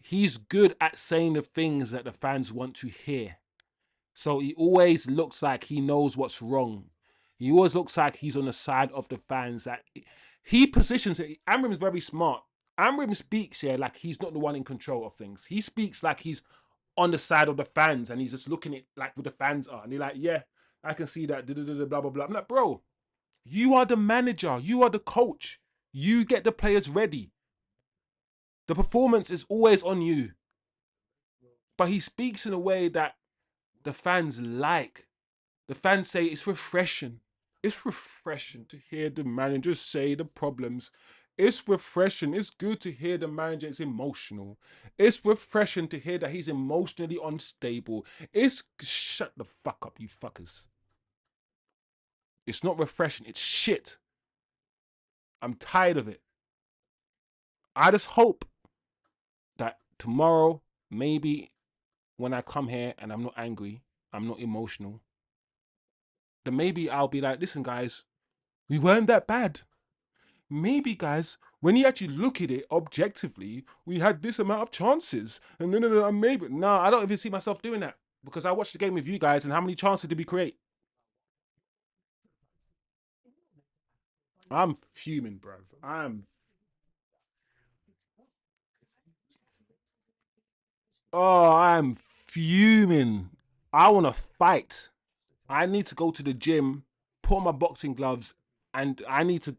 he's good at saying the things that the fans want to hear. So he always looks like he knows what's wrong. He always looks like he's on the side of the fans. That he positions it. Amorim's very smart. Amorim speaks here like he's not the one in control of things. He speaks like he's on the side of the fans and he's just looking at like where the fans are. And they're like, yeah, I can see that, blah, blah, blah. I'm like, bro, you are the manager. You are the coach. You get the players ready. The performance is always on you. But he speaks in a way that the fans like. The fans say it's refreshing. It's refreshing to hear the manager say the problems. It's refreshing. It's good to hear the manager is emotional. It's refreshing to hear that he's emotionally unstable. Shut the fuck up, you fuckers. It's not refreshing. It's shit. I'm tired of it. I just hope that tomorrow, maybe when I come here and I'm not angry, I'm not emotional, then maybe I'll be like, listen, guys, we weren't that bad. Maybe, guys, when you actually look at it objectively, we had this amount of chances. And maybe. No, I don't even see myself doing that. Because I watched the game with you guys, and how many chances did we create? I'm fuming, bro. I'm fuming. I want to fight. I need to go to the gym, put on my boxing gloves, and I need to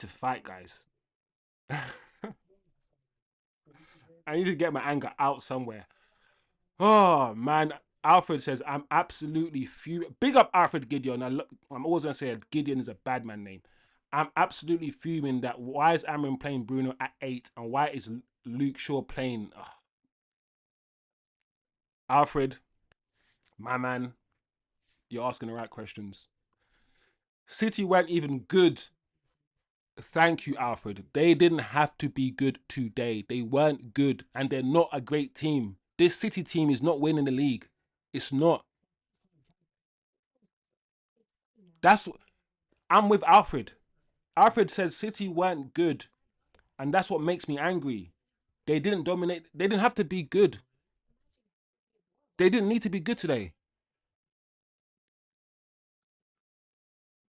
fight, guys. I need to get my anger out somewhere. Oh man, Alfred says I'm absolutely fuming. Big up Alfred Gideon. I'm always gonna say Gideon is a bad man name. I'm absolutely fuming that why is Amorim playing Bruno at 8 and why is Luke Shaw playing? Alfred, my man, you're asking the right questions. City weren't even good. Thank you, Alfred. They didn't have to be good today. They weren't good, and they're not a great team. This City team is not winning the league. It's not. That's I'm with Alfred. Alfred says City weren't good, and that's what makes me angry. They didn't dominate. They didn't have to be good. They didn't need to be good today.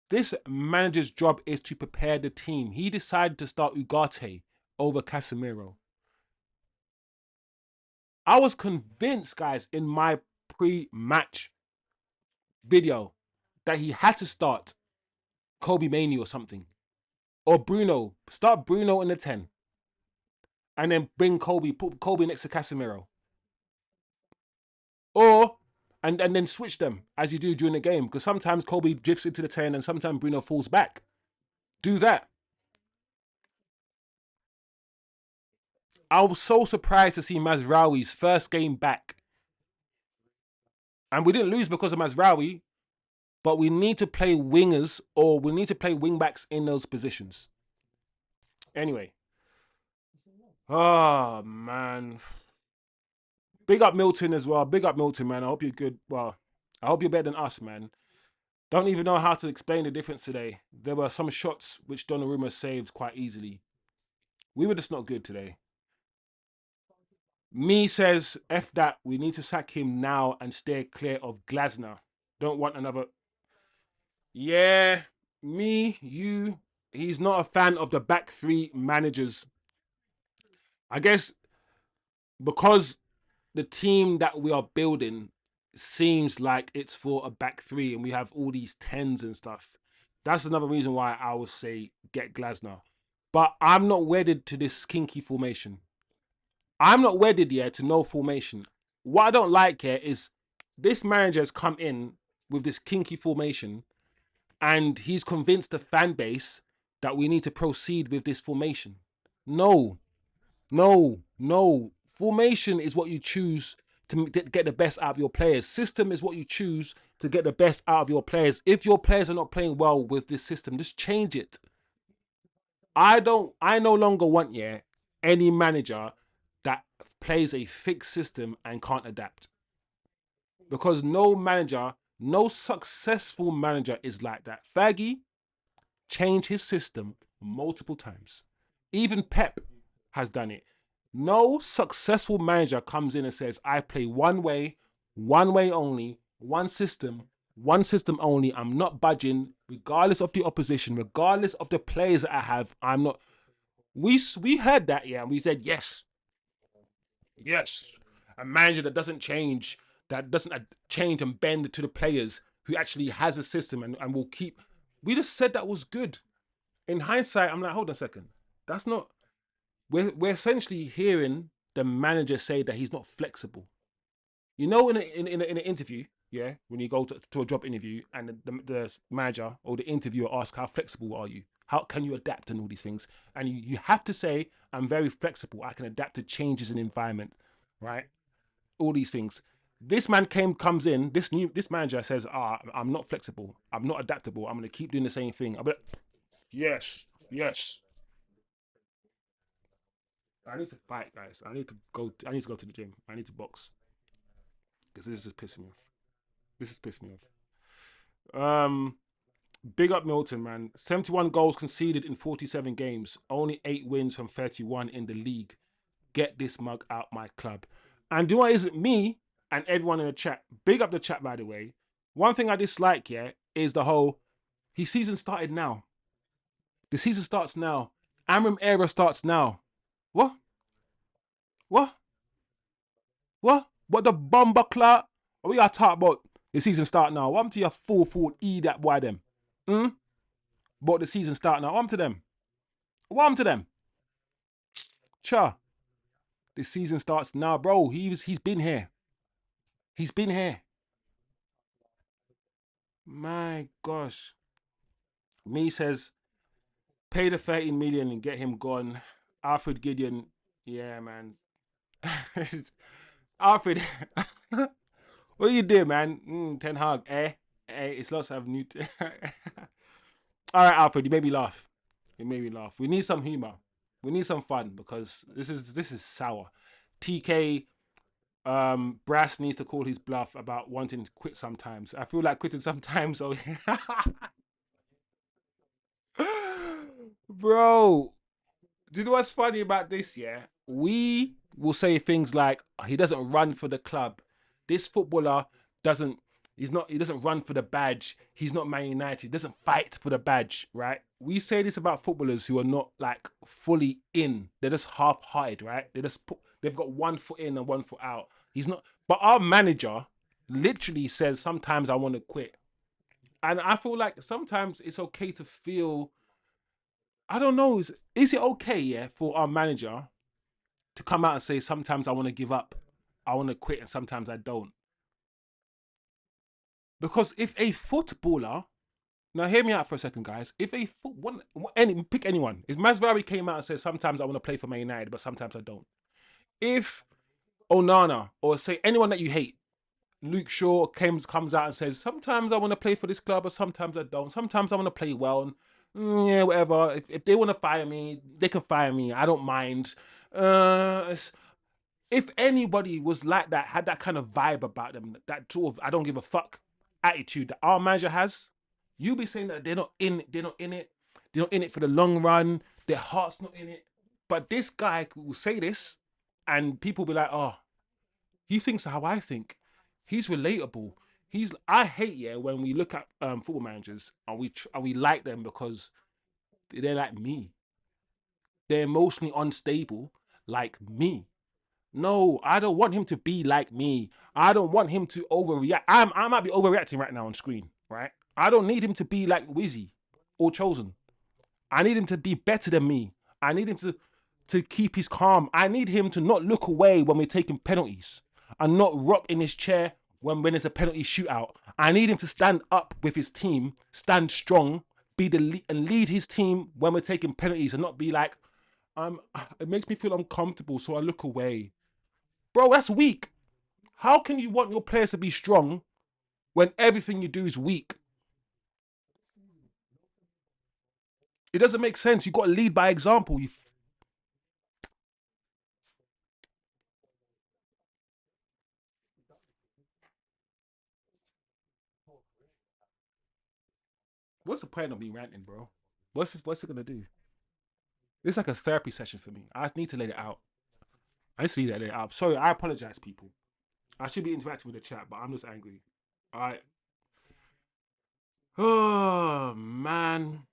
This manager's job is to prepare the team. He decided to start Ugarte over Casemiro. I was convinced, guys, in my pre-match video that he had to start Kobe Mainoo or something. Or Bruno. Start Bruno in the 10. And then bring Kobe, put Kobe next to Casemiro. Or and then switch them as you do during the game. Because sometimes Kobe drifts into the 10 and sometimes Bruno falls back. Do that. I was so surprised to see Mazraoui's first game back. And we didn't lose because of Mazraoui, but we need to play wingers or we need to play wing backs in those positions. Anyway. Oh, man. Big up Milton as well. Big up Milton, man. I hope you're good. Well, I hope you're better than us, man. Don't even know how to explain the difference today. There were some shots which Donnarumma saved quite easily. We were just not good today. Me says, F that. We need to sack him now and stay clear of Glasner. Don't want another. Yeah, me, you. He's not a fan of the back three managers. I guess because the team that we are building seems like it's for a back three and we have all these tens and stuff. That's another reason why I would say get Glasner. But I'm not wedded to this kinky formation. I'm not wedded yet to no formation. What I don't like here is this manager has come in with this kinky formation and he's convinced the fan base that we need to proceed with this formation. No. Formation is what you choose to get the best out of your players. System is what you choose to get the best out of your players. If your players are not playing well with this system, just change it. I no longer want any manager that plays a fixed system and can't adapt. Because no successful manager is like that. Fergie changed his system multiple times. Even Pep has done it. No successful manager comes in and says, I play one way only, one system only. I'm not budging, regardless of the opposition, regardless of the players that I have. I'm not. We heard that, and we said, yes. A manager that doesn't change, change and bend to the players, who actually has a system and will keep. We just said that was good. In hindsight, I'm like, hold on a second. That's not. We're essentially hearing the manager say that he's not flexible. In an interview, when you go to a job interview and the manager or the interviewer asks, how flexible are you? How can you adapt and all these things? And you have to say, I'm very flexible. I can adapt to changes in environment, right? All these things. This man comes in, this manager says, I'm not flexible. I'm not adaptable. I'm going to keep doing the same thing. I'm like, yes. I need to fight, guys. I need to go to the gym. I need to box. Because this is pissing me off. Big up Milton, man. 71 goals conceded in 47 games. Only 8 wins from 31 in the league. Get this mug out my club. And do you know what is me and everyone in the chat? Big up the chat, by the way. One thing I dislike, is the whole, his season started now. The season starts now. Amorim era starts now. What? What the bomber clock? What we are talking about? The season start now. What to your full E that boy them? But the season start now. What to them? Cha. The season starts now, bro. He's been here. He's been here. My gosh. Me says, pay the 13 million and get him gone. Alfred Gideon, yeah, man. Alfred, what you do, man? Ten Hag, it's lots of new. All right, Alfred, you made me laugh. It made me laugh. We need some humor. We need some fun because this is sour. TK Brass needs to call his bluff about wanting to quit sometimes. I feel like quitting sometimes. Oh, bro. Do you know what's funny about this? Yeah, we will say things like he doesn't run for the club. This footballer doesn't. He's not. He doesn't run for the badge. He's not Man United. He doesn't fight for the badge. Right? We say this about footballers who are not like fully in. They're just half-hearted. Right? They've got one foot in and one foot out. He's not. But our manager literally says sometimes I want to quit, and I feel like sometimes it's okay to feel. I don't know. Is it okay? Yeah, for our manager to come out and say sometimes I want to give up, I want to quit, and sometimes I don't. Because if a footballer, now hear me out for a second, guys. If a pick anyone, if Masvari came out and said sometimes I want to play for Man United, but sometimes I don't. If Onana or say anyone that you hate, Luke Shaw comes out and says sometimes I want to play for this club, but sometimes I don't. Sometimes I want to play well. And, yeah, whatever. If they want to fire me, they can fire me. I don't mind. If anybody was like that, had that kind of vibe about them, that sort of I don't give a fuck attitude that our manager has, you be saying that they're not in it, they're not in it for the long run, their heart's not in it. But this guy will say this, and people be like, oh, he thinks how I think. He's relatable. I hate, yeah, when we look at football managers and we like them because they're like me. They're emotionally unstable like me. No, I don't want him to be like me. I don't want him to overreact. I might be overreacting right now on screen, right? I don't need him to be like Wizzy or Chosen. I need him to be better than me. I need him to keep his calm. I need him to not look away when we're taking penalties and not rock in his chair when it's a penalty shootout. I need him to stand up with his team, stand strong, and lead his team when we're taking penalties and not be like, it makes me feel uncomfortable, so I look away. Bro, that's weak. How can you want your players to be strong when everything you do is weak? It doesn't make sense. You got to lead by example. What's the point of me ranting, bro? What's it gonna do? It's like a therapy session for me. I need to let it out. I just need to let it out. Sorry, I apologize, people. I should be interacting with the chat, but I'm just angry. All right. Oh man.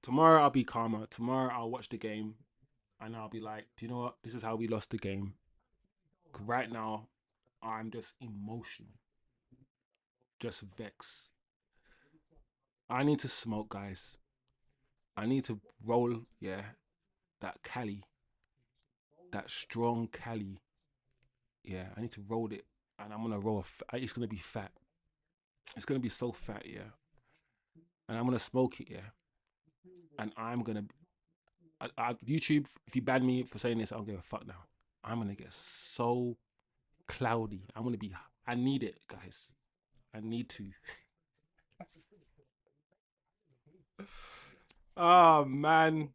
Tomorrow I'll be calmer. Tomorrow I'll watch the game and I'll be like, do you know what? This is how we lost the game. 'Cause right now, I'm just emotional, just vexed. I need to smoke, guys. I need to roll, yeah, that Cali, that strong Cali. Yeah, I need to roll it, and I'm gonna roll. It's gonna be fat. It's gonna be so fat, yeah. And I'm gonna smoke it, yeah. And I'm gonna YouTube. If you ban me for saying this, I don't give a fuck now. I'm gonna get so cloudy. I'm gonna be. I need it, guys. I need to. Oh man.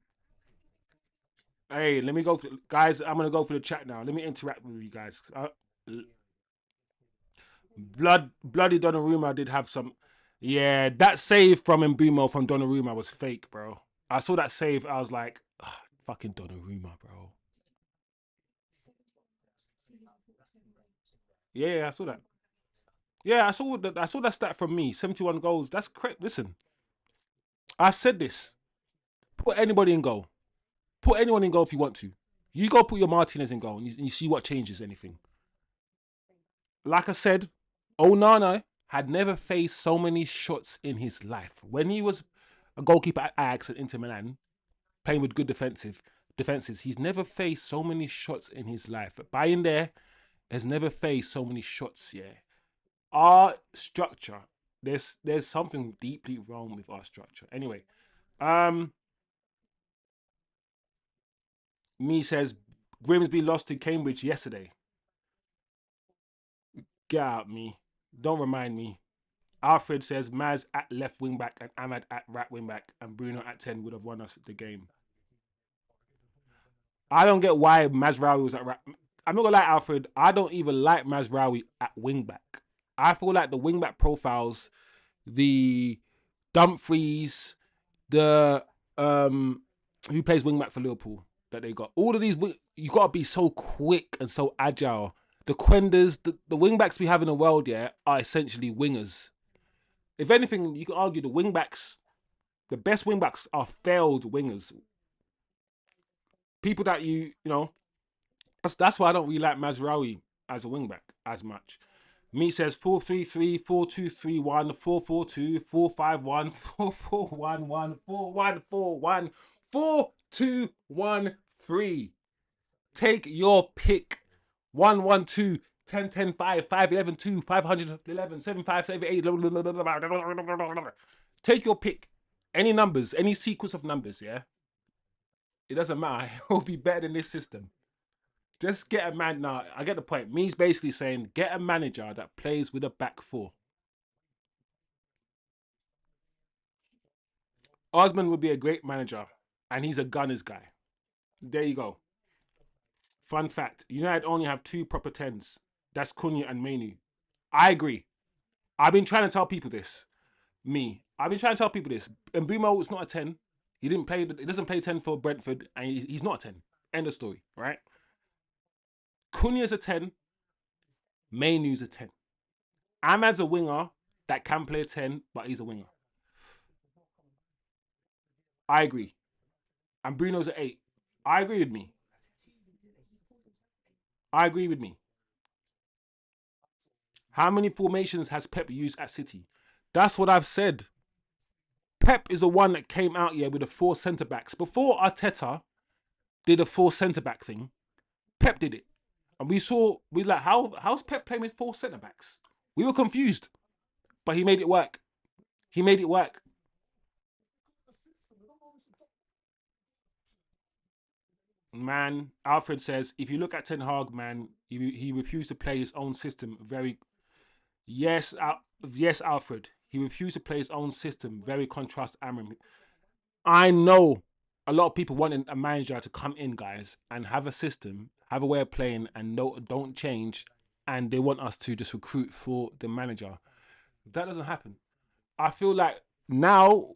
Hey, let me go for guys. I'm gonna go for the chat now. Let me interact with you guys. Bloody Donnarumma did have some. Yeah, that save from Mbumo from Donnarumma was fake, bro. I saw that save. I was like, "Ugh, fucking Donnarumma, bro. Yeah, I saw that. Yeah, I saw that stat from me. 71 goals. That's correct. Listen, I said this. Put anybody in goal. Put anyone in goal if you want to. You go put your Martinez in goal and you see what changes anything. Like I said, Onana had never faced so many shots in his life. When he was a goalkeeper at Ajax and Inter Milan, playing with good defenses, he's never faced so many shots in his life. But Bayindir has never faced so many shots. Yeah, our structure. There's something deeply wrong with our structure. Anyway, um, me says Grimsby lost to Cambridge yesterday. Get out, me. Don't remind me. Alfred says Maz at left wing back and Ahmad at right wing back, and Bruno at 10 would have won us the game. I don't get why Mazraoui was at right. I'm not gonna lie, Alfred. I don't even like Mazraoui at wing back. I feel like the wing back profiles, the Dumfries, the who plays wing back for Liverpool that they got. All of these, you gotta be so quick and so agile. The Quenders, the wing backs we have in the world, yeah, are essentially wingers. If anything, you can argue the wing backs, the best wing backs are failed wingers. People that you know. That's why I don't really like Mazraoui as a wing back as much. Me says 4-3-3, 4-2-3-1, 4-4-2, 4-5-1, 4-4-1-1, 4-1-4-1, 4-2-1-3. Take your pick. 1-1-2, 10-10-5, 5-11-2, 511, 7-5, 7-8. Take your pick. Any numbers, any sequence of numbers, yeah? It doesn't matter. It will be better than this system. Just get a man. Now, I get the point. Me's basically saying get a manager that plays with a back four. Osman would be a great manager, and he's a Gunners guy. There you go. Fun fact: United only have 2 proper 10s. That's Cunha and Mainu. I agree. I've been trying to tell people this. I've been trying to tell people this. And Mbumo is not a 10. He didn't play. He doesn't play 10 for Brentford, and he's not a 10. End of story. Right? Cunha's a 10. Mainu's a 10. Ahmad's a winger that can play 10, but he's a winger. I agree. And Bruno's an 8. I agree with me. I agree with me. How many formations has Pep used at City? That's what I've said. Pep is the one that came out here with the 4 centre backs. Before Arteta did a 4 centre back thing, Pep did it. And we like, how's Pep playing with 4 centre backs? We were confused. But he made it work. He made it work. Man, Alfred says, if you look at Ten Hag, man, he refused to play his own system. Yes, Alfred. He refused to play his own system. Very contrast Amorim. I know a lot of people wanting a manager to come in, guys, and have a system, have a way of playing, and don't change. And they want us to just recruit for the manager. That doesn't happen. I feel like now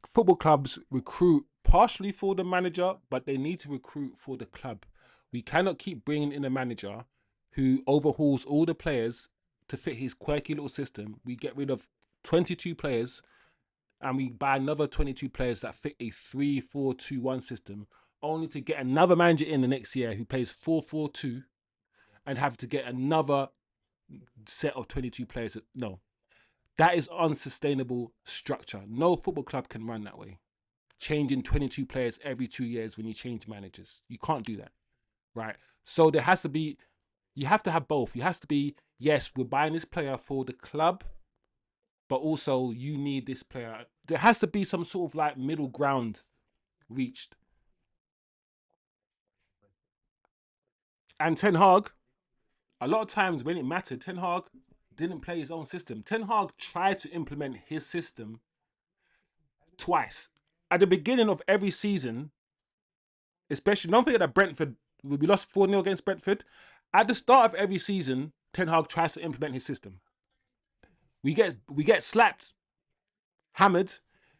football clubs recruit partially for the manager, but they need to recruit for the club. We cannot keep bringing in a manager who overhauls all the players to fit his quirky little system. We get rid of 22 players and we buy another 22 players that fit a 3-4-2-1 system, only to get another manager in the next year who plays 4-4-2 and have to get another set of 22 players. No, that is unsustainable structure. No football club can run that way. Changing 22 players every 2 years when you change managers. You can't do that, right? So there has to be, you have to have both. You have to be, yes, we're buying this player for the club, but also you need this player. There has to be some sort of like middle ground reached. And Ten Hag, a lot of times when it mattered, Ten Hag didn't play his own system. Ten Hag tried to implement his system twice. At the beginning of every season, especially, don't forget that Brentford, we lost 4-0 against Brentford. At the start of every season, Ten Hag tries to implement his system. We get slapped, hammered,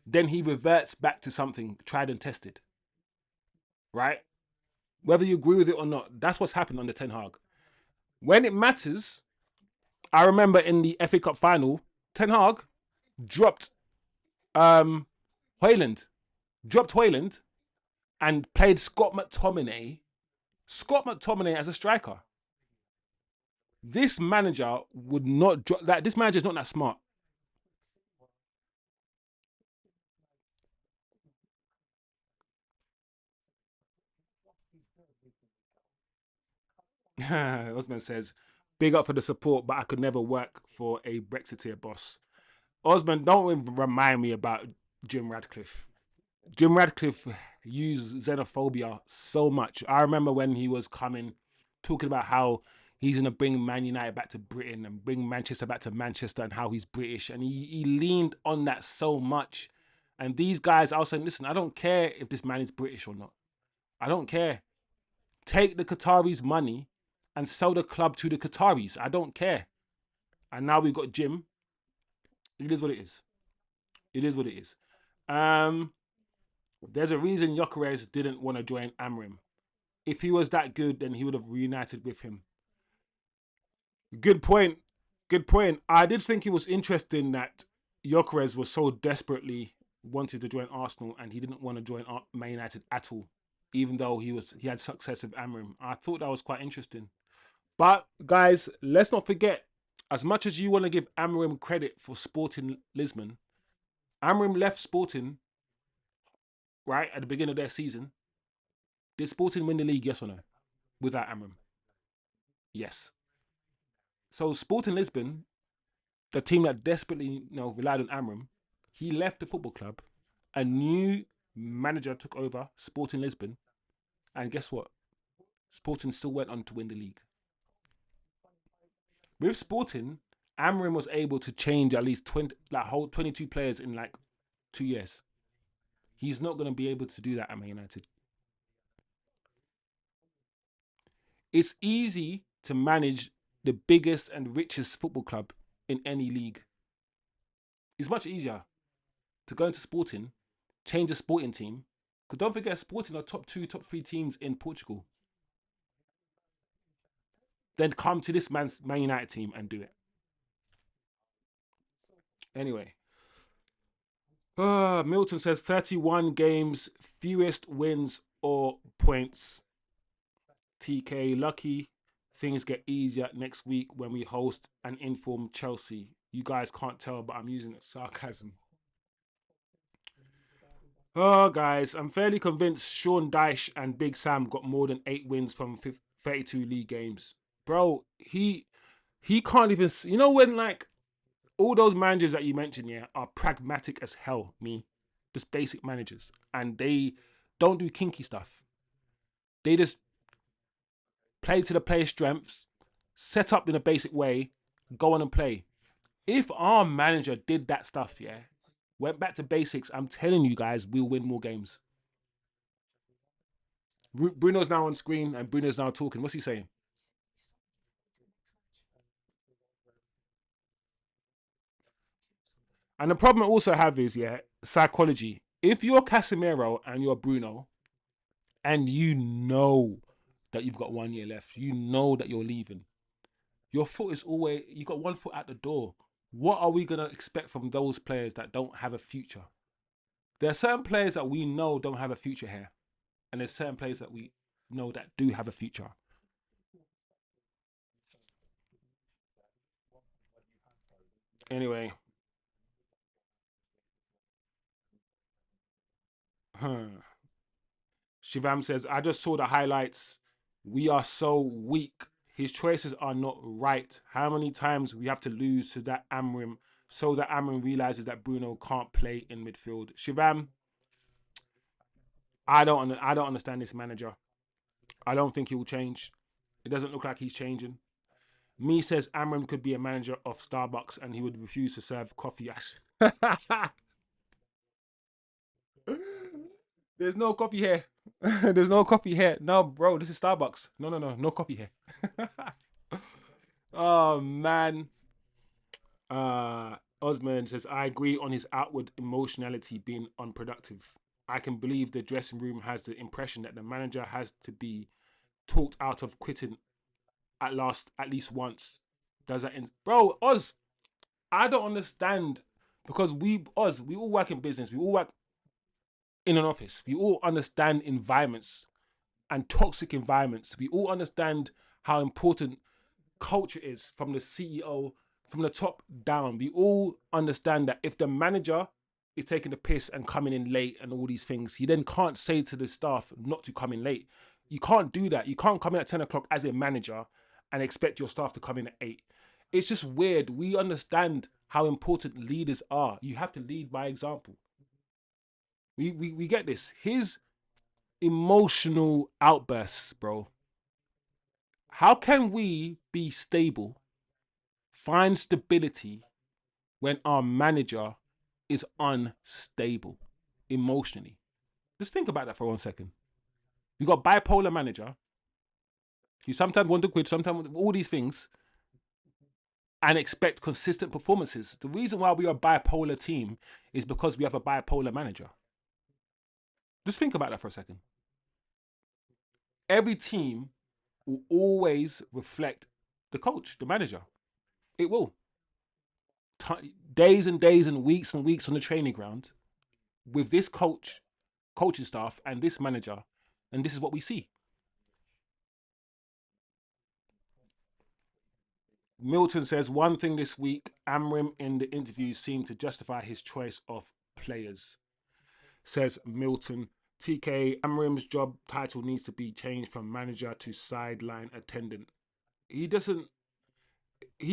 then he reverts back to something tried and tested. Right? Whether you agree with it or not, that's what's happened under Ten Hag. When it matters, I remember in the FA Cup final, Ten Hag dropped Hoyland. Dropped Hoyland and played Scott McTominay as a striker. This manager would not drop that. This manager is not that smart. Osman says, big up for the support, but I could never work for a Brexiteer boss. Osman, don't remind me about Jim Radcliffe. Jim Radcliffe used xenophobia so much. I remember when he was coming, talking about how he's going to bring Man United back to Britain and bring Manchester back to Manchester and how he's British. And he leaned on that so much. And these guys, I was saying, listen, I don't care if this man is British or not. I don't care. Take the Qataris' money and sell the club to the Qataris. I don't care. And now we've got Jim. It is what it is. It is what it is. There's a reason Gyökeres didn't want to join Amorim. If he was that good, then he would have reunited with him. Good point. Good point. I did think it was interesting that Gyökeres was so desperately wanted to join Arsenal and he didn't want to join Man United at all, even though he had success with Amorim. I thought that was quite interesting. But guys, let's not forget, as much as you want to give Amorim credit for Sporting Lisbon, Amorim left Sporting right at the beginning of their season. Did Sporting win the league? Yes or no? Without Amorim? Yes. So Sporting Lisbon, the team that desperately relied on Amorim, he left the football club. A new manager took over Sporting Lisbon, and guess what? Sporting still went on to win the league. With Sporting, Amorim was able to change at least 22 players in like 2 years. He's not going to be able to do that at Man United. It's easy to manage the biggest and richest football club in any league. It's much easier to go into Sporting, change a Sporting team, because don't forget, Sporting are top 2, top 3 teams in Portugal. Then come to this Man United team and do it. Anyway. Milton says 31 games, fewest wins or points. TK, lucky things get easier next week when we host and inform Chelsea. You guys can't tell, but I'm using it sarcasm. Oh, guys, I'm fairly convinced Sean Dyche and Big Sam got more than 8 wins from 32 league games. Bro, he can't even... You know when, like, all those managers that you mentioned, yeah, are pragmatic as hell, just basic managers. And they don't do kinky stuff. They just play to the player's strengths, set up in a basic way, go on and play. If our manager did that stuff, yeah, went back to basics, I'm telling you guys, we'll win more games. Bruno's now on screen and Bruno's now talking. What's he saying? And the problem I also have is, yeah, psychology. If you're Casemiro and you're Bruno, and you know that you've got 1 year left, you know that you're leaving, your foot is always, you got 1 foot at the door. What are we going to expect from those players that don't have a future? There are certain players that we know don't have a future here. And there's certain players that we know that do have a future. Anyway. Shivam says, I just saw the highlights. We are so weak. His choices are not right. How many times we have to lose to that Amorim so that Amorim realizes that Bruno can't play in midfield? Shivam, I don't understand this manager. I don't think he will change. It doesn't look like he's changing. Me says Amorim could be a manager of Starbucks and he would refuse to serve coffee. There's no coffee here. There's no coffee here. No, bro, this is Starbucks. No coffee here. Oh, man. Osman says, I agree on his outward emotionality being unproductive. I can believe the dressing room has the impression that the manager has to be talked out of quitting at least once. Does that bro, Oz, I don't understand, because we all work in business, we all work in an office, we all understand environments and toxic environments. We all understand how important culture is from the CEO, from the top down. We all understand that if the manager is taking the piss and coming in late and all these things, he then can't say to the staff not to come in late. You can't do that. You can't come in at 10 o'clock as a manager and expect your staff to come in at 8. It's just weird. We understand how important leaders are. You have to lead by example. We get this. His emotional outbursts, bro, How can we be stable, find stability when our manager is unstable emotionally? Just think about that for 1 second. You got bipolar manager. You sometimes want to quit, sometimes all these things, and expect consistent performances. The reason why we are a bipolar team is because we have a bipolar manager. Just think about that for a second. Every team will always reflect the coach, the manager. It will. Days and days and weeks on the training ground with this coaching staff and this manager, and this is what we see. Milton says, one thing this week, Amorim in the interview seemed to justify his choice of players. Says Milton. TK, Amorim's job title needs to be changed from manager to sideline attendant. He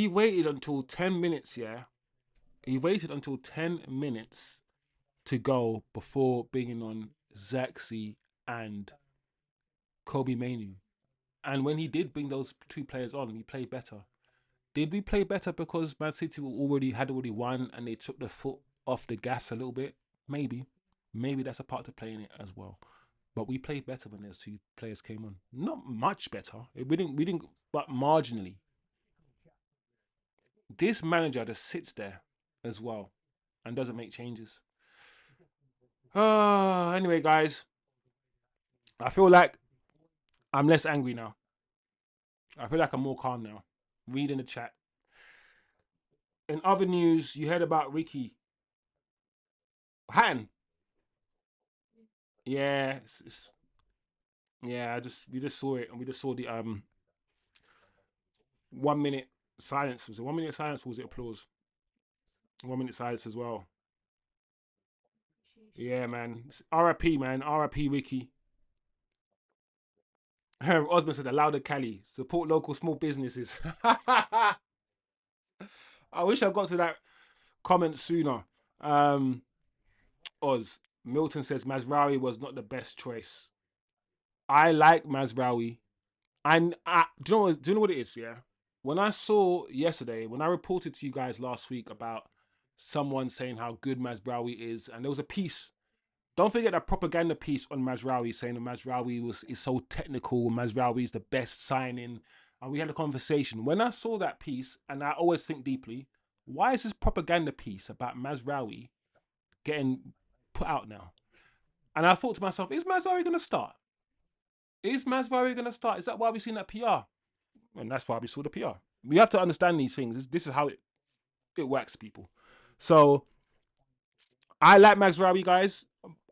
waited until 10 minutes, yeah? He waited until 10 minutes to go before bringing on Zirkzee and Kobe Mainu. And when he did bring those two players on, we played better. Did we play better because Man City had already won and they took the foot off the gas a little bit? Maybe. Maybe that's a part to play in it as well. But we played better when those two players came on. Not much better. We didn't, but marginally. This manager just sits there as well and doesn't make changes. Anyway, guys, I feel like I'm less angry now. I feel like I'm more calm now. Reading the chat. In other news, you heard about Ricky Hatton. Yeah, yeah. We just saw it, and we just saw the 1 minute silence. Was it 1 minute silence or was it applause? 1 minute silence as well. Yeah, man. RIP, man. RIP, Ricky. Osman said, allow the Cali. Support local small businesses. I wish I got to that comment sooner. Oz. Milton says, Mazraoui was not the best choice. I like Mazraoui. And do you know what it is, yeah? When I saw yesterday, when I reported to you guys last week about someone saying how good Mazraoui is, and there was a piece. Don't forget that propaganda piece on Mazraoui saying that Mazraoui is so technical, Mazraoui is the best signing. And we had a conversation. When I saw that piece, and I always think deeply, why is this propaganda piece about Mazraoui getting put out now? And I thought to myself, is Mazraoui going to start? Is Mazraoui going to start? Is that why we've seen that PR? And that's why we saw the PR. We have to understand these things. This is how it works, people. So I like Mazraoui, guys.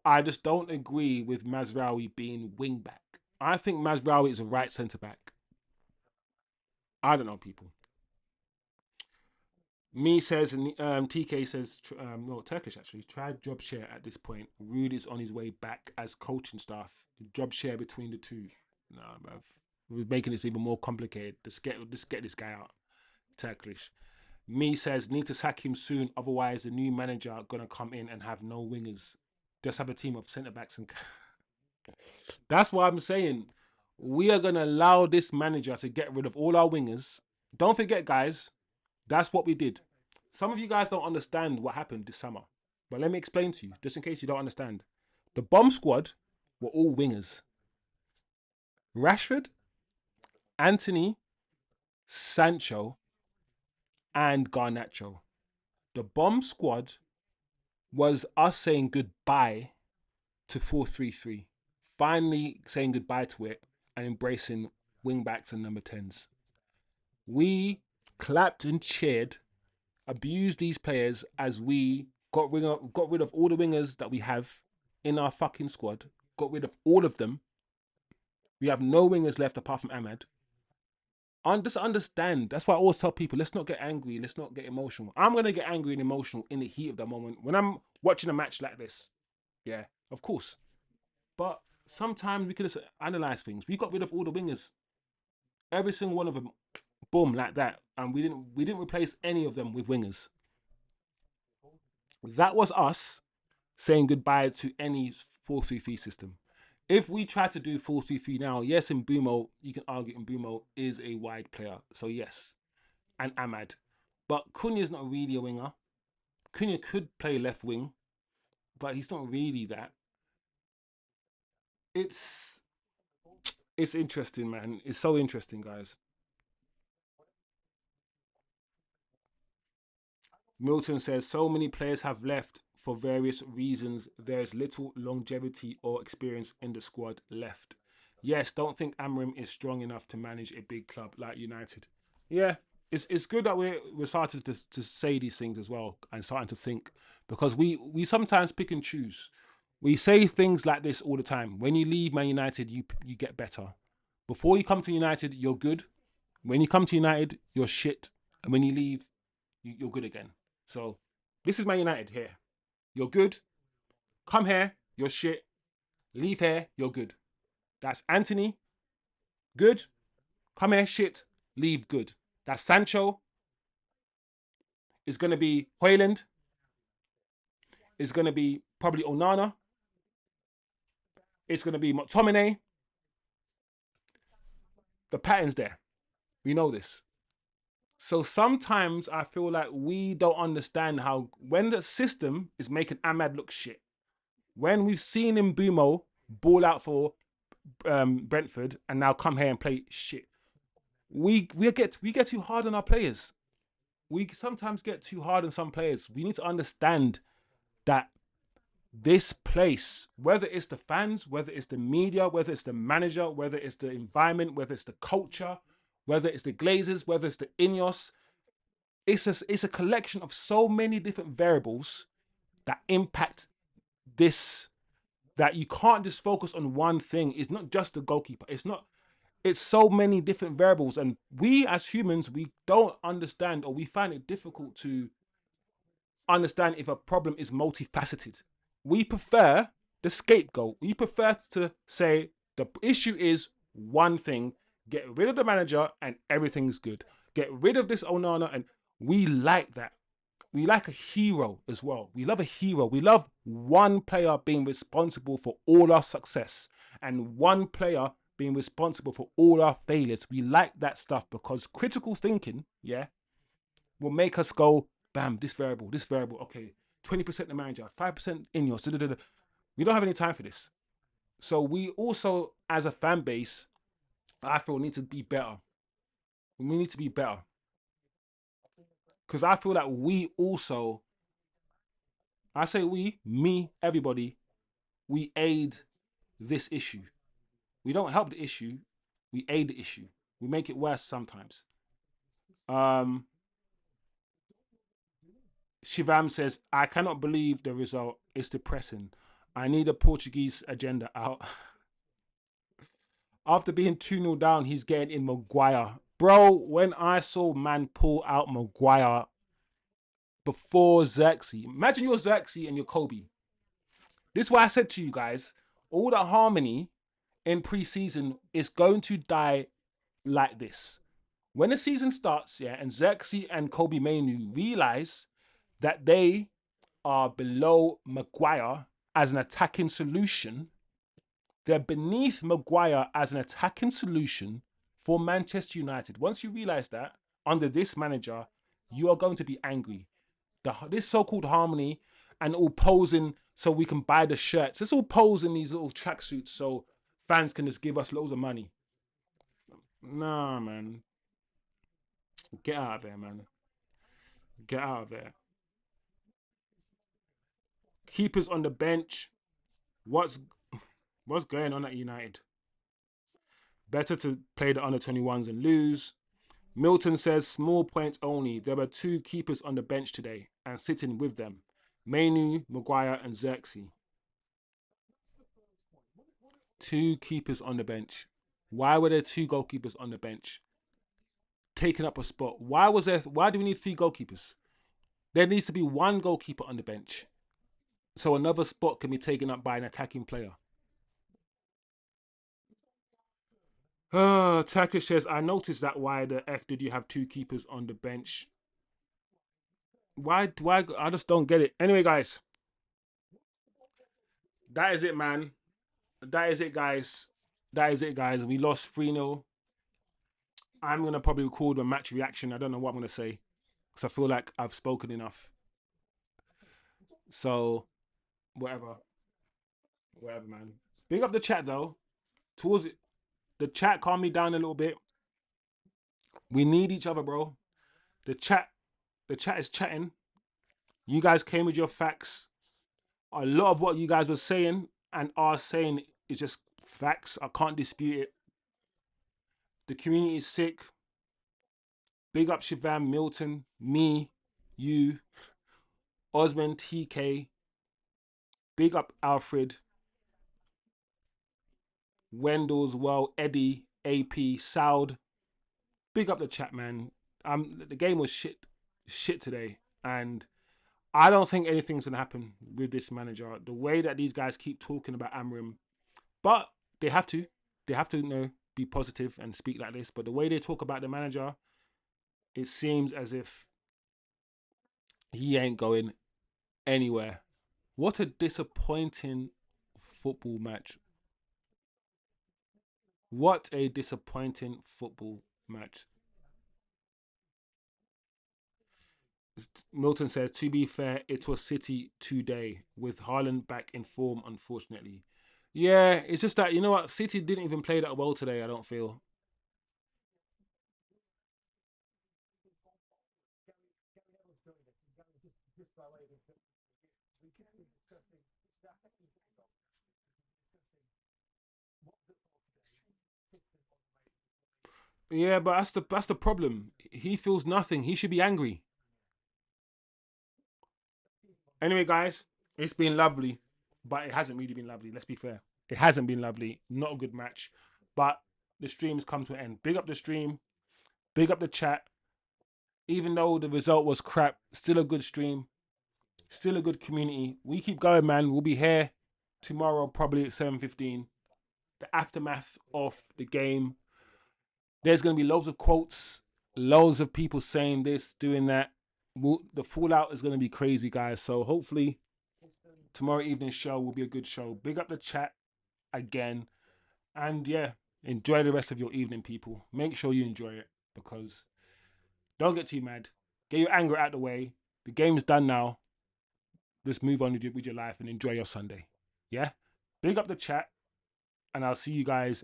I just don't agree with Mazraoui being wing back. I think Mazraoui is a right centre back. I don't know, people. Me says, TK says, no, Turkish actually, try job share at this point. Rude is on his way back as coaching staff. Job share between the two. Nah, bruv. We're making this even more complicated. Just get this guy out. Turkish. Me says, need to sack him soon, otherwise the new manager gonna come in and have no wingers. Just have a team of centre backs and that's why I'm saying we are gonna allow this manager to get rid of all our wingers. Don't forget, guys, that's what we did. Some of you guys don't understand what happened this summer, but let me explain to you, just in case you don't understand. The bomb squad were all wingers. Rashford, Anthony, Sancho, and Garnacho. The bomb squad was us saying goodbye to 4-3-3. Finally saying goodbye to it and embracing wingbacks and number 10s. We clapped and cheered, abused these players as we got rid of all the wingers that we have in our fucking squad. Got rid of all of them. We have no wingers left apart from Ahmad. Just understand. That's why I always tell people, let's not get angry. Let's not get emotional. I'm going to get angry and emotional in the heat of the moment. When I'm watching a match like this. Yeah, of course. But sometimes we can just analyze things. We got rid of all the wingers. Every single one of them. Boom, like that. And we didn't replace any of them with wingers. That was us saying goodbye to any 4-3-3 system. If we try to do 4-3-3 now, yes, in Mbumo, you can argue Mbumo is a wide player. So yes, and Ahmad. But Cunha is not really a winger. Cunha could play left wing, but he's not really that. It's it's interesting, man. It's so interesting, guys. Milton says so many players have left for various reasons. There's little longevity or experience in the squad left. Yes, don't think Amorim is strong enough to manage a big club like United. Yeah, it's good that we're starting to say these things as well and starting to think, because we sometimes pick and choose. We say things like this all the time. When you leave Man United, you get better. Before you come to United, you're good. When you come to United, you're shit, and when you leave, you're good again. So this is Man United here. You're good. Come here, you're shit. Leave here, you're good. That's Anthony, good. Come here, shit. Leave, good. That's Sancho. It's going to be Hoyland. It's going to be probably Onana. It's going to be McTominay. The pattern's there. We know this. So sometimes I feel like we don't understand how, when the system is making Ahmad look shit, when we've seen him Mbumo ball out for Brentford and now come here and play shit, we get too hard on our players. We sometimes get too hard on some players. We need to understand that this place, whether it's the fans, whether it's the media, whether it's the manager, whether it's the environment, whether it's the culture, whether it's the Glazers, whether it's the Ineos, it's a collection of so many different variables that impact this, that you can't just focus on one thing. It's not just the goalkeeper. It's so many different variables. And we as humans, we don't understand, or we find it difficult to understand if a problem is multifaceted. We prefer the scapegoat. We prefer to say the issue is one thing, get rid of the manager and everything's good. Get rid of this Onana, and we like that. We like a hero as well. We love a hero. We love one player being responsible for all our success and one player being responsible for all our failures. We like that stuff because critical thinking, yeah, will make us go, bam, this variable, okay, 20% the manager, 5% in yours. We don't have any time for this. So we also, as a fan base, I feel need to be better. We need to be better. Because I feel that we also, I say we, me, everybody, we aid this issue. We don't help the issue, we aid the issue. We make it worse sometimes. Um, Shivam says, I cannot believe the result. It's depressing. I need a Portuguese agenda out. After being 2-0 down, he's getting in Maguire. Bro, when I saw man pull out Maguire before Zirkzee, imagine you're Zirkzee and you're Kobe. This is why I said to you guys, all that harmony in pre-season is going to die like this. When the season starts, yeah, and Zirkzee and Kobe Mainu realize that they are below Maguire as an attacking solution, they're beneath Maguire as an attacking solution for Manchester United. Once you realize that, under this manager, you are going to be angry. This so-called harmony and all posing so we can buy the shirts. It's all posing these little tracksuits so fans can just give us loads of money. Nah, man. Get out of there, man. Get out of there. Keepers on the bench. What's going on at United? Better to play the under 21s and lose. Milton says small points only. There were 2 keepers on the bench today and sitting with them. Mainu, Maguire and Zirkzee. 2 keepers on the bench. Why were there 2 goalkeepers on the bench? Taking up a spot. Why do we need 3 goalkeepers? There needs to be 1 goalkeeper on the bench, so another spot can be taken up by an attacking player. Turkish says, I noticed that. Why the F did you have 2 keepers on the bench? Why? I just don't get it. Anyway, guys, that is it, man. that is it, guys. That is it, guys. We lost 3-0. I'm gonna probably record a match reaction. I don't know what I'm gonna say because I feel like I've spoken enough. So whatever, whatever, man. Big up the chat though. Towards it, the chat calmed me down a little bit. We need each other, bro. The chat, the chat is chatting. You guys came with your facts. A lot of what you guys were saying and are saying is just facts. I can't dispute it. The community is sick. Big up Shivam, Milton, me, you, Osman, TK. Big up Alfred, Wendell's well, Eddie, AP, Saud. Big up the chat, man. The game was shit today, and I don't think anything's gonna happen with this manager. The way that these guys keep talking about Amorim, but they have to, you know, be positive and speak like this. But the way they talk about the manager, it seems as if he ain't going anywhere. What a disappointing football match. What a disappointing football match. Milton says, to be fair, it was City today with Haaland back in form, unfortunately. Yeah, it's just that, you know what? City didn't even play that well today, I don't feel. Yeah, but that's the problem. He feels nothing. He should be angry. Anyway, guys, it's been lovely, but it hasn't really been lovely. Let's be fair. It hasn't been lovely. Not a good match, but the stream's come to an end. Big up the stream. Big up the chat. Even though the result was crap, still a good stream. Still a good community. We keep going, man. We'll be here tomorrow, probably at 7:15. The aftermath of the game. There's going to be loads of quotes, loads of people saying this, doing that. The fallout is going to be crazy, guys. So hopefully tomorrow evening show will be a good show. Big up the chat again. And yeah, enjoy the rest of your evening, people. Make sure you enjoy it because don't get too mad. Get your anger out of the way. The game's done now. Just move on with your life and enjoy your Sunday. Yeah? Big up the chat, and I'll see you guys